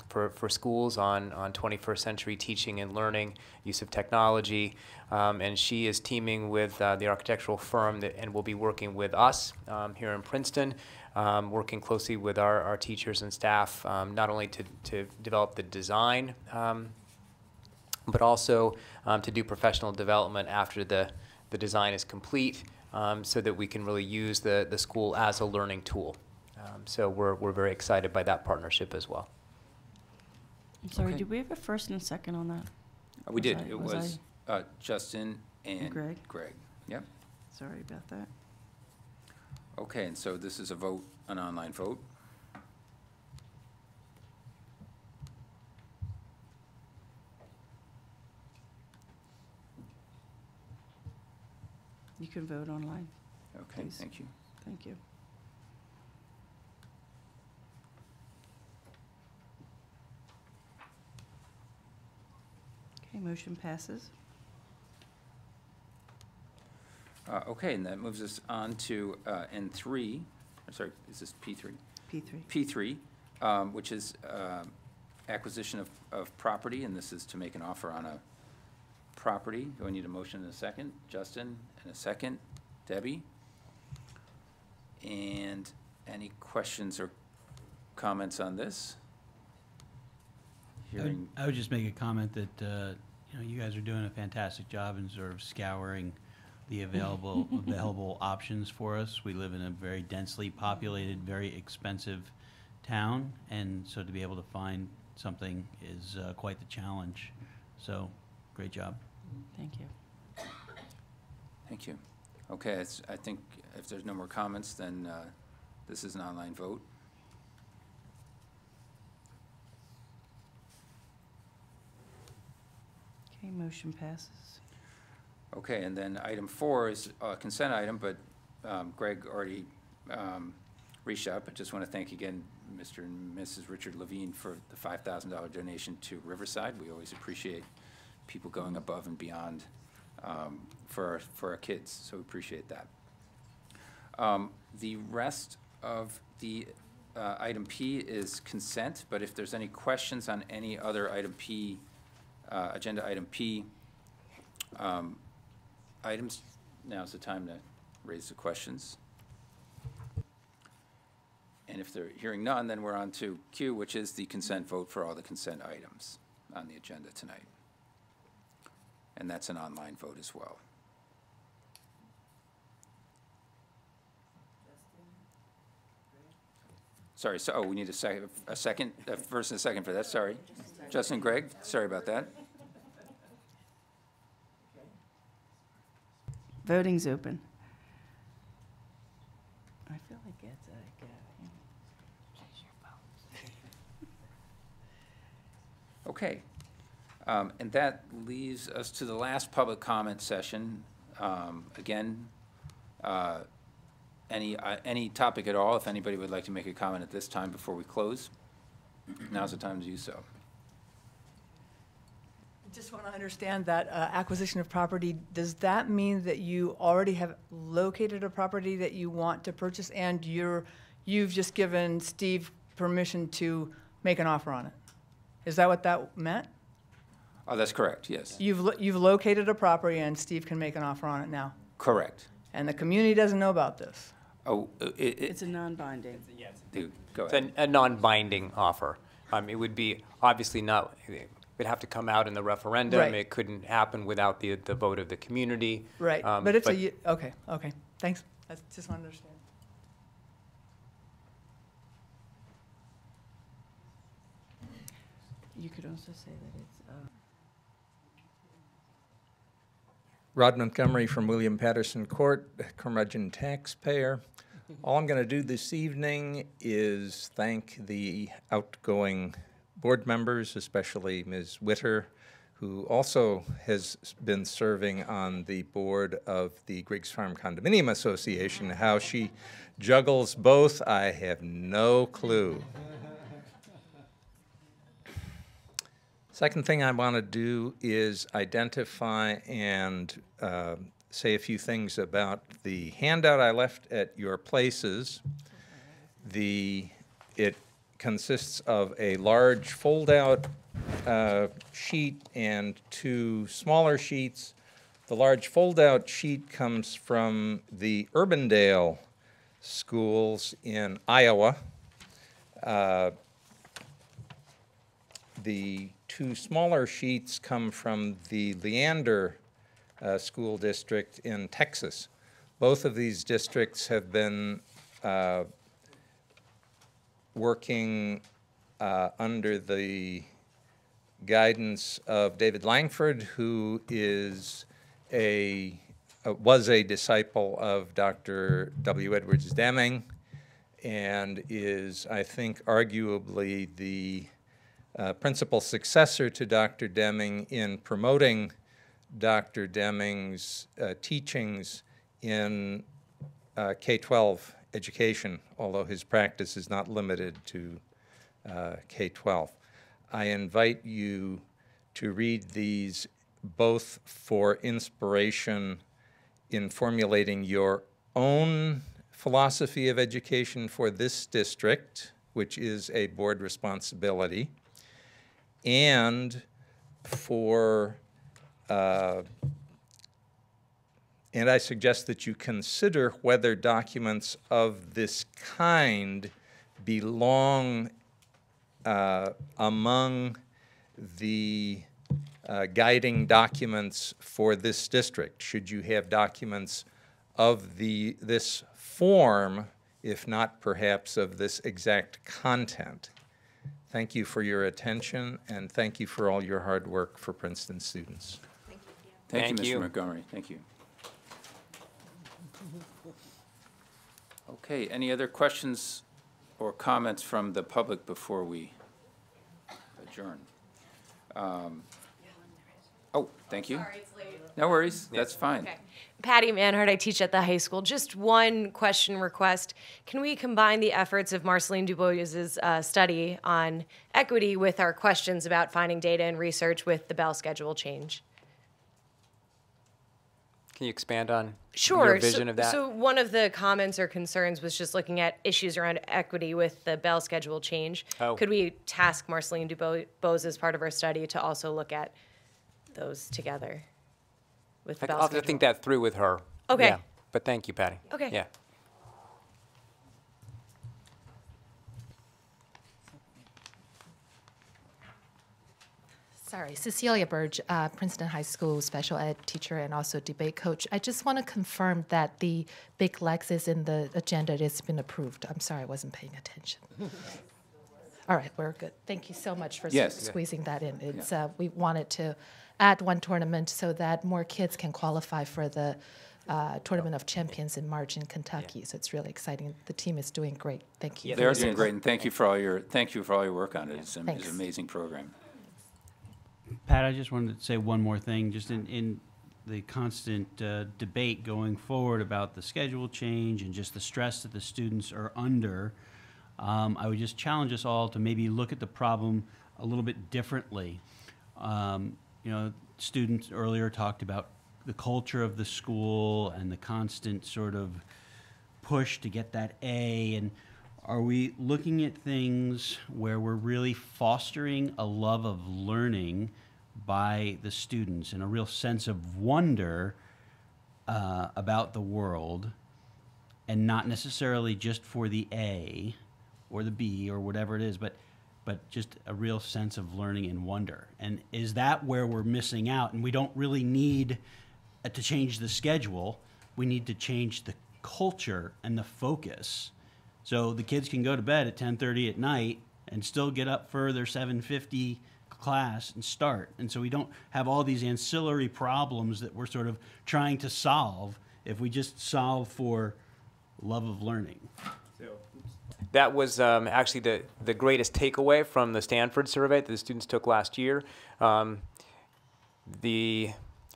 for schools on 21st century teaching and learning, use of technology, and she is teaming with the architectural firm and will be working with us here in Princeton, working closely with our teachers and staff, not only to develop the design, but also to do professional development after the design is complete, so that we can really use the school as a learning tool. So we're very excited by that partnership as well. I'm sorry, Okay. did we have a first and a second on that? We did. It was Justin and Greg. Yep. Sorry about that. Okay, and so this is a vote, an online vote. You can vote online. Okay, please. thank you. Thank you. Okay, motion passes. Okay, and that moves us on to N3, or sorry, is this P3? P3. P3, which is acquisition of property, and this is to make an offer on a property. Do I need a motion in a second? Justin, in a second. Debbie? And any questions or comments on this? Hearing. I would just make a comment that you guys are doing a fantastic job in sort of scouring the available options for us. We live in a very densely populated, very expensive town, and so to be able to find something is quite the challenge. So, great job. Thank you. Thank you. Okay, I think if there's no more comments, then this is an online vote. Okay, motion passes. Okay, and then item 4 is a consent item, but Greg already reached out, but just want to thank again Mr. and Mrs. Richard Levine for the $5,000 donation to Riverside. We always appreciate people going above and beyond for our kids, so we appreciate that. The rest of the item P is consent, but if there's any questions on any other item P, agenda item P items, now's the time to raise the questions. And if they're hearing none, then we're on to Q, which is the consent vote for all the consent items on the agenda tonight. And that's an online vote as well. Sorry, so, oh, we need a second, first and a second for that, sorry. Justin and Greg, sorry about that. Voting's open. I feel like it's Okay. And that leaves us to the last public comment session. Again, any topic at all, if anybody would like to make a comment at this time before we close, now's the time to do so. Just want to understand that acquisition of property, does that mean that you already have located a property that you want to purchase and you've just given Steve permission to make an offer on it? Is that what that meant? Oh, that's correct, yes. You've located a property and Steve can make an offer on it now? Correct. And the community doesn't know about this? Oh, it's a non-binding. Dude, go It's ahead. a non-binding offer. It would be obviously not, it would have to come out in the referendum. Right. It couldn't happen without the vote of the community. Right, but it's okay, thanks. I just want to understand. You could also say that it's. Rod Montgomery from William Patterson Court, curmudgeon taxpayer. All I'm going to do this evening is thank the outgoing board members, especially Ms. Witter, who also has been serving on the board of the Griggs Farm Condominium Association. How she juggles both, I have no clue. Second thing I want to do is identify and say a few things about the handout I left at your places. It consists of a large fold-out sheet and two smaller sheets. The large fold-out sheet comes from the Urbandale schools in Iowa. The two smaller sheets come from the Leander School District in Texas. Both of these districts have been working under the guidance of David Langford, who is was a disciple of Dr. W. Edwards Deming and is, I think, arguably the principal successor to Dr. Deming in promoting Dr. Deming's teachings in K-12 education, although his practice is not limited to K-12. I invite you to read these both for inspiration in formulating your own philosophy of education for this district, which is a board responsibility, and for and I suggest that you consider whether documents of this kind belong among the guiding documents for this district. Should you have documents of this form, if not perhaps of this exact content? Thank you for your attention, and thank you for all your hard work for Princeton students. Thank you, Mr. Montgomery. Thank you. Okay, any other questions or comments from the public before we adjourn? Oh, thank you. Sorry, it's late. No worries, that's fine. Okay. Patty Manhart, I teach at the high school. Just one question request. Can we combine the efforts of Marceline Dubois's study on equity with our questions about finding data and research with the Bell schedule change? Can you expand on Sure. your vision of that? So one of the comments or concerns was just looking at issues around equity with the Bell schedule change. Oh. Could we task Marceline Dubois as part of our study to also look at those together with the Bell I'll have schedule? to think that through with her. Okay. Yeah. But thank you, Patty. Okay. Yeah. Sorry, Cecilia Burge, Princeton High School special ed teacher and also debate coach. I just want to confirm that the big Lex is in the agenda. It's been approved. I'm sorry, I wasn't paying attention. All right, we're good. Thank you so much for squeezing that in. It's we wanted to add one tournament so that more kids can qualify for the Tournament of Champions in March in Kentucky. So it's really exciting. The team is doing great. Thank you. They're doing great, and thank you for all your work on it. It's an Thanks. amazing program. Pat, I just wanted to say one more thing, just in the constant debate going forward about the schedule change and just the stress that the students are under. I would just challenge us all to maybe look at the problem a little bit differently. Students earlier talked about the culture of the school and the constant sort of push to get that A, and are we looking at things where we're really fostering a love of learning by the students and a real sense of wonder about the world, and not necessarily just for the A or the B or whatever it is, but just a real sense of learning and wonder? And is that where we're missing out? And we don't really need to change the schedule. We need to change the culture and the focus. So the kids can go to bed at 10:30 at night and still get up for their 7:50 class and start. And so we don't have all these ancillary problems that we're sort of trying to solve if we just solve for love of learning. That was actually the greatest takeaway from the Stanford survey that the students took last year. They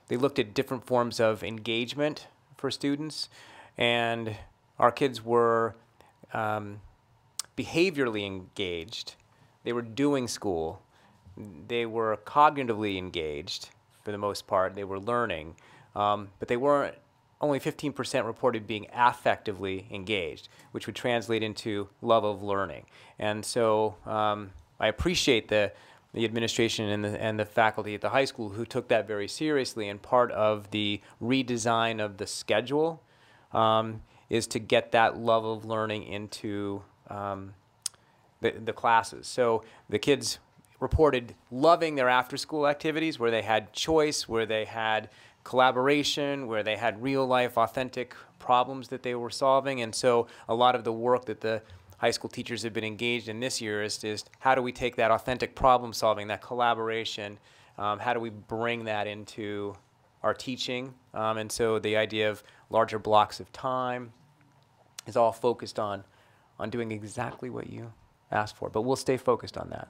looked at different forms of engagement for students, and our kids were behaviorally engaged. They were doing school. They were cognitively engaged for the most part. They were learning, but they weren't. Only 15% reported being affectively engaged, which would translate into love of learning. And so I appreciate the administration and the faculty at the high school who took that very seriously. And part of the redesign of the schedule is to get that love of learning into the classes. So the kids reported loving their after-school activities where they had choice, where they had collaboration, where they had real-life, authentic problems that they were solving. And so a lot of the work that the high school teachers have been engaged in this year is how do we take that authentic problem solving, that collaboration, how do we bring that into our teaching? And so the idea of larger blocks of time is all focused on doing exactly what you asked for. But we'll stay focused on that.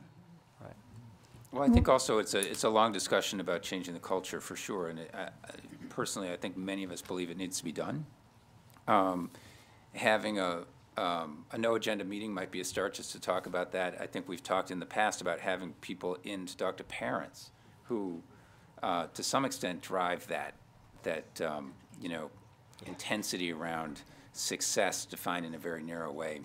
Well, I think also it's a long discussion about changing the culture for sure, and personally, I think many of us believe it needs to be done. Having a no agenda meeting might be a start just to talk about that. I think we've talked in the past about having people in to talk to parents who, to some extent, drive that intensity around success defined in a very narrow way,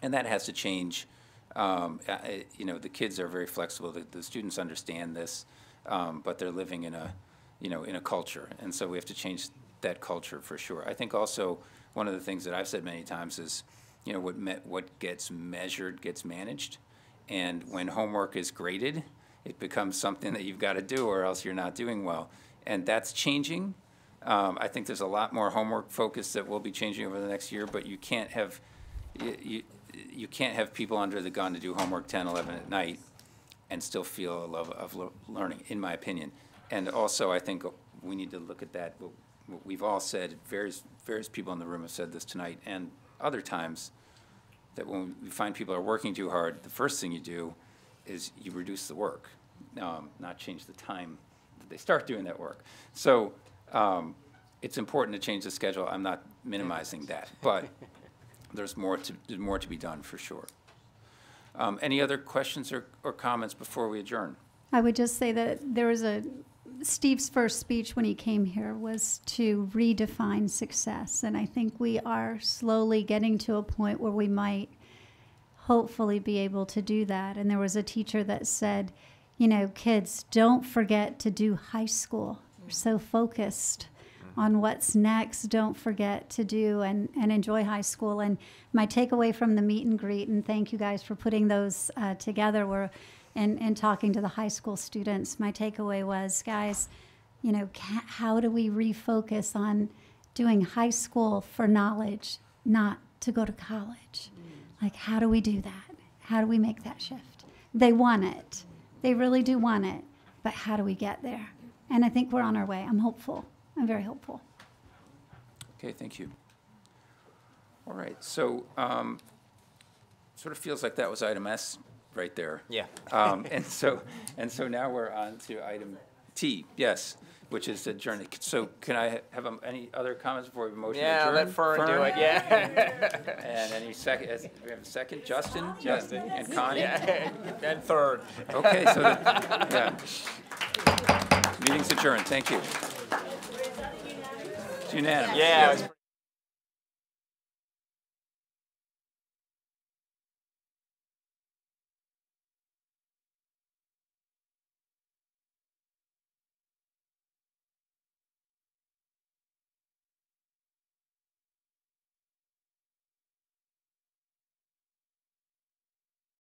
and that has to change. The kids are very flexible. The students understand this, but they're living in a culture, and so we have to change that culture for sure. I think also one of the things that I've said many times is, what gets measured gets managed, and when homework is graded, it becomes something that you've got to do, or else you're not doing well, and that's changing. I think there's a lot more homework focus that will be changing over the next year, but you can't have you can't have people under the gun to do homework 10, 11 at night and still feel a love of learning, in my opinion. And also, I think we need to look at that. What we've all said, various people in the room have said this tonight and other times, that when we find people are working too hard, the first thing you do is you reduce the work, not change the time that they start doing that work. So it's important to change the schedule. I'm not minimizing that, but there's more to be done for sure. Any other questions or comments before we adjourn? I would just say that there was Steve's first speech when he came here was to redefine success. And I think we are slowly getting to a point where we might hopefully be able to do that. And there was a teacher that said, you know, kids, don't forget to do high school. You're so focused on what's next. Don't forget to do and enjoy high school. And my takeaway from the meet and greet, and thank you guys for putting those together, were and talking to the high school students, my takeaway was, guys, you know, how do we refocus on doing high school for knowledge, not to go to college? Like, how do we do that? How do we make that shift? They want it. They really do want it. But how do we get there? And I think we're on our way. I'm hopeful. I'm very hopeful. Okay, thank you. All right, so sort of feels like that was item S right there. Yeah. And so now we're on to item T, yes, which is adjourn. So can I have any other comments before we motion to adjourn? Yeah, let Fern do it, yeah. And any second, we have a second, Justin? Justin. And Connie? Yeah, and third. Okay, so, yeah. Meeting's adjourned, thank you. It's unanimous. Yeah.